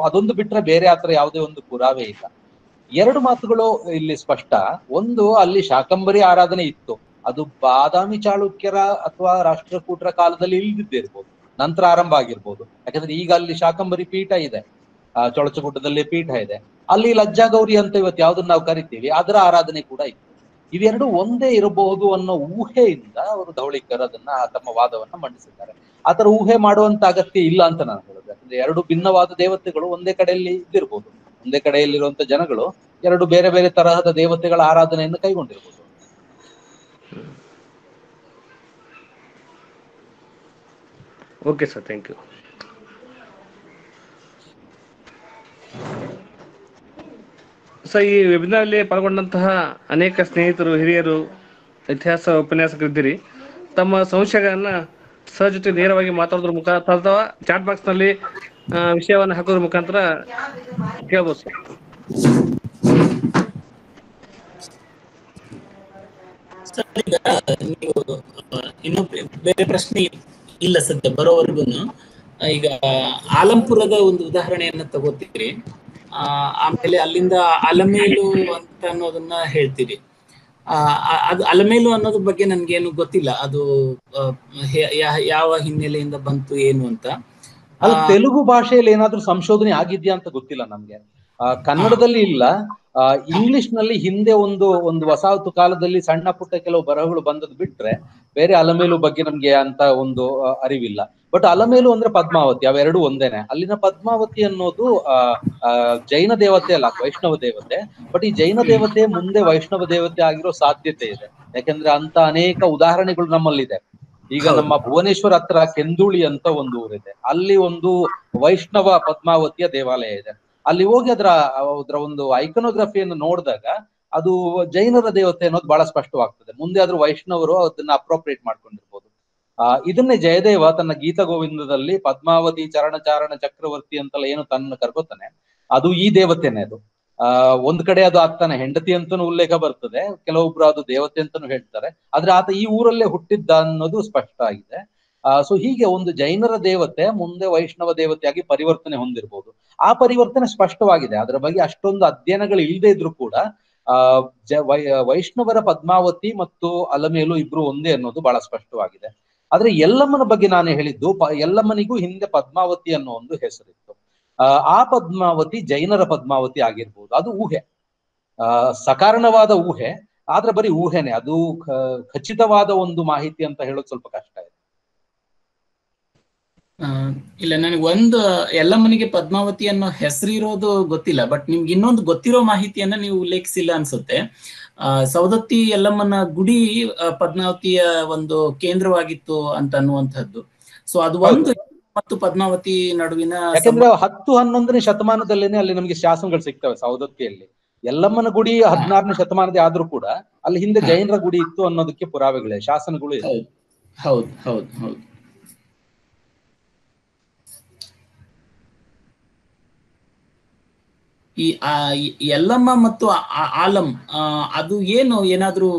ಅದೊಂದು ಬಿಟ್ರೆ ಬೇರೆ ಆತರ ಯಾವುದೇ ಒಂದು ಪುರಾವೆ ಇಲ್ಲ. ಎರಡು ಮಾತುಗಳು ಇಲ್ಲಿ ಸ್ಪಷ್ಟ. ಒಂದು, ಅಲ್ಲಿ ಶಾಕಂಬರಿ ಆರಾಧನೆ ಇತ್ತು, ಅದು ಬಾದಾಮಿ ಚಾಳುಕ್ಯರ ಅಥವಾ ರಾಷ್ಟ್ರಕೂಟರ ಕಾಲದಲ್ಲಿ ಇಲ್ದಿದ್ದಿರ್ಬೋದು, ನಂತರ ಆರಂಭ ಆಗಿರ್ಬೋದು. ಯಾಕಂದ್ರೆ ಈಗ ಅಲ್ಲಿ ಶಾಕಂಬರಿ ಪೀಠ ಇದೆ, ಚೊಳಚಗುಡ್ಡದಲ್ಲಿ ಪೀಠ ಇದೆ. ಅಲ್ಲಿ ಲಜ್ಜಾಗೌರಿ ಅಂತ ಇವತ್ತು ಯಾವ್ದನ್ನ ನಾವು ಕರಿತೀವಿ ಅದರ ಆರಾಧನೆ ಕೂಡ ಇತ್ತು. ಇವೆರಡು ಒಂದೇ ಇರಬಹುದು ಅನ್ನೋ ಊಹೆಯಿಂದ ಅವರು ಧವಳಿಕರ್ ಅದನ್ನ ತಮ್ಮ ವಾದವನ್ನ ಮಂಡಿಸಿದ್ದಾರೆ. ಆತರ ಊಹೆ ಮಾಡುವಂತ ಅಗತ್ಯ ಇಲ್ಲ ಅಂತ ನಾನು ಹೇಳೋದು. ಯಾಕಂದ್ರೆ ಎರಡು ಭಿನ್ನವಾದ ದೇವತೆಗಳು ಒಂದೇ ಕಡೆಯಲ್ಲಿ ಇದ್ದಿರ್ಬೋದು, ಒಂದೇ ಕಡೆಯಲ್ಲಿರುವಂತ ಜನಗಳು ಎರಡು ಬೇರೆ ಬೇರೆ ತರಹದ ದೇವತೆಗಳ ಆರಾಧನೆಯನ್ನು ಕೈಗೊಂಡಿರ್ಬೋದು. Okay sir, thank you. Sir, ಈ ವೆಬಿನಾರ್ನಲ್ಲಿ ಪಾಲ್ಗೊಂಡಂತಹ ಅನೇಕ ಸ್ನೇಹಿತರು, ಹಿರಿಯರು, ಇತಿಹಾಸ ಉಪನ್ಯಾಸಕರಿದ್ದೀರಿ. ತಮ್ಮ ಸಂಶಯಗಳನ್ನ ಸರ್ ಜೊತೆ ನೇರವಾಗಿ ಮಾತಾಡೋದ್ರ ಮುಖಾಂತರ ಅಥವಾ ಚಾಟ್ ಬಾಕ್ಸ್ನಲ್ಲಿ ವಿಷಯವನ್ನು ಹಾಕೋದ್ರ ಮುಖಾಂತರ ಕೇಳ್ಬೋದು ಸರ್. ನೀವು ಇನ್ನು ಬೇರೆ ಪ್ರಶ್ನೆ ಇಲ್ಲ ಸದ್ಯ ಬರೋವರೆಗೂ. ಈಗ ಆಲಂಪುರದ ಒಂದು ಉದಾಹರಣೆಯನ್ನ ತಗೋತೀರಿ, ಆಮೇಲೆ ಅಲ್ಲಿಂದ ಅಲಮೇಲು ಅಂತ ಅನ್ನೋದನ್ನ ಹೇಳ್ತೀರಿ. ಅದು ಅಲಮೇಲು ಅನ್ನೋದ್ರ ಬಗ್ಗೆ ನನ್ಗೇನು ಗೊತ್ತಿಲ್ಲ, ಅದು ಯಾವ ಹಿನ್ನೆಲೆಯಿಂದ ಬಂತು ಏನು ಅಂತ. ಅದು ತೆಲುಗು ಭಾಷೆಯಲ್ಲಿ ಏನಾದ್ರೂ ಸಂಶೋಧನೆ ಆಗಿದ್ಯಾ ಅಂತ ಗೊತ್ತಿಲ್ಲ ನಮ್ಗೆ. ಕನ್ನಡದಲ್ಲಿ ಇಲ್ಲ. ಇಂಗ್ಲಿಷ್ ನಲ್ಲಿ ಹಿಂದೆ ಒಂದು ವಸಾಹತು ಕಾಲದಲ್ಲಿ ಸಣ್ಣ ಪುಟ್ಟ ಕೆಲವು ಬರಹಗಳು ಬಂದದ್ದು ಬಿಟ್ರೆ ಬೇರೆ ಅಲಮೇಲು ಬಗ್ಗೆ ನಮ್ಗೆ ಅಂತ ಒಂದು ಅರಿವಿಲ್ಲ. ಬಟ್ ಅಲಮೇಲು ಅಂದ್ರೆ ಪದ್ಮಾವತಿ, ಅವೆರಡು ಒಂದೇನೆ. ಅಲ್ಲಿನ ಪದ್ಮಾವತಿ ಅನ್ನೋದು ಜೈನ ದೇವತೆ ಅಲ್ಲ, ವೈಷ್ಣವ ದೇವತೆ. ಬಟ್ ಈ ಜೈನ ದೇವತೆ ಮುಂದೆ ವೈಷ್ಣವ ದೇವತೆ ಆಗಿರೋ ಸಾಧ್ಯತೆ ಇದೆ, ಯಾಕೆಂದ್ರೆ ಅಂತ ಅನೇಕ ಉದಾಹರಣೆಗಳು ನಮ್ಮಲ್ಲಿದೆ. ಈಗ ನಮ್ಮ ಭುವನೇಶ್ವರ ಹತ್ರ ಕೆಂದುಳಿ ಅಂತ ಒಂದು ಊರಿದೆ, ಅಲ್ಲಿ ಒಂದು ವೈಷ್ಣವ ಪದ್ಮಾವತಿಯ ದೇವಾಲಯ ಇದೆ. ಅಲ್ಲಿ ಹೋಗಿ ಅದರ ಒಂದು ಐಕನೋಗ್ರಫಿಯನ್ನು ನೋಡಿದಾಗ ಅದು ಜೈನರ ದೇವತೆ ಅನ್ನೋದು ಬಹಳ ಸ್ಪಷ್ಟವಾಗ್ತದೆ. ಮುಂದೆ ಆದ್ರೂ ವೈಷ್ಣವರು ಅದನ್ನ ಅಪ್ರೋಪ್ರಿಯೇಟ್ ಮಾಡ್ಕೊಂಡಿರ್ಬೋದು. ಇದನ್ನೇ ಜಯದೇವ ತನ್ನ ಗೀತ ಗೋವಿಂದದಲ್ಲಿ ಪದ್ಮಾವತಿ ಚರಣಚಾರಣ ಚಕ್ರವರ್ತಿ ಅಂತಲ್ಲ ಏನು ತನ್ನ ಕರ್ಕೋತಾನೆ, ಅದು ಈ ದೇವತೆನೆ. ಅದು ಒಂದ್ ಕಡೆ ಅದು ಆಗ್ತಾನೆ ಹೆಂಡತಿ ಅಂತಾನು ಉಲ್ಲೇಖ ಬರ್ತದೆ, ಕೆಲವೊಬ್ರು ಅದು ದೇವತೆ ಅಂತಾನು ಹೇಳ್ತಾರೆ. ಆದ್ರೆ ಆತ ಈ ಊರಲ್ಲೇ ಹುಟ್ಟಿದ್ದ ಅನ್ನೋದು ಸ್ಪಷ್ಟ ಆಗಿದೆ. ಸೊ ಹೀಗೆ ಒಂದು ಜೈನರ ದೇವತೆ ಮುಂದೆ ವೈಷ್ಣವ ದೇವತೆಯಾಗಿ ಪರಿವರ್ತನೆ ಹೊಂದಿರ್ಬೋದು. ಆ ಪರಿವರ್ತನೆ ಸ್ಪಷ್ಟವಾಗಿದೆ. ಅದರ ಬಗ್ಗೆ ಅಷ್ಟೊಂದು ಅಧ್ಯಯನಗಳು ಇಲ್ಲದೆ ಇದ್ರು ಕೂಡ ವೈಷ್ಣವರ ಪದ್ಮಾವತಿ ಮತ್ತು ಅಲಮೇಲು ಇಬ್ರು ಒಂದೇ ಅನ್ನೋದು ಬಹಳ ಸ್ಪಷ್ಟವಾಗಿದೆ. ಆದ್ರೆ ಯಲ್ಲಮ್ಮನ ಬಗ್ಗೆ ನಾನು ಹೇಳಿದ್ದು, ಯಲ್ಲಮ್ಮನಿಗೂ ಹಿಂದೆ ಪದ್ಮಾವತಿ ಅನ್ನೋ ಒಂದು ಹೆಸರಿತ್ತು. ಆ ಪದ್ಮಾವತಿ ಜೈನರ ಪದ್ಮಾವತಿ ಆಗಿರ್ಬೋದು. ಅದು ಊಹೆ, ಸಕಾರಣವಾದ ಊಹೆ, ಆದ್ರೆ ಬರೀ ಊಹೆನೆ, ಅದು ಖಚಿತವಾದ ಒಂದು ಮಾಹಿತಿ ಅಂತ ಹೇಳೋದು ಸ್ವಲ್ಪ ಕಷ್ಟ ಇದೆ. ಇಲ್ಲ, ನನಗೆ ಒಂದು ಯಲ್ಲಮ್ಮನಿಗೆ ಪದ್ಮಾವತಿ ಅನ್ನೋ ಹೆಸರಿರೋದು ಗೊತ್ತಿಲ್ಲ, ಬಟ್ ನಿಮ್ಗೆ ಇನ್ನೊಂದು ಗೊತ್ತಿರೋ ಮಾಹಿತಿಯನ್ನ ನೀವು ಉಲ್ಲೇಖಿಸಿಲ್ಲ ಅನ್ಸುತ್ತೆ. ಸವದತ್ತಿ ಯಲ್ಲಮ್ಮನ ಗುಡಿ ಪದ್ಮಾವತಿಯ ಒಂದು ಕೇಂದ್ರವಾಗಿತ್ತು ಅಂತ ಅನ್ನುವಂಥದ್ದು. ಸೊ ಅದು ಒಂದು ಮತ್ತು ಪದ್ಮಾವತಿ ನಡುವಿನ, ಯಾಕಂದ್ರೆ 10-11ನೇ ಶತಮಾನದಲ್ಲೇನೆ ಅಲ್ಲಿ ನಮಗೆ ಶಾಸನಗಳು ಸಿಗ್ತವೆ ಸವದತ್ತಿಯಲ್ಲಿ. ಯಲ್ಲಮ್ಮನ ಗುಡಿ 16ನೇ ಶತಮಾನದೇ ಆದ್ರೂ ಕೂಡ ಅಲ್ಲಿ ಹಿಂದೆ ಜೈನರ ಗುಡಿ ಇತ್ತು ಅನ್ನೋದಕ್ಕೆ ಪುರಾವೆಗಳೇ, ಶಾಸನಗಳು ಇದೆ. ಹೌದು ಹೌದು ಹೌದು. ಈ ಯಲ್ಲಮ್ಮ ಮತ್ತು ಆಲಂ, ಅದು ಏನಾದ್ರೂ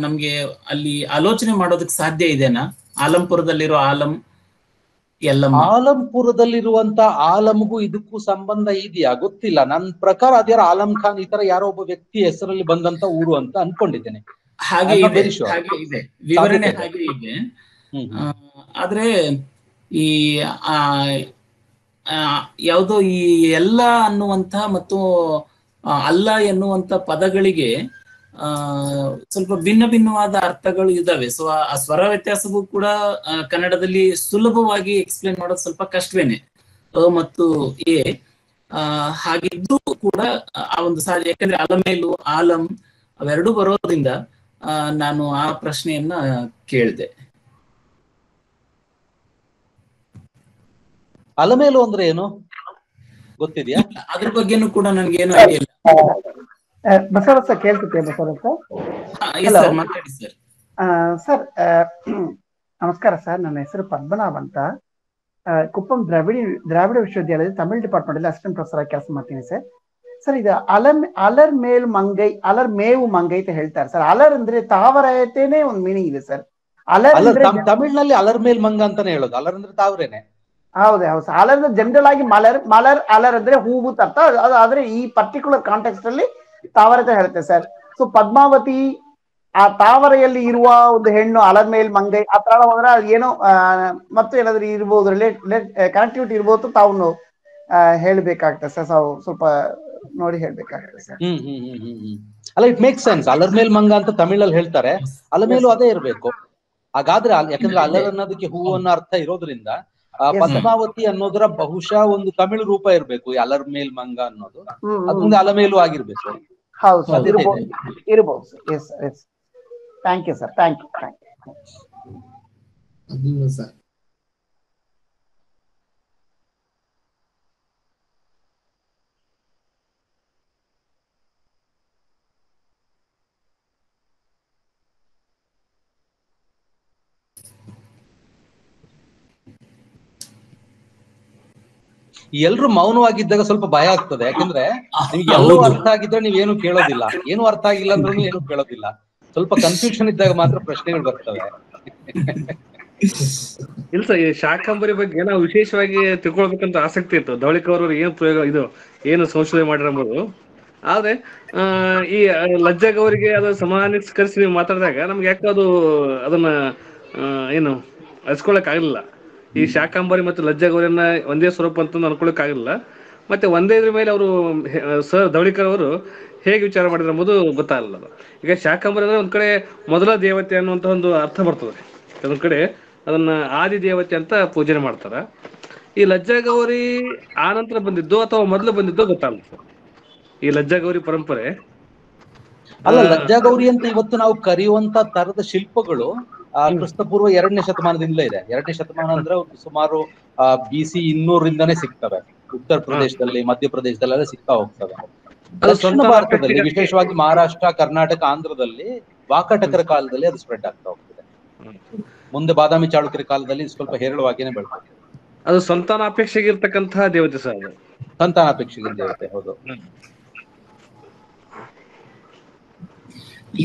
ನಮ್ಗೆ ಅಲ್ಲಿ ಆಲೋಚನೆ ಮಾಡೋದಕ್ಕೆ ಸಾಧ್ಯ ಇದೆನಾ? ಆಲಂಪುರದಲ್ಲಿರೋ ಆಲಂ, ಯಲ್ಲಮ್ಮ. ಆಲಂಪುರದಲ್ಲಿರುವಂತ ಆಲಂಗೂ ಇದಕ್ಕೂ ಸಂಬಂಧ ಇದೆಯಾ ಗೊತ್ತಿಲ್ಲ. ನನ್ನ ಪ್ರಕಾರ ಅದ್ಯಾರ ಆಲಂ ಖಾನ್ ಈ ತರ ಯಾರೋ ಒಬ್ಬ ವ್ಯಕ್ತಿ ಹೆಸರಲ್ಲಿ ಬಂದಂತ ಊರು ಅಂತ ಅನ್ಕೊಂಡಿದ್ದೇನೆ. ಹಾಗೆ ಇದೆ, ವಿವರಣೆ ಹಾಗೆ ಇದೆ. ಆದ್ರೆ ಈ ಯಾವುದೋ ಈ ಎಲ್ಲ ಅನ್ನುವಂಥ ಮತ್ತು ಅಲ್ಲ ಎನ್ನುವಂತ ಪದಗಳಿಗೆ ಸ್ವಲ್ಪ ಭಿನ್ನವಾದ ಅರ್ಥಗಳು ಇದಾವೆ. ಸೊ ಆ ಸ್ವರ ವ್ಯತ್ಯಾಸವೂ ಕೂಡ ಕನ್ನಡದಲ್ಲಿ ಸುಲಭವಾಗಿ ಎಕ್ಸ್ಪ್ಲೇನ್ ಮಾಡೋದು ಸ್ವಲ್ಪ ಕಷ್ಟವೇನೆ. ಮತ್ತು ಹಾಗಿದ್ದು ಕೂಡ ಆ ಒಂದು ಸಾಧ್ಯ, ಯಾಕಂದ್ರೆ ಅಲಮೇಲು ಆಲಂ ಅವೆರಡು ಬರೋದ್ರಿಂದ ನಾನು ಆ ಪ್ರಶ್ನೆಯನ್ನ ಕೇಳಿದೆ. ಅಲಮೇಲು ಅಂದ್ರೆ ಏನು ಗೊತ್ತಿದ್ಯಾ? ಅದ್ರ ಬಗ್ಗೆನೂ ಕೂಡ ನನ್ಗೆ ಏನು ಐಡಿಯಾ ಇಲ್ಲ. ಬಸವರಾಜ್ ಸರ್ ಕೇಳ್ತಿದ್ದೆ. ಬಸವರಾಜ್ ಸರ್ ಮಾತಾಡಿ ಸರ್. ಸರ್ ನಮಸ್ಕಾರ ಸರ್, ನನ್ನ ಹೆಸರು ಪದ್ಮನಾಭ್ ಅಂತ. ಕುಪ್ಪಂ ದ್ರಾವಿಡ ವಿಶ್ವವಿದ್ಯಾಲಯದ ತಮಿಳ್ ಡಿಪಾರ್ಟ್ಮೆಂಟ್ ಅಲ್ಲಿ ಅಸಿಸ್ಟೆಂಟ್ ಪ್ರೊಫೆಸರ್ ಆಗಿ ಕೆಲಸ ಮಾಡ್ತೀನಿ ಸರ್. ಸರ್ ಇದು ಅಲರ್ ಮೇಲ್ ಮಂಗೈ, ಅಲರ್ ಮೇವು ಮಂಗೈ ಅಂತ ಹೇಳ್ತಾರೆ ಸರ್. ಅಲರ್ ಅಂದ್ರೆ ತಾವರತೆನೇ ಒಂದು ಮೀನಿಂಗ್ ಇದೆ ಸರ್. ತಮಿಳ್ನಲ್ಲಿ ಅಲರ್ ಮೇಲ್ ಮಂಗ ಅಂತಾನೆ ಹೇಳೋದು. ಅಲರ್ ಅಂದ್ರೆ ತಾವರೇನೆ. ಹೌದು ಸರ್. ಅಲರ್ ಜನರಲ್ ಆಗಿ ಮಲರ್ ಅಲರ್ ಅಂದ್ರೆ ಹೂವು ಅರ್ಥ. ಆದ್ರೆ ಈ ಪರ್ಟಿಕ್ಯುಲರ್ ಕಾಂಟೆಕ್ಸ್ಟ್ ಅಲ್ಲಿ ತಾವರತೆ ಹೇಳುತ್ತೆ ಸರ್. ಸೊ ಪದ್ಮಾವತಿ ಆ ತಾವರೆಯಲ್ಲಿ ಇರುವ ಒಂದು ಹೆಣ್ಣು, ಅಲರ್ ಮೇಲ್ ಮಂಗೈ ಆ ತರ ಹೋದ್ರೆ ಏನೋ ಮತ್ತು ಏನಾದ್ರೂ ಇರ್ಬೋದು, ಕನೆಕ್ಟಿವಿಟಿ ಇರ್ಬೋದು. ತಾವು ಹೇಳ್ಬೇಕಾಗ್ತದೆ ಸರ್, ಸ್ವಲ್ಪ ನೋಡಿ ಹೇಳ್ಬೇಕಾಗ್ತದೆ ಸರ್. ಅಲ್ಲ, ಇಟ್ ಮೇಕ್ ಸೆನ್ಸ್. ಅಲರ್ ಮೇಲ್ ಮಂಗ ಅಂತ ತಮಿಳಲ್ಲಿ ಹೇಳ್ತಾರೆ, ಅಲಮೇಲು ಅದೇ ಇರ್ಬೇಕು ಹಾಗಾದ್ರೆ. ಯಾಕಂದ್ರೆ ಅಲರ್ ಅನ್ನೋದಕ್ಕೆ ಹೂವು ಅನ್ನೋ ಅರ್ಥ ಇರೋದ್ರಿಂದ ಪದ್ಮಾವತಿ ಅನ್ನೋದರ ಬಹುಶಃ ಒಂದು ತಮಿಳು ರೂಪ ಇರ್ಬೇಕು, ಅಲರ್ ಮೇಲ್ ಮಂಗ ಅನ್ನೋದು. ಅದು ಮುಂದೆ ಅಲಮೇಲು ಆಗಿರ್ಬೇಕು. ಹೌದು ಸರ್, ಇರ್ಬೋದು sir. Yes yes, thank you sir, thank you sir. ಎಲ್ರು ಮೌನವಾಗಿದ್ದಾಗ ಸ್ವಲ್ಪ ಭಯ ಆಗ್ತದೆ. ಯಾಕಂದ್ರೆ ನಿಮ್ಗೆ ಎಲ್ಲವೂ ಅರ್ಥ ಆಗಿದ್ರೆ ನೀವೇನು ಕೇಳೋದಿಲ್ಲ, ಏನು ಅರ್ಥ ಆಗಿಲ್ಲ ಅಂದ್ರೂ ಏನು ಕೇಳೋದಿಲ್ಲ. ಸ್ವಲ್ಪ ಕನ್ಫ್ಯೂಷನ್ ಇದ್ದಾಗ ಮಾತ್ರ ಪ್ರಶ್ನೆಗಳು ಬರ್ತವೆ. ಇಲ್ಲ ಸರ್, ಈ ಶಾಕಂಬರಿ ಬಗ್ಗೆ ನಾವು ವಿಶೇಷವಾಗಿ ತಿಳ್ಕೊಳ್ಬೇಕಂತ ಆಸಕ್ತಿ ಇತ್ತು. ಧವಳಿಕರ್ ಏನ್ ಪ್ರಯೋಗ ಇದು ಏನು ಸಂಶೋಧನೆ ಮಾಡಿರೋದು. ಆದ್ರೆ ಈ ಲಜ್ಜಾಗೌರಿಗೆ ಅದು ಸಮಾನೀಕರಿಸಿ ನೀವು ಮಾತಾಡಿದಾಗ ನಮ್ಗೆ ಯಾಕೆ ಅದನ್ನ ಏನು ಅರಿಸ್ಕೊಳಕ್ ಆಗ್ಲಿಲ್ಲ. ಈ ಶಾಕಂಬರಿ ಮತ್ತು ಲಜ್ಜಾಗೌರಿಯನ್ನ ಒಂದೇ ಸ್ವರೂಪ ಅಂತ ಅನ್ಕೊಳಕ್ ಆಗಿಲ್ಲ. ಮತ್ತೆ ಒಂದೇ ಇದ್ರ ಮೇಲೆ ಅವರು ಸರ್ ಧವಳಿಕರ್ ಅವರು ಹೇಗೆ ವಿಚಾರ ಮಾಡಿದ್ರು ಎಂಬುದು ಗೊತ್ತಾಗಲ್ಲ. ಈಗ ಶಾಕಂಬರಿ ಅಂದ್ರೆ ಒಂದ್ ಕಡೆ ಮೊದಲ ದೇವತೆ ಅನ್ನುವಂತ ಒಂದು ಅರ್ಥ ಬರ್ತದೆ, ಒಂದ್ ಕಡೆ ಅದನ್ನ ಆದಿ ದೇವತೆ ಅಂತ ಪೂಜನೆ ಮಾಡ್ತಾರ. ಈ ಲಜ್ಜಾಗೌರಿ ಆ ನಂತರ ಬಂದಿದ್ದು ಅಥವಾ ಮೊದಲು ಬಂದಿದ್ದೋ ಗೊತ್ತಾಗಲ್ಲ ಸರ್ ಈ ಲಜ್ಜಾಗೌರಿ ಪರಂಪರೆ. ಅಲ್ಲ, ಲಜ್ಜಾಗೌರಿ ಅಂತ ಇವತ್ತು ನಾವು ಕರೆಯುವಂತ ತರದ ಶಿಲ್ಪಗಳು ಕ್ರಿಸ್ತಪೂರ್ವ 2ನೇ ಶತಮಾನದಿಂದಲೇ ಇದೆ. 2ನೇ ಶತಮಾನ ಅಂದ್ರೆ ಸುಮಾರು BC 200ರಿಂದಾನೇ ಸಿಗ್ತವೆ. ಉತ್ತರ ಪ್ರದೇಶದಲ್ಲಿ, ಮಧ್ಯಪ್ರದೇಶದಲ್ಲೆಲ್ಲ ಸಿಗ್ತಾ ಹೋಗ್ತವೆ. ದಕ್ಷಿಣ ಭಾರತದಲ್ಲಿ, ವಿಶೇಷವಾಗಿ ಮಹಾರಾಷ್ಟ್ರ, ಕರ್ನಾಟಕ, ಆಂಧ್ರದಲ್ಲಿ ವಾಕಾಟಕರ ಕಾಲದಲ್ಲಿ ಅದು ಸ್ಪ್ರೆಡ್ ಆಗ್ತಾ ಹೋಗ್ತದೆ. ಮುಂದೆ ಬಾದಾಮಿ ಚಾಳುಕ್ಯರ ಕಾಲದಲ್ಲಿ ಸ್ವಲ್ಪ ಹೇರಳವಾಗಿನೇ ಬೆಳ್ತದೆ. ಅದು ಸಂತಾನಾಪೇಕ್ಷೆಗೆ ಇರ್ತಕ್ಕಂತಹ ದೇವತೆ ಸರ್. ಅದು ಸಂತಾನಾಪೇಕ್ಷೆಗೆ ದೇವತೆ, ಹೌದು.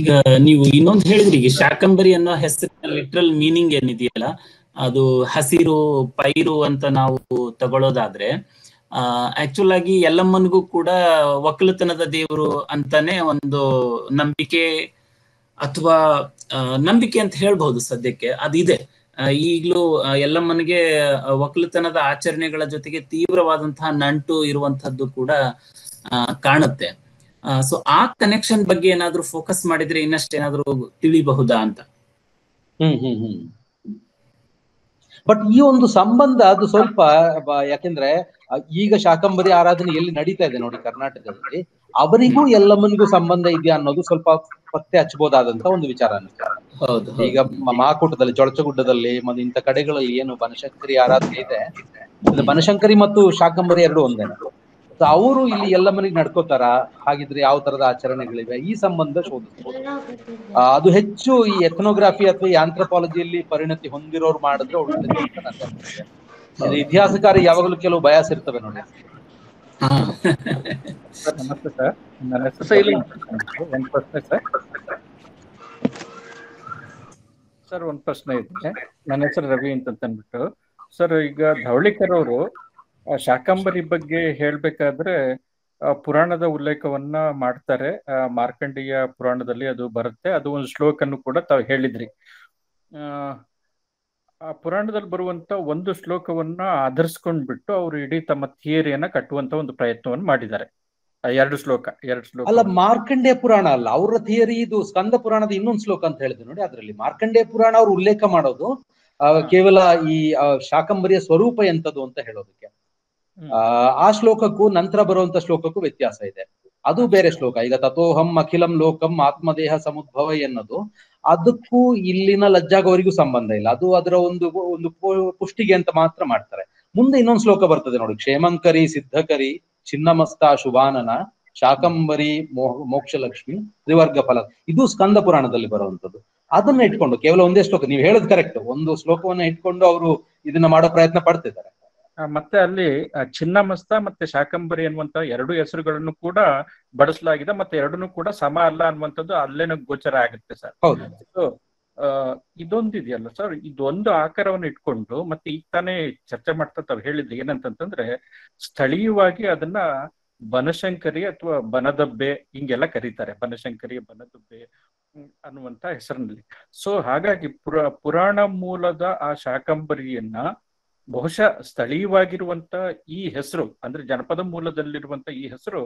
ಈಗ ನೀವು ಇನ್ನೊಂದು ಹೇಳಿದ್ರಿ, ಈಗ ಶಾಕಂಬರಿ ಅನ್ನೋ ಹೆಸರಿನ ಲಿಟ್ರಲ್ ಮೀನಿಂಗ್ ಏನಿದೆಯಲ್ಲ, ಅದು ಹಸಿರು ಪೈರು ಅಂತ ನಾವು ತಗೊಳ್ಳೋದಾದ್ರೆ ಆಕ್ಚುಲ್ ಆಗಿ ಯಲ್ಲಮ್ಮನಿಗೂ ಕೂಡ ಒಕ್ಕಲುತನದ ದೇವರು ಅಂತಾನೆ ಒಂದು ನಂಬಿಕೆ, ಅಥವಾ ನಂಬಿಕೆ ಅಂತ ಹೇಳ್ಬಹುದು ಸದ್ಯಕ್ಕೆ ಅದಿದೆ. ಈಗಲೂ ಯಲ್ಲಮ್ಮನಿಗೆ ಒಕ್ಕಲುತನದ ಆಚರಣೆಗಳ ಜೊತೆಗೆ ತೀವ್ರವಾದಂತಹ ನಂಟು ಇರುವಂತಹದ್ದು ಕೂಡ ಕಾಣುತ್ತೆ. ಸೊ ಆ ಕನೆಕ್ಷನ್ ಬಗ್ಗೆ ಏನಾದ್ರೂ ಫೋಕಸ್ ಮಾಡಿದ್ರೆ ಇನ್ನಷ್ಟೇನಾದ್ರೂ ತಿಳಿಬಹುದಾ ಅಂತ. ಬಟ್ ಈ ಒಂದು ಸಂಬಂಧ ಅದು ಸ್ವಲ್ಪ ಯಾಕೆಂದ್ರೆ ಈಗ ಶಾಕಂಬರಿ ಆರಾಧನೆ ಎಲ್ಲಿ ನಡೀತಾ ಇದೆ ನೋಡಿ ಕರ್ನಾಟಕದಲ್ಲಿ, ಅವರಿಗೂ ಯಲ್ಲಮ್ಮನಿಗೂ ಸಂಬಂಧ ಇದೆಯಾ ಅನ್ನೋದು ಸ್ವಲ್ಪ ಪತ್ತೆ ಹಚ್ಚಬಹುದಾದಂತ ಒಂದು ವಿಚಾರ ಅನ್ಸುತ್ತೆ. ಈಗ ಮಹಾಕೂಟದಲ್ಲಿ, ಚೊಳಚಗುಡ್ಡದಲ್ಲಿ ಮತ್ತೆ ಇಂಥ ಕಡೆಗಳಲ್ಲಿ ಏನು ಬನಶಂಕರಿ ಆರಾಧನೆ ಇದೆ, ಬನಶಂಕರಿ ಮತ್ತು ಶಾಕಂಬರಿ ಎರಡು ಒಂದೇನೆ. ಅವರು ಇಲ್ಲಿ ಯಲ್ಲಮ್ಮನಿಗೆ ನಡ್ಕೋತಾರ, ಹಾಗಿದ್ರೆ ಯಾವ ತರದ ಆಚರಣೆಗಳಿವೆ, ಈ ಸಂಬಂಧ ಶೋಧಿಸಬಹುದು. ಅದು ಹೆಚ್ಚು ಈ ಎಥ್ನೋಗ್ರಾಫಿ ಅಥವಾ ಈ ಆಂಥ್ರೋಪಾಲಜಿಯಲ್ಲಿ ಪರಿಣತಿ ಹೊಂದಿರೋರು ಮಾಡಿದ್ರೆ ಒಳ್ಳೆದು ಅಂತ ನಂಗೆ ಅನ್ಸುತ್ತೆ. ಇತಿಹಾಸಕಾರಿ ಯಾವಾಗಲೂ ಕೆಲವು ಬಯಾಸ್ ಇರ್ತವೆ ನೋಡಿ. ನಮಸ್ತೆ ಸರ್, ನನ್ನ ಹೆಸರು ಒಂದು ಪ್ರಶ್ನೆ ಸರ್ ಒಂದು ಪ್ರಶ್ನೆ ಇದೆ. ನನ್ನ ಹೆಸರು ರವಿ ಅಂತ ಅಂದ್ಬಿಟ್ಟು ಸರ್, ಈಗ ಧವಳಿಕರ್ ಅವರು ಶಾಕಂಬರಿ ಬಗ್ಗೆ ಹೇಳ್ಬೇಕಾದ್ರೆ ಪುರಾಣದ ಉಲ್ಲೇಖವನ್ನ ಮಾಡ್ತಾರೆ. ಮಾರ್ಕಂಡೇಯ ಪುರಾಣದಲ್ಲಿ ಅದು ಬರುತ್ತೆ. ಅದು ಒಂದು ಶ್ಲೋಕನ್ನು ಕೂಡ ತಾವು ಹೇಳಿದ್ರಿ. ಆ ಪುರಾಣದಲ್ಲಿ ಬರುವಂತ ಒಂದು ಶ್ಲೋಕವನ್ನ ಆಧರಿಸ್ಕೊಂಡ್ಬಿಟ್ಟು ಅವರು ಇಡೀ ತಮ್ಮ ಥಿಯರಿಯನ್ನ ಕಟ್ಟುವಂತ ಒಂದು ಪ್ರಯತ್ನವನ್ನು ಮಾಡಿದ್ದಾರೆ. ಎರಡು ಶ್ಲೋಕ ಅಲ್ಲ, ಮಾರ್ಕಂಡೇಯ ಪುರಾಣ ಅಲ್ಲ ಅವರ ಥಿಯರಿ. ಇದು ಸ್ಕಂದ ಪುರಾಣದ ಇನ್ನೊಂದು ಶ್ಲೋಕ ಅಂತ ಹೇಳಿದ್ರು ನೋಡಿ. ಅದರಲ್ಲಿ ಮಾರ್ಕಂಡೇಯ ಪುರಾಣ ಅವರು ಉಲ್ಲೇಖ ಮಾಡೋದು ಕೇವಲ ಈ ಶಾಕಂಬರಿಯ ಸ್ವರೂಪ ಎಂತದ್ದು ಅಂತ ಹೇಳೋದಕ್ಕೆ. ಆ ಶ್ಲೋಕಕ್ಕೂ ನಂತರ ಬರುವಂತ ಶ್ಲೋಕಕ್ಕೂ ವ್ಯತ್ಯಾಸ ಇದೆ. ಅದು ಬೇರೆ ಶ್ಲೋಕ. ಈಗ ತಥೋಹಂ ಅಖಿಲಂ ಲೋಕಂ ಆತ್ಮದೇಹ ಸಮುದ್ಭವ ಎನ್ನೋದು, ಅದಕ್ಕೂ ಇಲ್ಲಿನ ಲಜ್ಜಾಗವರಿಗೂ ಸಂಬಂಧ ಇಲ್ಲ. ಅದು ಅದರ ಒಂದು ಪುಷ್ಟಿಗೆ ಅಂತ ಮಾತ್ರ ಮಾಡ್ತಾರೆ. ಮುಂದೆ ಇನ್ನೊಂದು ಶ್ಲೋಕ ಬರ್ತದೆ ನೋಡಿ, ಕ್ಷೇಮಂಕರಿ ಸಿದ್ಧಕರಿ ಚಿನ್ನಮಸ್ತ ಶುಭಾನನ ಶಾಕಂಬರಿ ಮೋಕ್ಷಲಕ್ಷ್ಮಿ ತ್ರಿವರ್ಗ ಫಲ. ಇದು ಸ್ಕಂದ ಪುರಾಣದಲ್ಲಿ ಬರುವಂತದ್ದು. ಅದನ್ನ ಇಟ್ಕೊಂಡು ಕೇವಲ ಒಂದೇ ಶ್ಲೋಕ, ನೀವು ಹೇಳೋದು ಕರೆಕ್ಟ್, ಒಂದು ಶ್ಲೋಕವನ್ನ ಇಟ್ಕೊಂಡು ಅವರು ಇದನ್ನ ಮಾಡೋ ಪ್ರಯತ್ನ ಪಡ್ತಿದ್ದಾರೆ. ಮತ್ತೆ ಅಲ್ಲಿ ಚಿನ್ನಮಸ್ತ ಮತ್ತೆ ಶಾಕಂಬರಿ ಅನ್ನುವಂತ ಎರಡು ಹೆಸರುಗಳನ್ನು ಕೂಡ ಬಳಸಲಾಗಿದೆ. ಮತ್ತೆ ಎರಡನ್ನೂ ಕೂಡ ಸಮ ಅಲ್ಲ ಅನ್ನುವಂಥದ್ದು ಅಲ್ಲೇನ ಗೋಚರ ಆಗುತ್ತೆ ಸರ್. ಹೌದು. ಇದೊಂದಿದೆಯಲ್ಲ ಸರ್, ಇದೊಂದು ಆಕಾರವನ್ನು ಇಟ್ಕೊಂಡು ಮತ್ತೆ ಈಗ ತಾನೇ ಚರ್ಚೆ ಮಾಡ್ತಾ ತಾವು ಹೇಳಿದ್ರಿ ಏನಂತಂದ್ರೆ ಸ್ಥಳೀಯವಾಗಿ ಅದನ್ನ ಬನಶಂಕರಿ ಅಥವಾ ಬನದಬ್ಬೆ ಹಿಂಗೆಲ್ಲ ಕರೀತಾರೆ. ಬನಶಂಕರಿ, ಬನದಬ್ಬೆ ಅನ್ನುವಂತ ಹೆಸರಿನಲ್ಲಿ. ಸೊ ಹಾಗಾಗಿ ಪುರಾಣ ಮೂಲದ ಆ ಶಾಕಂಬರಿಯನ್ನ ಬಹುಶಃ ಸ್ಥಳೀಯವಾಗಿರುವಂತ ಈ ಹೆಸರು ಅಂದ್ರೆ ಜನಪದ ಮೂಲದಲ್ಲಿರುವಂತ ಈ ಹೆಸರು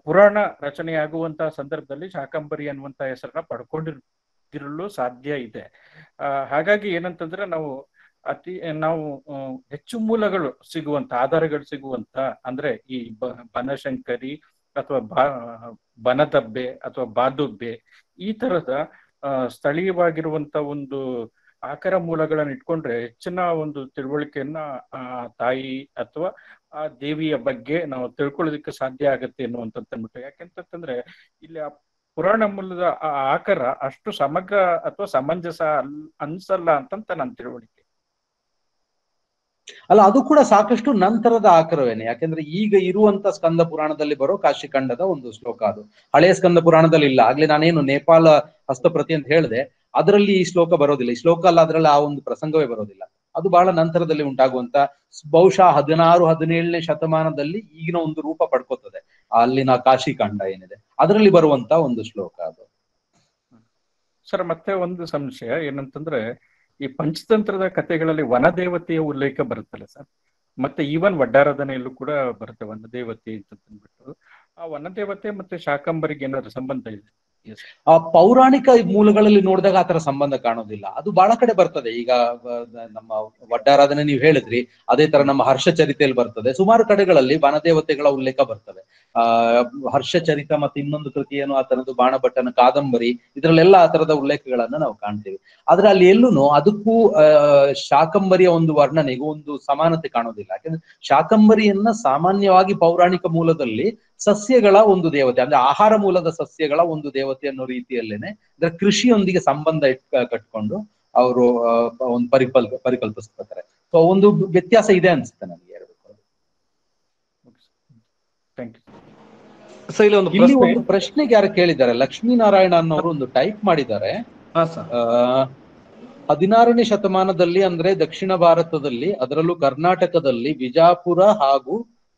ಪುರಾಣ ರಚನೆಯಾಗುವಂತಹ ಸಂದರ್ಭದಲ್ಲಿ ಶಾಕಂಬರಿ ಅನ್ನುವಂತ ಹೆಸರನ್ನ ಪಡ್ಕೊಂಡಿರಲು ಸಾಧ್ಯ ಇದೆ. ಹಾಗಾಗಿ ಏನಂತಂದ್ರೆ ನಾವು ಹೆಚ್ಚು ಮೂಲಗಳು ಸಿಗುವಂತ, ಆಧಾರಗಳು ಸಿಗುವಂತ ಅಂದ್ರೆ ಈ ಬನಶಂಕರಿ ಅಥವಾ ಬನದಬ್ಬೆ ಅಥವಾ ಬಾದುಬ್ಬೆ ಈ ತರದ ಸ್ಥಳೀಯವಾಗಿರುವಂತ ಒಂದು ಆಕಾರ ಮೂಲಗಳನ್ನ ಇಟ್ಕೊಂಡ್ರೆ ಹೆಚ್ಚಿನ ಒಂದು ತಿಳುವಳಿಕೆಯನ್ನ ಆ ತಾಯಿ ಅಥವಾ ಆ ದೇವಿಯ ಬಗ್ಗೆ ನಾವು ತಿಳ್ಕೊಳ್ಳೋದಕ್ಕೆ ಸಾಧ್ಯ ಆಗತ್ತೆ ಅನ್ನುವಂಥದ್ದು. ಯಾಕೆಂತಂದ್ರೆ ಇಲ್ಲಿ ಆ ಪುರಾಣ ಮೂಲದ ಆ ಆಕಾರ ಅಷ್ಟು ಸಮಗ್ರ ಅಥವಾ ಸಮಂಜಸ ಅನ್ಸಲ್ಲ ಅಂತಂತ ನನ್ನ ತಿಳುವಳಿಕೆ. ಅಲ್ಲ, ಅದು ಕೂಡ ಸಾಕಷ್ಟು ನಂತರದ ಆಕಾರವೇನೆ. ಯಾಕೆಂದ್ರೆ ಈಗ ಇರುವಂತ ಸ್ಕಂದ ಪುರಾಣದಲ್ಲಿ ಬರೋ ಕಾಶಿಖಂಡದ ಒಂದು ಶ್ಲೋಕ ಅದು. ಹಳೆಯ ಸ್ಕಂದ ಪುರಾಣದಲ್ಲಿ ಇಲ್ಲ. ಆಗ್ಲೇ ನಾನೇನು ನೇಪಾಳ ಹಸ್ತಪ್ರತಿ ಅಂತ ಹೇಳಿದೆ, ಅದರಲ್ಲಿ ಈ ಶ್ಲೋಕ ಬರೋದಿಲ್ಲ. ಈ ಶ್ಲೋಕ ಅಲ್ಲ, ಅದರಲ್ಲಿ ಆ ಒಂದು ಪ್ರಸಂಗವೇ ಬರೋದಿಲ್ಲ. ಅದು ಬಹಳ ನಂತರದಲ್ಲಿ ಉಂಟಾಗುವಂತ, ಬಹುಶಃ 16-17ನೇ ಶತಮಾನದಲ್ಲಿ ಈಗಿನ ಒಂದು ರೂಪ ಪಡ್ಕೋತದೆ ಅಲ್ಲಿನ ಕಾಶಿಖಂಡ ಏನಿದೆ, ಅದರಲ್ಲಿ ಬರುವಂತ ಒಂದು ಶ್ಲೋಕ ಅದು. ಸರ್ ಮತ್ತೆ ಒಂದು ಸಂಶಯ ಏನಂತಂದ್ರೆ, ಈ ಪಂಚತಂತ್ರದ ಕಥೆಗಳಲ್ಲಿ ವನದೇವತೆಯ ಉಲ್ಲೇಖ ಬರುತ್ತಲ್ಲ ಸರ್, ಮತ್ತೆ ಈವನ್ ವಡ್ಡಾರಾಧನೆಯಲ್ಲೂ ಕೂಡ ಬರುತ್ತೆ ವನದೇವತೆ ಅಂತ ಅಂದ್ಬಿಟ್ಟು. ಆ ವನದೇವತೆ ಮತ್ತೆ ಶಾಕಂಬರಿಗೆ ಏನಾದ್ರು ಸಂಬಂಧ ಇದೆ? ಆ ಪೌರಾಣಿಕ ಮೂಲಗಳಲ್ಲಿ ನೋಡಿದಾಗ ಆತರ ಸಂಬಂಧ ಕಾಣೋದಿಲ್ಲ. ಅದು ಬಹಳ ಕಡೆ ಬರ್ತದೆ. ಈಗ ನಮ್ಮ ವಡ್ಡಾರಾಧನೆ ನೀವು ಹೇಳಿದ್ರಿ, ಅದೇ ತರ ನಮ್ಮ ಹರ್ಷಚರಿತೆಯಲ್ಲಿ ಬರ್ತದೆ. ಸುಮಾರು ಕಡೆಗಳಲ್ಲಿ ವನದೇವತೆಗಳ ಉಲ್ಲೇಖ ಬರ್ತದೆ. ಹರ್ಷಚರಿತ ಮತ್ತೆ ಇನ್ನೊಂದು ಕೃತಿ ಏನು ಆ ತರದ್ದು ಬಾಣಭಟ್ಟನ ಕಾದಂಬರಿ, ಇದರಲ್ಲೆಲ್ಲ ಆ ತರದ ಉಲ್ಲೇಖಗಳನ್ನ ನಾವು ಕಾಣ್ತೀವಿ. ಆದ್ರೆ ಅಲ್ಲಿ ಎಲ್ಲೂ ಅದಕ್ಕೂ ಶಾಕಂಬರಿಯ ಒಂದು ವರ್ಣನೆಗೂ ಒಂದು ಸಮಾನತೆ ಕಾಣೋದಿಲ್ಲ. ಯಾಕಂದ್ರೆ ಶಾಕಂಬರಿಯನ್ನ ಸಾಮಾನ್ಯವಾಗಿ ಪೌರಾಣಿಕ ಮೂಲದಲ್ಲಿ ಸಸ್ಯಗಳ ಒಂದು ದೇವತೆ, ಅಂದ್ರೆ ಆಹಾರ ಮೂಲದ ಸಸ್ಯಗಳ ಒಂದು ದೇವತೆ ಅನ್ನೋ ರೀತಿಯಲ್ಲೇನೆ, ಅಂದ್ರೆ ಕೃಷಿಯೊಂದಿಗೆ ಸಂಬಂಧ ಕಟ್ಕೊಂಡು ಅವರು ಒಂದು ಪರಿಕಲ್ಪಿಸ್ತಾರೆ. ಸೊ ಒಂದು ವ್ಯತ್ಯಾಸ ಇದೆ ಅನ್ಸುತ್ತೆ ನನಗೆ ಎರಡು. ಇಲ್ಲಿ ಒಂದು ಪ್ರಶ್ನೆಗೆ ಯಾರು ಕೇಳಿದ್ದಾರೆ, ಲಕ್ಷ್ಮೀನಾರಾಯಣ ಅನ್ನೋರು ಒಂದು ಟೈಪ್ ಮಾಡಿದ್ದಾರೆ. 16ನೇ ಶತಮಾನದಲ್ಲಿ ಅಂದ್ರೆ ದಕ್ಷಿಣ ಭಾರತದಲ್ಲಿ, ಅದರಲ್ಲೂ ಕರ್ನಾಟಕದಲ್ಲಿ ವಿಜಾಪುರ ಹಾಗೂ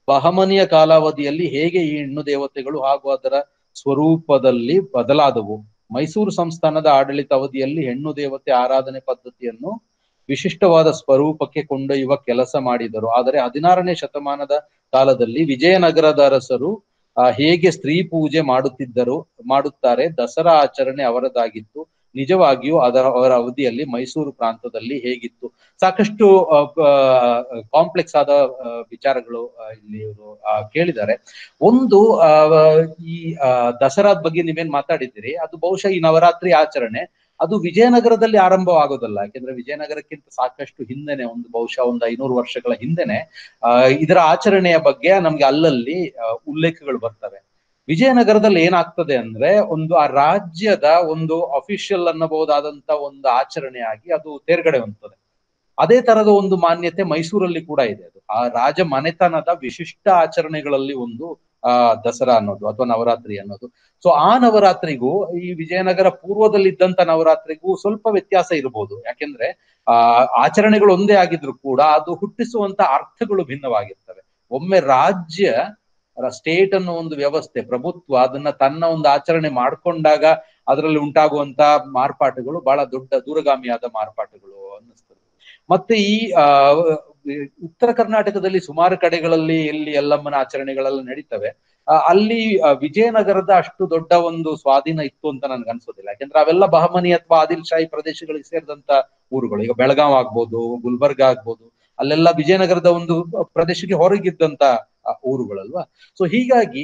ಬಹಮನಿಯ ಕಾಲಾವಧಿಯಲ್ಲಿ ಹೇಗೆ ಈ ಹೆಣ್ಣು ದೇವತೆಗಳು ಹಾಗೂ ಅದರ ಸ್ವರೂಪದಲ್ಲಿ ಬದಲಾದವು. ಮೈಸೂರು ಸಂಸ್ಥಾನದ ಆಡಳಿತ ಅವಧಿಯಲ್ಲಿ ಹೆಣ್ಣು ದೇವತೆ ಆರಾಧನೆ ಪದ್ಧತಿಯನ್ನು ವಿಶಿಷ್ಟವಾದ ಸ್ವರೂಪಕ್ಕೆ ಕೊಂಡೊಯ್ಯುವ ಕೆಲಸ ಮಾಡಿದರು. ಆದರೆ 16ನೇ ಶತಮಾನದ ಕಾಲದಲ್ಲಿ ವಿಜಯನಗರದ ಅರಸರು ಹೇಗೆ ಸ್ತ್ರೀ ಪೂಜೆ ಮಾಡುತ್ತಾರೆ, ದಸರಾ ಆಚರಣೆ ಅವರದಾಗಿತ್ತು. ನಿಜವಾಗಿಯೂ ಅವರ ಅವಧಿಯಲ್ಲಿ ಮೈಸೂರು ಪ್ರಾಂತದಲ್ಲಿ ಹೇಗಿತ್ತು? ಸಾಕಷ್ಟು ಕಾಂಪ್ಲೆಕ್ಸ್ ಆದ ವಿಚಾರಗಳು ಇಲ್ಲಿ ಇವರು ಕೇಳಿದ್ದಾರೆ. ಒಂದು ಈ ದಸರಾದ ಬಗ್ಗೆ ನೀವೇನ್ ಮಾತಾಡಿದ್ದೀರಿ, ಅದು ಬಹುಶಃ ಈ ನವರಾತ್ರಿ ಆಚರಣೆ ಅದು ವಿಜಯನಗರದಲ್ಲಿ ಆರಂಭವಾಗೋದಲ್ಲ. ಯಾಕೆಂದ್ರೆ ವಿಜಯನಗರಕ್ಕಿಂತ ಸಾಕಷ್ಟು ಹಿಂದೆನೆ, ಬಹುಶಃ 500 ವರ್ಷಗಳ ಹಿಂದೆನೆ ಇದರ ಆಚರಣೆಯ ಬಗ್ಗೆ ನಮ್ಗೆ ಅಲ್ಲಲ್ಲಿ ಉಲ್ಲೇಖಗಳು ಬರ್ತವೆ. ವಿಜಯನಗರದಲ್ಲಿ ಏನಾಗ್ತದೆ ಅಂದ್ರೆ, ಆ ರಾಜ್ಯದ ಒಂದು ಅಫಿಷಿಯಲ್ ಅನ್ನಬಹುದಾದಂತ ಒಂದು ಆಚರಣೆ ಆಗಿ ಅದು ತೇರ್ಗಡೆ ಹೊಂದ್ತದೆ. ಅದೇ ತರದ ಒಂದು ಮಾನ್ಯತೆ ಮೈಸೂರಲ್ಲಿ ಕೂಡ ಇದೆ. ಅದು ಆ ರಾಜ ಮನೆತನದ ವಿಶಿಷ್ಟ ಆಚರಣೆಗಳಲ್ಲಿ ಒಂದು ದಸರಾ ಅನ್ನೋದು ಅಥವಾ ನವರಾತ್ರಿ ಅನ್ನೋದು. ಸೊ ಆ ನವರಾತ್ರಿಗೂ ಈ ವಿಜಯನಗರ ಪೂರ್ವದಲ್ಲಿದ್ದಂತ ನವರಾತ್ರಿಗೂ ಸ್ವಲ್ಪ ವ್ಯತ್ಯಾಸ ಇರಬಹುದು. ಯಾಕೆಂದ್ರೆ ಆಚರಣೆಗಳು ಒಂದೇ ಆಗಿದ್ರು ಕೂಡ ಅದು ಹುಟ್ಟಿಸುವಂತ ಅರ್ಥಗಳು ಭಿನ್ನವಾಗಿರ್ತವೆ. ಒಮ್ಮೆ ಸ್ಟೇಟ್ ಅನ್ನೋ ಒಂದು ವ್ಯವಸ್ಥೆ, ಪ್ರಭುತ್ವ ಅದನ್ನ ತನ್ನ ಒಂದು ಆಚರಣೆ ಮಾಡ್ಕೊಂಡಾಗ ಅದರಲ್ಲಿ ಉಂಟಾಗುವಂತ ಮಾರ್ಪಾಟುಗಳು ಬಹಳ ದೊಡ್ಡ ದೂರಗಾಮಿಯಾದ ಮಾರ್ಪಾಟುಗಳು ಅನ್ನಿಸ್ತದೆ. ಮತ್ತೆ ಈ ಉತ್ತರ ಕರ್ನಾಟಕದಲ್ಲಿ ಸುಮಾರು ಕಡೆಗಳಲ್ಲಿ ಎಲ್ಲಿ ಯಲ್ಲಮ್ಮನ ಆಚರಣೆಗಳೆಲ್ಲ ನಡೀತವೆ, ಅಲ್ಲಿ ವಿಜಯನಗರದ ಅಷ್ಟು ದೊಡ್ಡ ಒಂದು ಸ್ವಾಧೀನ ಇತ್ತು ಅಂತ ನನ್ಗೆ ಅನ್ಸೋದಿಲ್ಲ. ಯಾಕೆಂದ್ರೆ ಅವೆಲ್ಲ ಬಹಮನಿ ಅಥವಾ ಆದಿಲ್ ಶಾಹಿ ಪ್ರದೇಶಗಳಿಗೆ ಸೇರಿದಂತ ಊರುಗಳು. ಈಗ ಬೆಳಗಾವ್ ಆಗ್ಬೋದು, ಗುಲ್ಬರ್ಗ ಆಗ್ಬೋದು, ಅಲ್ಲೆಲ್ಲ ವಿಜಯನಗರದ ಒಂದು ಪ್ರದೇಶಕ್ಕೆ ಹೊರಗಿದ್ದಂತ ಊರುಗಳಲ್ವಾ. ಸೊ ಹೀಗಾಗಿ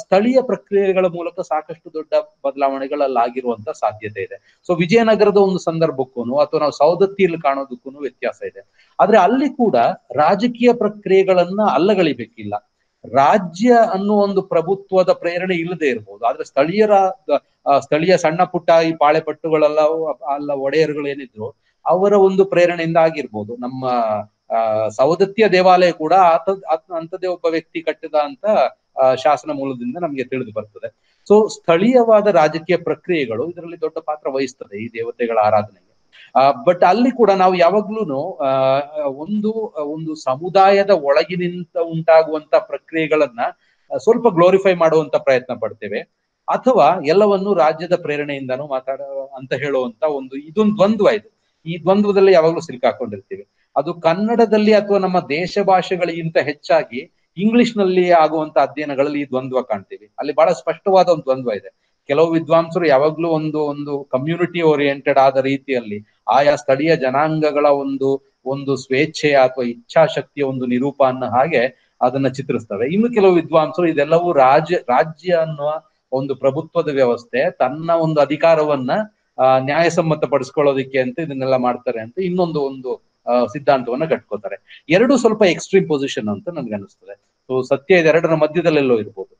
ಸ್ಥಳೀಯ ಪ್ರಕ್ರಿಯೆಗಳ ಮೂಲಕ ಸಾಕಷ್ಟು ದೊಡ್ಡ ಬದಲಾವಣೆಗಳಲ್ಲಾಗಿರುವಂತ ಸಾಧ್ಯತೆ ಇದೆ. ಸೊ ವಿಜಯನಗರದ ಒಂದು ಸಂದರ್ಭಕ್ಕೂ ಅಥವಾ ನಾವು ಸೌದತ್ತಿಯಲ್ಲಿ ಕಾಣೋದಕ್ಕೂ ವ್ಯತ್ಯಾಸ ಇದೆ. ಆದ್ರೆ ಅಲ್ಲಿ ಕೂಡ ರಾಜಕೀಯ ಪ್ರಕ್ರಿಯೆಗಳನ್ನ ಅಲ್ಲಗಳಿಬೇಕಿಲ್ಲ. ರಾಜ್ಯ ಅನ್ನೋ ಒಂದು ಪ್ರಭುತ್ವದ ಪ್ರೇರಣೆ ಇಲ್ಲದೆ ಇರ್ಬೋದು, ಆದ್ರೆ ಸ್ಥಳೀಯ ಸಣ್ಣ ಪುಟ್ಟ ಈ ಪಾಳೆಪಟ್ಟುಗಳೆಲ್ಲ ಒಡೆಯರುಗಳು ಏನಿದ್ರು ಅವರ ಒಂದು ಪ್ರೇರಣೆಯಿಂದ ಆಗಿರ್ಬೋದು. ನಮ್ಮ ಸೌದತ್ತಿಯ ದೇವಾಲಯ ಕೂಡ ಅಂಥದ್ದೇ ಒಬ್ಬ ವ್ಯಕ್ತಿ ಕಟ್ಟಿದ ಅಂತ ಶಾಸನ ಮೂಲದಿಂದ ನಮ್ಗೆ ತಿಳಿದು ಬರ್ತದೆ. ಸೊ ಸ್ಥಳೀಯವಾದ ರಾಜಕೀಯ ಪ್ರಕ್ರಿಯೆಗಳು ಇದರಲ್ಲಿ ದೊಡ್ಡ ಪಾತ್ರ ವಹಿಸ್ತದೆ ಈ ದೇವತೆಗಳ ಆರಾಧನೆಗೆ. ಬಟ್ ಅಲ್ಲಿ ಕೂಡ ನಾವು ಯಾವಾಗ್ಲೂ ಒಂದು ಸಮುದಾಯದ ಒಳಗಿನಿಂದ ಉಂಟಾಗುವಂತ ಪ್ರಕ್ರಿಯೆಗಳನ್ನ ಸ್ವಲ್ಪ ಗ್ಲೋರಿಫೈ ಮಾಡುವಂತ ಪ್ರಯತ್ನ ಪಡ್ತೇವೆ, ಅಥವಾ ಎಲ್ಲವನ್ನು ರಾಜ್ಯದ ಪ್ರೇರಣೆಯಿಂದನೂ ಅಂತ ಹೇಳುವಂತ ಇದೊಂದು ದ್ವಂದ್ವ ಇದೆ. ಈ ದ್ವಂದ್ವದಲ್ಲಿ ಯಾವಾಗ್ಲೂ ಸಿಲುಕಾಕೊಂಡಿರ್ತೀವಿ. ಅದು ಕನ್ನಡದಲ್ಲಿ ಅಥವಾ ನಮ್ಮ ದೇಶ ಭಾಷೆಗಳಿಗಿಂತ ಹೆಚ್ಚಾಗಿ ಇಂಗ್ಲಿಷ್ ನಲ್ಲಿ ಆಗುವಂತ ಅಧ್ಯಯನಗಳಲ್ಲಿ ಈ ದ್ವಂದ್ವ ಕಾಣ್ತೀವಿ. ಅಲ್ಲಿ ಬಹಳ ಸ್ಪಷ್ಟವಾದ ಒಂದು ದ್ವಂದ್ವ ಇದೆ. ಕೆಲವು ವಿದ್ವಾಂಸರು ಯಾವಾಗ್ಲೂ ಒಂದು ಕಮ್ಯುನಿಟಿ ಓರಿಯೆಂಟೆಡ್ ಆದ ರೀತಿಯಲ್ಲಿ ಆಯಾ ಸ್ಥಳೀಯ ಜನಾಂಗಗಳ ಒಂದು ಸ್ವೇಚ್ಛೆಯ ಅಥವಾ ಇಚ್ಛಾಶಕ್ತಿಯ ಒಂದು ನಿರೂಪ ಅನ್ನೋ ಹಾಗೆ ಅದನ್ನ ಚಿತ್ರಿಸ್ತವೆ. ಇನ್ನು ಕೆಲವು ವಿದ್ವಾಂಸರು ಇದೆಲ್ಲವೂ ರಾಜ್ಯ ಅನ್ನುವ ಒಂದು ಪ್ರಭುತ್ವದ ವ್ಯವಸ್ಥೆ ತನ್ನ ಒಂದು ಅಧಿಕಾರವನ್ನ ನ್ಯಾಯಸಮ್ಮತ ಪಡಿಸ್ಕೊಳ್ಳೋದಿಕ್ಕೆ ಅಂತ ಇದನ್ನೆಲ್ಲ ಮಾಡ್ತಾರೆ ಅಂತ ಇನ್ನೊಂದು ಸಿದ್ಧಾಂತವನ್ನ ಕಟ್ಕೋತಾರೆ. ಎರಡೂ ಸ್ವಲ್ಪ ಎಕ್ಸ್ಟ್ರೀಮ್ ಪೊಸಿಷನ್ ಅಂತ ನನ್ಗೆ ಅನಿಸ್ತದೆ. ಸೊ ಸತ್ಯ ಇದೆರಡರ ಮಧ್ಯದಲ್ಲೆಲ್ಲೋ ಇರ್ಬೋದು.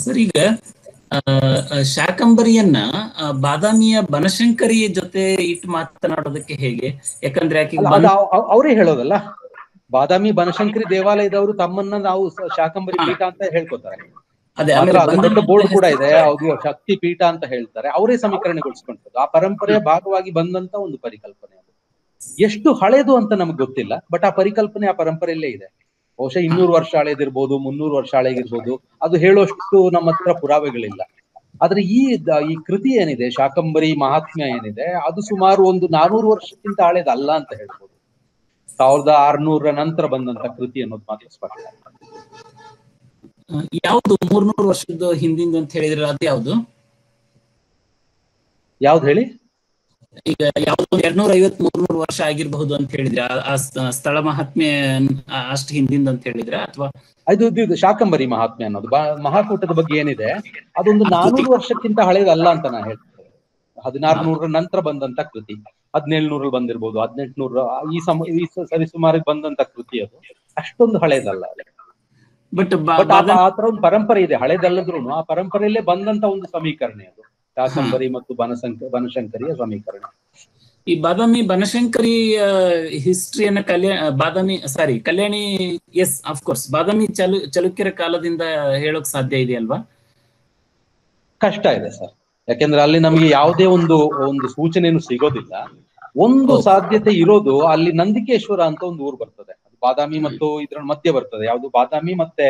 ಸರ್, ಈಗ ಶಾಕಂಬರಿಯನ್ನ ಬಾದಾಮಿಯ ಬನಶಂಕರಿಯ ಜೊತೆ ಇಟ್ಟು ಮಾತನಾಡೋದಕ್ಕೆ ಹೇಗೆ? ಯಾಕಂದ್ರೆ ಅವರೇ ಹೇಳೋದಲ್ಲ, ಬಾದಾಮಿ ಬನಶಂಕರಿ ದೇವಾಲಯದವರು ತಮ್ಮನ್ನ ನಾವು ಶಾಕಂಬರಿ ಪೀಠ ಅಂತ ಹೇಳ್ಕೊತಾರೆ. ದೊಡ್ಡ ಬೋರ್ಡ್ ಕೂಡ ಇದೆ, ಅವ್ರು ಶಕ್ತಿ ಪೀಠ ಅಂತ ಹೇಳ್ತಾರೆ. ಅವರೇ ಸಮೀಕರಣಗೊಳಿಸ್ಕೊಂಡದ್ದು. ಆ ಪರಂಪರೆಯ ಭಾಗವಾಗಿ ಬಂದಂತ ಒಂದು ಪರಿಕಲ್ಪನೆ. ಅದು ಎಷ್ಟು ಹಳೇದು ಅಂತ ನಮ್ಗೆ ಗೊತ್ತಿಲ್ಲ, ಬಟ್ ಆ ಪರಿಕಲ್ಪನೆ ಆ ಪರಂಪರೆಯಲ್ಲೇ ಇದೆ. ಬಹುಶಃ 200 ವರ್ಷ ಹಳೇದಿರ್ಬೋದು, 300 ವರ್ಷ ಹಳೇಗಿರ್ಬೋದು, ಅದು ಹೇಳುವಷ್ಟು ನಮ್ಮ ಹತ್ರ ಪುರಾವೆಗಳಿಲ್ಲ. ಆದ್ರೆ ಈ ಕೃತಿ ಏನಿದೆ, ಶಾಕಂಬರಿ ಮಹಾತ್ಮ್ಯ ಏನಿದೆ, ಅದು ಸುಮಾರು 400 ವರ್ಷಕ್ಕಿಂತ ಹಳೇದಲ್ಲ ಅಂತ ಹೇಳ್ಬೋದು. 1600 ನಂತರ ಬಂದಂತ ಕೃತಿ ಅನ್ನೋದು ಮಾತ್ರ ಸ್ಪಷ್ಟ. ಯಾವ್ದು 300 ವರ್ಷದ ಹಿಂದಿಂದ ಅಂತ ಹೇಳಿದ್ರೆ ಅದು ಯಾವ್ದು ಹೇಳಿ? ಈಗ ಯಾವ್ದು 250-300 ವರ್ಷ ಆಗಿರಬಹುದು ಅಂತ ಹೇಳಿದ್ರೆ ಆ ಸ್ಥಳ ಮಹಾತ್ಮೆ ಅಷ್ಟು ಹಿಂದಿಂದ ಅಂತ ಹೇಳಿದ್ರೆ, ಅಥವಾ ಇದು ಶಾಕಂಬರಿ ಮಹಾತ್ಮೆ ಅನ್ನೋದು ಮಹಾಕೂಟದ ಬಗ್ಗೆ ಏನಿದೆ ಅದೊಂದು 400 ವರ್ಷಕ್ಕಿಂತ ಹಳೇದಲ್ಲ ಅಂತ ನಾನು ಹೇಳ್ತೇನೆ. 1600 ನಂತರ ಬಂದಂತ ಕೃತಿ, 1700 ಬಂದಿರ್ಬೋದು, 1800 ಈ ಸರಿಸುಮಾರಿಗೆ ಬಂದಂತ ಕೃತಿ. ಅದು ಅಷ್ಟೊಂದು ಹಳೇದಲ್ಲ. ಬಟ್ ಆತರ ಒಂದು ಪರಂಪರೆ ಇದೆ, ಹಳೇದಲ್ಲದ್ರೂ ಆ ಪರಂಪರೆಯಲ್ಲೇ ಬಂದಂತ ಒಂದು ಸಮೀಕರಣೆ ಅದು ಶಾಕಂಬರಿ ಮತ್ತು ಬನಶಂಕರಿಯ ಸಮೀಕರಣ. ಈ ಬಾದಾಮಿ ಬನಶಂಕರಿ ಹಿಸ್ಟ್ರಿಯನ್ನ ಕಲ್ಯಾಣಿ ಎಸ್ ಆಫ್ಕೋರ್ಸ್ ಬಾದಾಮಿ ಚಲುಕ್ಯರ ಕಾಲದಿಂದ ಹೇಳೋಕ್ ಸಾಧ್ಯ ಇದೆ ಅಲ್ವಾ? ಕಷ್ಟ ಇದೆ ಸರ್, ಯಾಕೆಂದ್ರೆ ಅಲ್ಲಿ ನಮಗೆ ಯಾವುದೇ ಒಂದು ಸೂಚನೆಯನ್ನು ಸಿಗೋದಿಲ್ಲ. ಒಂದು ಸಾಧ್ಯತೆ ಇರೋದು, ಅಲ್ಲಿ ನಂದಿಕೇಶ್ವರ ಅಂತ ಒಂದು ಊರು ಬರ್ತದೆ, ಅದು ಬಾದಾಮಿ ಮತ್ತು ಇದ್ರ ಮಧ್ಯೆ ಬರ್ತದೆ. ಯಾವುದು ಬಾದಾಮಿ ಮತ್ತೆ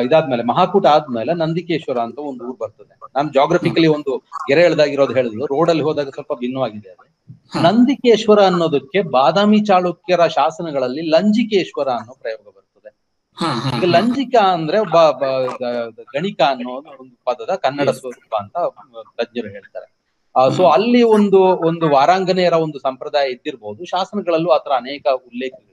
ಇದಾದ್ಮೇಲೆ ಮಹಾಕೂಟ ಆದ್ಮೇಲೆ ನಂದಿಕೇಶ್ವರ ಅಂತ ಒಂದು ಊರು ಬರ್ತದೆ. ನಾನು ಜಾಗ್ರಫಿಕಲಿ ಒಂದು ಗೆರೆ ಎಳ್ದಾಗಿರೋದು ಹೇಳಿದ್ರು, ರೋಡಲ್ಲಿ ಹೋದಾಗ ಸ್ವಲ್ಪ ಭಿನ್ನವಾಗಿದೆ ಅದು. ನಂದಿಕೇಶ್ವರ ಅನ್ನೋದಕ್ಕೆ ಬಾದಾಮಿ ಚಾಳುಕ್ಯರ ಶಾಸನಗಳಲ್ಲಿ ಲಂಜಿಕೇಶ್ವರ ಅನ್ನೋ ಪ್ರಯೋಗ ಬರ್ತದೆ. ಈಗ ಲಂಜಿಕಾ ಅಂದ್ರೆ ಗಣಿಕ ಅನ್ನೋ ಒಂದು ಪದದ ಕನ್ನಡ ಸ್ವರೂಪ ಅಂತ ತಜ್ಞರು ಹೇಳ್ತಾರೆ. ಸೊ ಅಲ್ಲಿ ಒಂದು ವಾರಾಂಗನೆಯರ ಒಂದು ಸಂಪ್ರದಾಯ ಇದ್ದಿರ್ಬೋದು, ಶಾಸನಗಳಲ್ಲೂ ಆತರ ಅನೇಕ ಉಲ್ಲೇಖಗಳಿವೆ.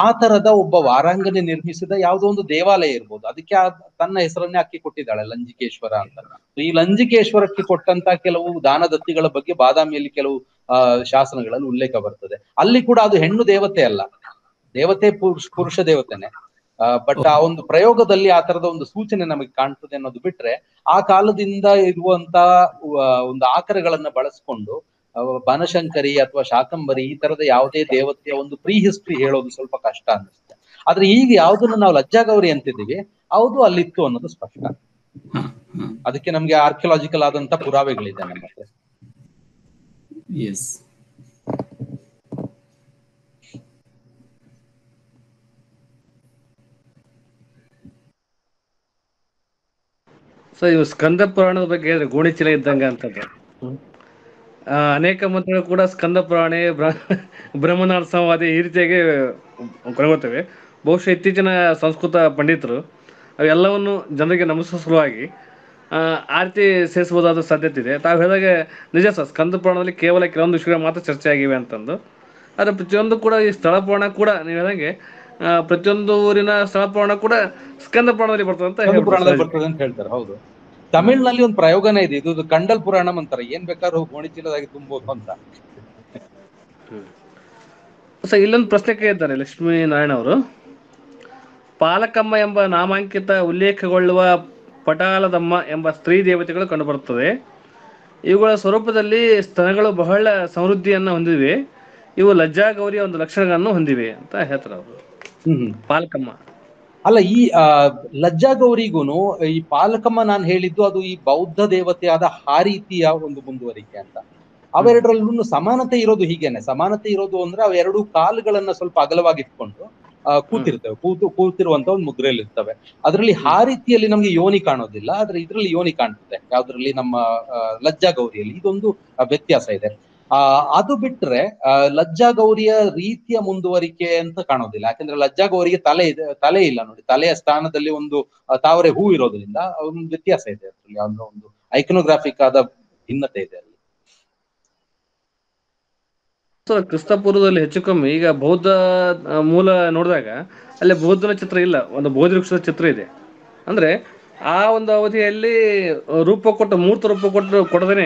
ಆ ತರದ ಒಬ್ಬ ವಾರಾಂಗನೆ ನಿರ್ಮಿಸಿದ ಯಾವುದೋ ಒಂದು ದೇವಾಲಯ ಇರ್ಬೋದು, ಅದಕ್ಕೆ ತನ್ನ ಹೆಸರನ್ನೇ ಅಕ್ಕಿ ಕೊಟ್ಟಿದ್ದಾಳೆ ಲಂಜಿಕೇಶ್ವರ ಅಂತ. ಈ ಲಂಜಿಕೇಶ್ವರಕ್ಕೆ ಕೊಟ್ಟಂತ ಕೆಲವು ದಾನದತ್ತಿಗಳ ಬಗ್ಗೆ ಬಾದಾಮಿಯಲ್ಲಿ ಕೆಲವು ಶಾಸನಗಳಲ್ಲಿ ಉಲ್ಲೇಖ ಬರ್ತದೆ. ಅಲ್ಲಿ ಕೂಡ ಅದು ಹೆಣ್ಣು ದೇವತೆ ಅಲ್ಲ, ದೇವತೆ ಪುರುಷ ದೇವತೆನೆ. ಬಟ್ ಆ ಒಂದು ಪ್ರಯೋಗದಲ್ಲಿ ಆ ತರದ ಒಂದು ಸೂಚನೆ ನಮಗೆ ಕಾಣ್ತದೆ ಅನ್ನೋದು ಬಿಟ್ರೆ, ಆ ಕಾಲದಿಂದ ಇರುವಂತ ಒಂದು ಆಕರಗಳನ್ನ ಬಳಸ್ಕೊಂಡು ಬನಶಂಕರಿ ಅಥವಾ ಶಾಕಂಬರಿ ಈ ತರದ ಯಾವುದೇ ದೇವತೆಯ ಒಂದು ಪ್ರೀ ಹಿಸ್ಟ್ರಿ ಹೇಳೋದು ಸ್ವಲ್ಪ ಕಷ್ಟ ಅನ್ನಿಸುತ್ತೆ. ಆದ್ರೆ ಈಗ ಯಾವ್ದನ್ನ ನಾವು ಲಜ್ಜಾಗೌರಿ ಅಂತಿದ್ದೀವಿ ಹೌದು ಅಲ್ಲಿತ್ತು ಅನ್ನೋದು ಸ್ಪಷ್ಟ. ಅದಕ್ಕೆ ನಮ್ಗೆ ಆರ್ಕಿಯಾಲಜಿಕಲ್ ಆದಂತ ಪುರಾವೆಗಳಿದೆ ನಮ್ಮ ಹತ್ರ. ಸೊ ಇವು ಸ್ಕಂದ ಪುರಾಣದ ಬಗ್ಗೆ ಹೇಳಿದ್ರೆ ಗೋಣಿಚೀಲ ಇದ್ದಂಗ ಅಂತದ್ದು. ಅನೇಕ ಮಂತ್ರಗಳು ಕೂಡ ಸ್ಕಂದ ಪುರಾಣ, ಬ್ರಹ್ಮನಾಥ ಸಂವಾದಿ ಈ ರೀತಿಯಾಗಿ ಕೊನೆಗೊಳ್ತವೆ. ಬಹುಶಃ ಇತ್ತೀಚಿನ ಸಂಸ್ಕೃತ ಪಂಡಿತರು ಅವೆಲ್ಲವನ್ನು ಜನರಿಗೆ ನಮಿಸುವ ಸಲುವಾಗಿ ಆ ರೀತಿ ಸೇರಿಸಬಹುದಾದ ಸಾಧ್ಯತೆ ಇದೆ. ತಾವು ಹೇಳಿದಾಗ ನಿಜ ಸರ್, ಸ್ಕಂದ ಪುರಾಣದಲ್ಲಿ ಕೇವಲ ಕೆಲವೊಂದು ವಿಷಯಗಳು ಮಾತ್ರ ಚರ್ಚೆ ಆಗಿವೆ ಅಂತಂದು. ಆದರೆ ಪ್ರತಿಯೊಂದು ಕೂಡ ಈ ಸ್ಥಳ ಪುರಾಣ ಕೂಡ ನೀವು ಹೇಳಿದಂಗೆ ಪ್ರತಿಯೊಂದು ಊರಿನ ಸ್ಥಳ ಪುರಾಣ ಕೂಡ ಸ್ಕಂದ ಪುರಾಣದಲ್ಲಿ ಬರ್ತದೆ ಅಂತ ಹೇಳ್ತಾರೆ. ಹೌದು, ತಮಿಳ್ನಲ್ಲಿ ಒಂದು ಪ್ರಯೋಗನೇ ಇದೆ, ಇದು ಕಂಡಲ್ ಪುರಾಣಂ ಅಂತಾರೆ. ಏನ್ ಬೇಕಾದ್ರೂ ಗೋಣಿಚೀಲದಾಗಿ ತುಂಬಬಹುದು ಅಂತ. ಇಲ್ಲೊಂದು ಪ್ರಶ್ನೆ ಕೇಳಿದ್ದಾರೆ ಲಕ್ಷ್ಮೀ ನಾರಾಯಣ ಅವರು. ಪಾಲಕಮ್ಮ ಎಂಬ ನಾಮಾಂಕಿತ ಉಲ್ಲೇಖಗೊಳ್ಳುವ ಪಟಾಲದಮ್ಮ ಎಂಬ ಸ್ತ್ರೀ ದೇವತೆಗಳು ಕಂಡುಬರುತ್ತದೆ. ಇವುಗಳ ಸ್ವರೂಪದಲ್ಲಿ ಸ್ತನಗಳು ಬಹಳ ಸಮೃದ್ಧಿಯನ್ನ ಹೊಂದಿವೆ. ಇವು ಲಜ್ಜಾಗೌರಿಯ ಒಂದು ಲಕ್ಷಣಗಳನ್ನು ಹೊಂದಿವೆ ಅಂತ ಹೇಳ್ತಾರೆ ಅವರು. ಪಾಲಕಮ್ಮ ಅಲ್ಲ, ಈ ಲಜ್ಜಾಗೌರಿಗೂನು ಈ ಪಾಲಕಮ್ಮ ನಾನು ಹೇಳಿದ್ದು ಅದು ಈ ಬೌದ್ಧ ದೇವತೆಯಾದ ಹಾರೀತಿಯ ಒಂದು ಮುಂದುವರಿಕೆ ಅಂತ. ಅವೆರಡರಲ್ಲೂ ಸಮಾನತೆ ಇರೋದು ಹೀಗೇನೆ. ಸಮಾನತೆ ಇರೋದು ಅಂದ್ರೆ ಅವೆರಡು ಕಾಲುಗಳನ್ನ ಸ್ವಲ್ಪ ಅಗಲವಾಗಿಟ್ಕೊಂಡು ಕೂತಿರ್ತವೆ, ಕೂತಿರುವಂತ ಒಂದು ಮುದ್ರೆಯಲ್ಲಿ ಇರ್ತವೆ. ಅದರಲ್ಲಿ ಹಾರೀತಿಯಲ್ಲಿ ನಮ್ಗೆ ಯೋನಿ ಕಾಣೋದಿಲ್ಲ, ಆದ್ರೆ ಇದ್ರಲ್ಲಿ ಯೋನಿ ಕಾಣ್ತದೆ. ಯಾವ್ದ್ರಲ್ಲಿ? ನಮ್ಮ ಲಜ್ಜಾಗೌರಿಯಲ್ಲಿ. ಇದೊಂದು ವ್ಯತ್ಯಾಸ ಇದೆ. ಅದು ಬಿಟ್ರೆ ಲಜ್ಜಾಗೌರಿಯ ರೀತಿಯ ಮುಂದುವರಿಕೆ ಅಂತ ಕಾಣೋದಿಲ್ಲ. ಯಾಕಂದ್ರೆ ಲಜ್ಜಾಗೌರಿಗೆ ತಲೆ ಇಲ್ಲ ನೋಡಿ, ತಲೆಯ ಸ್ಥಾನದಲ್ಲಿ ಒಂದು ತಾವರೆ ಹೂ ಇರೋದ್ರಿಂದ ಒಂದು ವ್ಯತ್ಯಾಸ ಇದೆ ಅದರಲ್ಲಿ. ಅನ್ನೋ ಒಂದು ಐಕನೋಗ್ರಾಫಿಕ್ ಆದ ಭಿನ್ನತೆ ಇದೆ ಅಲ್ಲಿ. ಕ್ರಿಸ್ತ ಪೂರ್ವದಲ್ಲಿ ಹೆಚ್ಚು ಕಮ್ಮಿ ಈಗ ಬೌದ್ಧ ಮೂಲ ನೋಡಿದಾಗ ಅಲ್ಲಿ ಬೌದ್ಧನ ಚಿತ್ರ ಇಲ್ಲ, ಒಂದು ಬೋಧಿ ವೃಕ್ಷದ ಚಿತ್ರ ಇದೆ. ಅಂದ್ರೆ ಆ ಒಂದು ಅವಧಿಯಲ್ಲಿ ಮೂರ್ತ ರೂಪ ಕೊಡದೇನೆ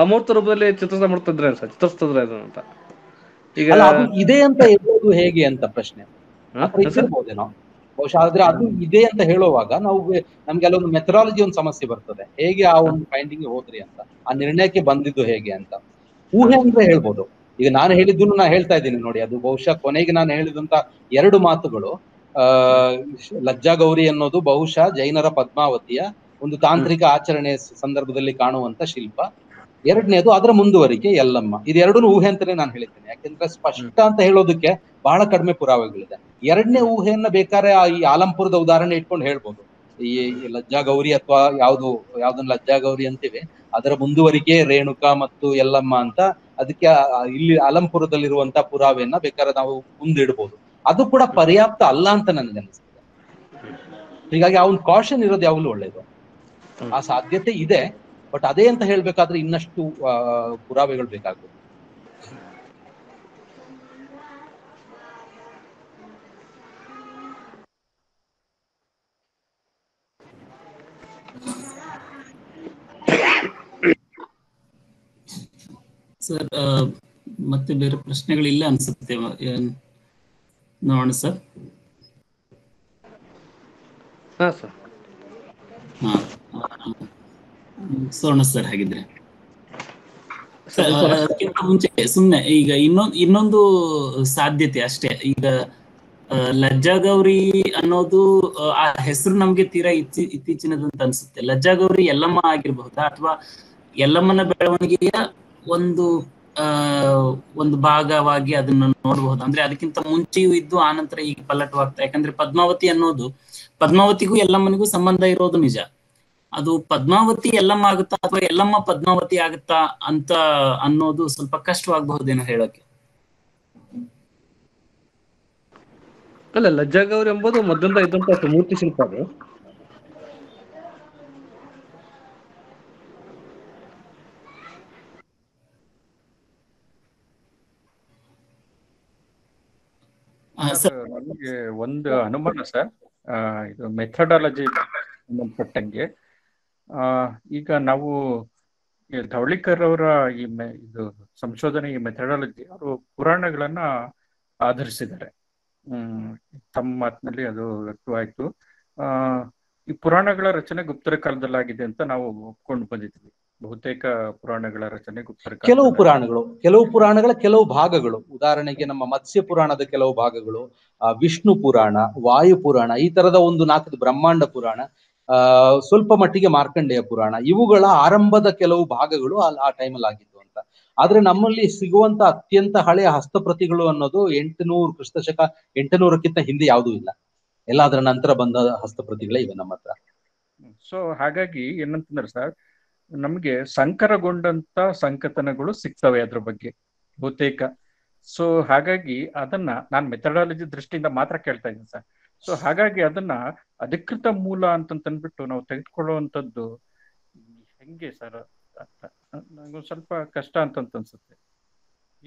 ಅಮೂರ್ತ ರೂಪದಲ್ಲಿ ಚಿತ್ರಿಸ್ತಿದ್ರೆ ಅಂತ. ಈಗ ಇದೆ ಅಂತ ಹೇಳೋದು ಹೇಗೆ ಅಂತ ಪ್ರಶ್ನೆ ಇರ್ಬೋದೇನೋ ಬಹುಶಃ. ಆದ್ರೆ ಅದು ಇದೆ ಅಂತ ಹೇಳುವಾಗ ನಮ್ಗೆ ಅಲ್ಲೊಂದು ಮೆಥಡಾಲಜಿ ಒಂದು ಸಮಸ್ಯೆ ಬರ್ತದೆ. ಹೇಗೆ ಆ ಒಂದು ಫೈಂಡಿಂಗ್ ಹೋದ್ರಿ ಅಂತ, ಆ ನಿರ್ಣಯಕ್ಕೆ ಬಂದಿದ್ದು ಹೇಗೆ ಅಂತ ಊಹೆ ಅಂದ್ರೆ ಹೇಳ್ಬೋದು. ಈಗ ನಾನು ಹೇಳಿದ್ದನ್ನು ನಾನು ಹೇಳ್ತಾ ಇದ್ದೀನಿ ನೋಡಿ, ಅದು ಬಹುಶಃ ಕೊನೆಗೆ ನಾನು ಹೇಳಿದಂತ ಎರಡು ಮಾತುಗಳು. ಲಜ್ಜಾಗೌರಿ ಅನ್ನೋದು ಬಹುಶಃ ಜೈನರ ಪದ್ಮಾವತಿಯ ಒಂದು ತಾಂತ್ರಿಕ ಆಚರಣೆ ಸಂದರ್ಭದಲ್ಲಿ ಕಾಣುವಂತ ಶಿಲ್ಪ. ಎರಡನೇದು ಅದರ ಮುಂದುವರಿಕೆ ಯಲ್ಲಮ್ಮ. ಇದೆರಡೂ ಊಹೆ ಅಂತಾನೆ ನಾನು ಹೇಳಿದ್ದೇನೆ, ಯಾಕೆಂದ್ರೆ ಸ್ಪಷ್ಟ ಅಂತ ಹೇಳೋದಕ್ಕೆ ಬಹಳ ಕಡಿಮೆ ಪುರಾವೆಗಳಿದೆ. ಎರಡನೇ ಊಹೆಯನ್ನ ಬೇಕಾದ್ರೆ ಈ ಆಲಂಪುರದ ಉದಾಹರಣೆ ಇಟ್ಕೊಂಡು ಹೇಳ್ಬೋದು. ಈ ಲಜ್ಜಾಗೌರಿ ಅಥವಾ ಯಾವ್ದನ್ನ ಲಜ್ಜಾಗೌರಿ ಅಂತೀವಿ ಅದರ ಮುಂದುವರಿಕೆ ರೇಣುಕಾ ಮತ್ತು ಯಲ್ಲಮ್ಮ ಅಂತ. ಅದಕ್ಕೆ ಇಲ್ಲಿ ಆಲಂಪುರದಲ್ಲಿರುವಂತ ಪುರಾವೆಯನ್ನ ಬೇಕಾದ್ರೆ ನಾವು ಮುಂದಿಡ್ಬೋದು. ಅದು ಕೂಡ ಪರ್ಯಾಪ್ತ ಅಲ್ಲ ಅಂತ ನನಗೆ ಅನಿಸ್ತದೆ. ಹೀಗಾಗಿ ಆ ಒಂದು ಕಾಷನ್ ಇರೋದು ಯಾವಾಗಲೂ ಒಳ್ಳೇದು. ಆ ಸಾಧ್ಯತೆ ಇದೆ, ಬಟ್ ಅದೇ ಅಂತ ಹೇಳ್ಬೇಕಾದ್ರೆ ಇನ್ನಷ್ಟು ಪುರಾವೆಗಳು ಬೇಕಾಗ್ತದೆ. ಸರ್ ಮತ್ತೆ ಬೇರೆ ಪ್ರಶ್ನೆಗಳಿಲ್ಲ ಅನ್ಸುತ್ತೆ, ನೋಡೋಣ ಸರ್. ಸೋಣ ಸರ್, ಹಾಗಿದ್ರೆ ಅದಕ್ಕಿಂತ ಮುಂಚೆ ಸುಮ್ನೆ ಈಗ ಇನ್ನೊಂದು ಸಾಧ್ಯತೆ ಅಷ್ಟೇ. ಈಗ ಲಜ್ಜಾಗೌರಿ ಅನ್ನೋದು ಆ ಹೆಸರು ನಮ್ಗೆ ತೀರಾ ಇತ್ತೀಚಿನದಂತ ಅನ್ಸುತ್ತೆ. ಲಜ್ಜಾಗೌರಿ ಯಲ್ಲಮ್ಮ ಆಗಿರ್ಬಹುದಾ, ಅಥವಾ ಯಲ್ಲಮ್ಮನ ಬೆಳವಣಿಗೆಯ ಒಂದು ಭಾಗವಾಗಿ ಅದನ್ನ ನೋಡಬಹುದು? ಅಂದ್ರೆ ಅದಕ್ಕಿಂತ ಮುಂಚೆಯೂ ಇದ್ದು ಆನಂತರ ಈಗ ಪಲ್ಲಟವಾಗ್ತಾ. ಯಾಕಂದ್ರೆ ಪದ್ಮಾವತಿ ಅನ್ನೋದು ಪದ್ಮಾವತಿಗೂ ಯಲ್ಲಮ್ಮನಿಗೂ ಸಂಬಂಧ ಇರೋದು ನಿಜ. ಅದು ಪದ್ಮಾವತಿ ಯಲ್ಲಮ್ಮ ಆಗುತ್ತಾ ಅಥವಾ ಯಲ್ಲಮ್ಮ ಪದ್ಮಾವತಿ ಆಗುತ್ತಾ ಅಂತ ಅನ್ನೋದು ಸ್ವಲ್ಪ ಕಷ್ಟವಾಗಬಹುದೇನೋ ಹೇಳೋಕೆ. ಅಲ್ಲ, ಲಜ್ಜಾಗೌರಿ ಎಂಬುದು ಮೊದಲಿಂದ ಇದ್ದಂತ ಮೂರ್ತಿ ಶಿಲ್ಪ ಅದು. ನನಗೆ ಒಂದು ಅನುಮಾನ ಸರ್, ಇದು ಮೆಥಡಾಲಜಿ ಸಂಬಂಧಪಟ್ಟಂಗೆ. ಈಗ ನಾವು ಧವಳೀಕರ್ ಅವರ ಇದು ಸಂಶೋಧನೆ, ಈ ಮೆಥಡಾಲಜಿ, ಅವರು ಪುರಾಣಗಳನ್ನ ಆಧರಿಸಿದ್ದಾರೆ. ತಮ್ಮ ಮಾತಿನಲ್ಲಿ ಅದು ವ್ಯಕ್ತವಾಯ್ತು. ಈ ಪುರಾಣಗಳ ರಚನೆ ಗುಪ್ತರ ಕಾಲದಲ್ಲಾಗಿದೆ ಅಂತ ನಾವು ಒಪ್ಕೊಂಡು ಬಂದಿದ್ವಿ. ಬಹುತೇಕ ಪುರಾಣಗಳ ರಚನೆ ಗುಪ್ತರ ಕಾಲ. ಕೆಲವು ಪುರಾಣಗಳ ಕೆಲವು ಭಾಗಗಳು, ಉದಾಹರಣೆಗೆ ನಮ್ಮ ಮತ್ಸ್ಯ ಪುರಾಣದ ಕೆಲವು ಭಾಗಗಳು, ವಿಷ್ಣು ಪುರಾಣ, ವಾಯು ಪುರಾಣ, ಈ ತರದ ಒಂದು 4 ಬ್ರಹ್ಮಾಂಡ ಪುರಾಣ, ಸ್ವಲ್ಪ ಮಟ್ಟಿಗೆ ಮಾರ್ಕಂಡೇಯ ಪುರಾಣ, ಇವುಗಳ ಆರಂಭದ ಕೆಲವು ಭಾಗಗಳು ಆ ಟೈಮಲ್ಲಿ ಆಗಿದ್ದು ಅಂತ. ಆದ್ರೆ ನಮ್ಮಲ್ಲಿ ಸಿಗುವಂತ ಅತ್ಯಂತ ಹಳೆಯ ಹಸ್ತಪ್ರತಿಗಳು ಅನ್ನೋದು 800 ಕ್ರಿಸ್ತಶಕ 800ಕ್ಕಿಂತ ಹಿಂದೆ ಯಾವುದೂ ಇಲ್ಲ. ಎಲ್ಲ ಅದರ ನಂತರ ಬಂದ ಹಸ್ತಪ್ರತಿಗಳೇ ಇವೆ ನಮ್ಮ ಹತ್ರ. ಸೊ ಹಾಗಾಗಿ ಏನಂತಂದ್ರೆ ಸರ್, ನಮ್ಗೆ ಸಂಕರಗೊಂಡಂತ ಸಂಕಥನಗಳು ಸಿಗ್ತವೆ ಅದ್ರ ಬಗ್ಗೆ ಬಹುತೇಕ. ಸೊ ಹಾಗಾಗಿ ಅದನ್ನ ನಾನು ಮೆಥಡಾಲಜಿ ದೃಷ್ಟಿಯಿಂದ ಮಾತ್ರ ಕೇಳ್ತಾ ಇದ್ದೀನಿ ಸರ್. ಸೊ ಹಾಗಾಗಿ ಅದನ್ನ ಅಧಿಕೃತ ಮೂಲ ಅಂತಂದ್ಬಿಟ್ಟು ನಾವು ತೆಗೆದುಕೊಳ್ಳುವಂಥದ್ದು ಹೆಂಗೆ ಸರ್ ಅಂತ ನಂಗೊಂದು ಸ್ವಲ್ಪ ಕಷ್ಟ ಅಂತ ಅನ್ಸುತ್ತೆ.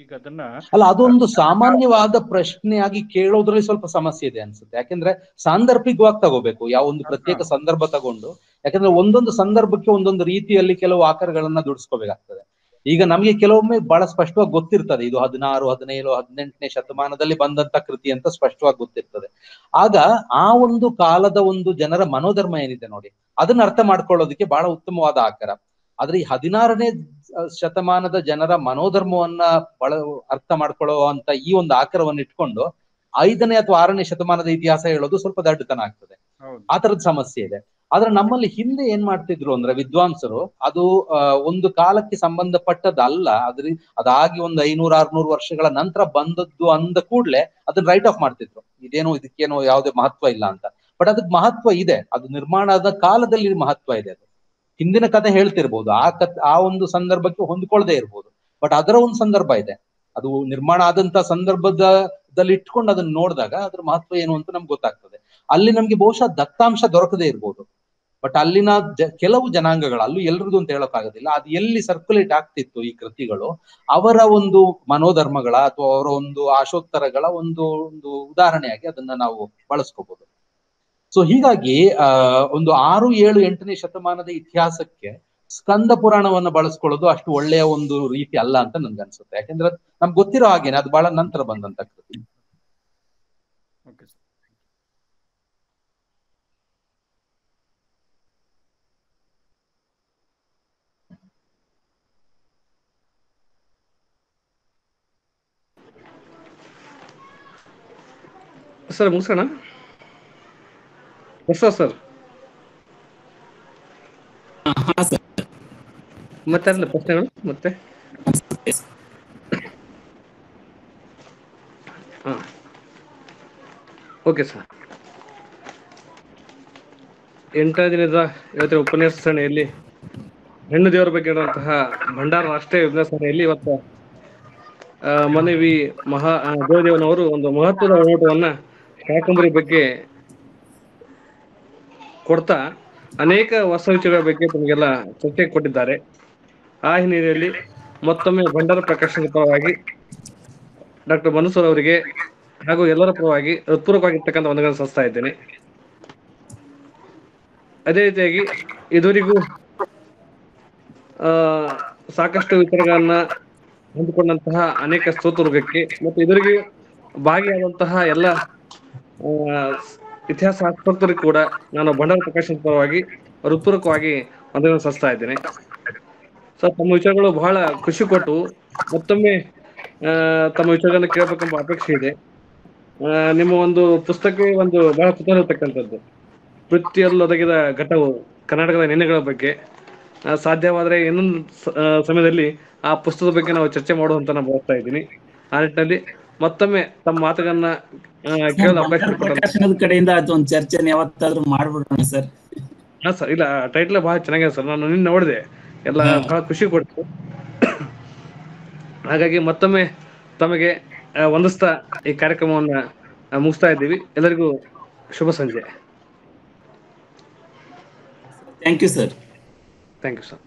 ಈಗ ಅದನ್ನ ಅಲ್ಲ, ಅದೊಂದು ಸಾಮಾನ್ಯವಾದ ಪ್ರಶ್ನೆಯಾಗಿ ಕೇಳೋದ್ರಲ್ಲಿ ಸ್ವಲ್ಪ ಸಮಸ್ಯೆ ಇದೆ ಅನ್ಸುತ್ತೆ. ಯಾಕೆಂದ್ರೆ ಸಾಂದರ್ಭಿಕವಾಗಿ ತಗೋಬೇಕು, ಯಾವ ಒಂದು ಪ್ರತ್ಯೇಕ ಸಂದರ್ಭ ತಗೊಂಡು. ಯಾಕಂದ್ರೆ ಒಂದೊಂದು ಸಂದರ್ಭಕ್ಕೆ ಒಂದೊಂದು ರೀತಿಯಲ್ಲಿ ಕೆಲವು ಆಕಾರಗಳನ್ನ ದುಡಿಸ್ಕೋಬೇಕಾಗ್ತದೆ. ಈಗ ನಮ್ಗೆ ಕೆಲವೊಮ್ಮೆ ಬಹಳ ಸ್ಪಷ್ಟವಾಗಿ ಗೊತ್ತಿರ್ತದೆ, ಇದು 16, 17, 18ನೇ ಶತಮಾನದಲ್ಲಿ ಬಂದಂತ ಕೃತಿ ಅಂತ ಸ್ಪಷ್ಟವಾಗಿ ಗೊತ್ತಿರ್ತದೆ. ಆಗ ಆ ಒಂದು ಕಾಲದ ಒಂದು ಜನರ ಮನೋಧರ್ಮ ಏನಿದೆ ನೋಡಿ, ಅದನ್ನ ಅರ್ಥ ಮಾಡ್ಕೊಳ್ಳೋದಕ್ಕೆ ಬಹಳ ಉತ್ತಮವಾದ ಆಕಾರ. ಆದ್ರೆ ಈ 16ನೇ ಶತಮಾನದ ಜನರ ಮನೋಧರ್ಮವನ್ನ ಬಹಳ ಅರ್ಥ ಮಾಡ್ಕೊಳ್ಳುವಂತ ಈ ಒಂದು ಆಕಾರವನ್ನು ಇಟ್ಕೊಂಡು 5ನೇ ಅಥವಾ 6ನೇ ಶತಮಾನದ ಇತಿಹಾಸ ಹೇಳೋದು ಸ್ವಲ್ಪ ದಡ್ಡತನ ಆಗ್ತದೆ. ಆ ತರದ ಸಮಸ್ಯೆ ಇದೆ. ಆದ್ರೆ ನಮ್ಮಲ್ಲಿ ಹಿಂದೆ ಏನ್ ಮಾಡ್ತಿದ್ರು ಅಂದ್ರೆ ವಿದ್ವಾಂಸರು, ಅದು ಒಂದು ಕಾಲಕ್ಕೆ ಸಂಬಂಧಪಟ್ಟದಲ್ಲ, ಅದಾಗಿ ಒಂದು 500-600 ವರ್ಷಗಳ ನಂತರ ಬಂದದ್ದು ಅಂದ ಕೂಡ್ಲೆ ಅದನ್ನ ರೈಟ್ ಆಫ್ ಮಾಡ್ತಿದ್ರು. ಇದಕ್ಕೇನೋ ಯಾವುದೇ ಮಹತ್ವ ಇಲ್ಲ ಅಂತ. ಬಟ್ ಅದಕ್ಕೆ ಮಹತ್ವ ಇದೆ. ಅದು ನಿರ್ಮಾಣದ ಕಾಲದಲ್ಲಿ ಮಹತ್ವ ಇದೆ. ಅದು ಹಿಂದಿನ ಕಥೆ ಹೇಳ್ತಿರ್ಬೋದು, ಆ ಒಂದು ಸಂದರ್ಭಕ್ಕೆ ಹೊಂದ್ಕೊಳ್ಳದೆ ಇರ್ಬೋದು, ಬಟ್ ಅದರ ಒಂದು ಸಂದರ್ಭ ಇದೆ. ಅದು ನಿರ್ಮಾಣ ಆದಂತ ಸಂದರ್ಭದಲ್ಲಿ ಇಟ್ಕೊಂಡು ಅದನ್ನ ನೋಡಿದಾಗ ಅದ್ರ ಮಹತ್ವ ಏನು ಅಂತ ನಮ್ಗೆ ಗೊತ್ತಾಗ್ತದೆ. ಅಲ್ಲಿ ನಮ್ಗೆ ಬಹುಶಃ ದತ್ತಾಂಶ ದೊರಕದೇ ಇರ್ಬೋದು, ಬಟ್ ಅಲ್ಲಿನ ಕೆಲವು ಜನಾಂಗಗಳು, ಅಲ್ಲೂ ಎಲ್ರದ್ದು ಅಂತ ಹೇಳೋಕ್ಕಾಗೋದಿಲ್ಲ, ಅದು ಎಲ್ಲಿ ಸರ್ಕ್ಯುಲೇಟ್ ಆಗ್ತಿತ್ತು ಈ ಕೃತಿಗಳು, ಅವರ ಒಂದು ಮನೋಧರ್ಮಗಳ ಅಥವಾ ಅವರ ಒಂದು ಆಶೋತ್ತರಗಳ ಒಂದು ಉದಾಹರಣೆಯಾಗಿ ಅದನ್ನ ನಾವು ಬಳಸ್ಕೋಬಹುದು. ಸೊ ಹೀಗಾಗಿ ಒಂದು 6, 7, 8ನೇ ಶತಮಾನದ ಇತಿಹಾಸಕ್ಕೆ ಸ್ಕಂದ ಪುರಾಣವನ್ನ ಬಳಸ್ಕೊಳ್ಳೋದು ಅಷ್ಟು ಒಳ್ಳೆಯ ಒಂದು ರೀತಿ ಅಲ್ಲ ಅಂತ ನನ್ಗೆ ಅನ್ಸುತ್ತೆ. ಯಾಕಂದ್ರೆ ನಮ್ಗೆ ಗೊತ್ತಿರೋ ಹಾಗೇನೆ ಅದು ಬಹಳ ನಂತರ ಬಂದಂತ ಕೃತಿ. ಸರ್ ಮುಗಿಸೋಣ ಸರ್. ಮತ್ತೆ ಪ್ರಶ್ನೆಗಳು ಮತ್ತೆ? Okay sir. 8ನೇ ದಿನದ ಇವತ್ತಿನ ಉಪನ್ಯಾಸ ಸರಣಿಯಲ್ಲಿ ಹೆಣ್ಣು ದೇವರ ಬಗ್ಗೆ ಇರುವಂತಹ ಭಂಡಾರ ರಾಷ್ಟ್ರೀಯ ವಿಜ್ಞಾನ ಸರಣಿಯಲ್ಲಿ ಇವತ್ತು ಮನವಿ ದೇವದೇವನವರು ಒಂದು ಮಹತ್ವದ ಒಳನೋಟವನ್ನ ಕಾಕಂಬರಿ ಬಗ್ಗೆ ಕೊಡ್ತಾ ಅನೇಕ ಹೊಸ ವಿಷಯಗಳ ಬಗ್ಗೆ ತಮಗೆಲ್ಲ ಚರ್ಚೆ ಕೊಟ್ಟಿದ್ದಾರೆ. ಆ ಹಿನ್ನೆಲೆಯಲ್ಲಿ ಮತ್ತೊಮ್ಮೆ ಭಂಡಾರ ಪ್ರಕಾಶನದ ಪರವಾಗಿ ಡಾಕ್ಟರ್ ಮನು ಸರ್ ಅವರಿಗೆ ಹಾಗೂ ಎಲ್ಲರ ಪರವಾಗಿ ಹೃತ್ಪೂರ್ವಕವಾಗಿರ್ತಕ್ಕಂಥ ವಂದನೆಗಳನ್ನು ಸಲ್ಲಿಸ್ತಾ ಇದ್ದೇನೆ. ಅದೇ ರೀತಿಯಾಗಿ ಇದುವರೆಗೂ ಸಾಕಷ್ಟು ವಿಚಾರಗಳನ್ನ ಹೊಂದಿಕೊಂಡಂತಹ ಅನೇಕ ಸ್ತೋತ್ರವರ್ಗಕ್ಕೆ ಮತ್ತು ಇದರಿಗೆ ಭಾಗಿಯಾದಂತಹ ಎಲ್ಲ ಇತಿಹಾಸ ಆಸಕ್ತರಿಗೆ ಕೂಡ ನಾನು ಭಂಡಾರ ಪ್ರಕಾಶನದ ಪರವಾಗಿ ಹೃತ್ಪೂರ್ವಕವಾಗಿ ವಂದನೆಗಳನ್ನು ಸಲ್ಲಿಸ್ತಾ ಇದ್ದೇನೆ. ಸರ್, ತಮ್ಮ ವಿಚಾರಗಳು ಬಹಳ ಖುಷಿ ಕೊಟ್ಟು ಮತ್ತೊಮ್ಮೆ ತಮ್ಮ ವಿಚಾರಗಳನ್ನ ಕೇಳಬೇಕೆಂಬ ಅಪೇಕ್ಷೆ ಇದೆ. ನಿಮ್ಮ ಒಂದು ಪುಸ್ತಕವೇ ಒಂದು ಬಹಳ ಕುತೂಹಲ ಇರ್ತಕ್ಕಂಥದ್ದು. ವೃತ್ತಿಯಲ್ಲಿ ಒದಗಿದ ಘಟವು ಕರ್ನಾಟಕದ ನೆನೆಗಳ ಬಗ್ಗೆ ಸಾಧ್ಯವಾದರೆ ಇನ್ನೊಂದು ಸಮಯದಲ್ಲಿ ಆ ಪುಸ್ತಕದ ಬಗ್ಗೆ ನಾವು ಚರ್ಚೆ ಮಾಡುವಂತ ನಾನು ಭಾವಿಸ್ತಾ ಇದ್ದೀನಿ. ಆ ನಿಟ್ಟಿನಲ್ಲಿ ಮತ್ತೊಮ್ಮೆ ತಮ್ಮ ಮಾತುಗಳನ್ನ ಕೇಳೋದು ಅವಕಾಶ ಬಂಗಾರ ಮಾಡಿಕೊಟ್ಟಂತ ಪ್ರಕಾಶನದ ಕಡೆಯಿಂದ ಅದೊಂದು ಚರ್ಚೆನ ಯಾವತ್ತಾದ್ರೂ ಮಾಡ್ಬಿಡೋಣ ಸರ್. ಹಾ ಸರ್, ಇಲ್ಲ ಟೈಟ್ಲ್ ಬಹಳ ಚೆನ್ನಾಗಿದೆ ಸರ್, ನಾನು ನಿನ್ನ ನೋಡಿದೆ, ಎಲ್ಲ ಬಹಳ ಖುಷಿ ಕೊಡ್ತು. ಹಾಗಾಗಿ ಮತ್ತೊಮ್ಮೆ ತಮಗೆ ವಂದಿಸ್ತಾ ಈ ಕಾರ್ಯಕ್ರಮವನ್ನ ಮುಗಿಸ್ತಾ ಇದ್ದೀವಿ. ಎಲ್ಲರಿಗೂ ಶುಭ ಸಂಜೆ. Thank you sir. Thank you sir.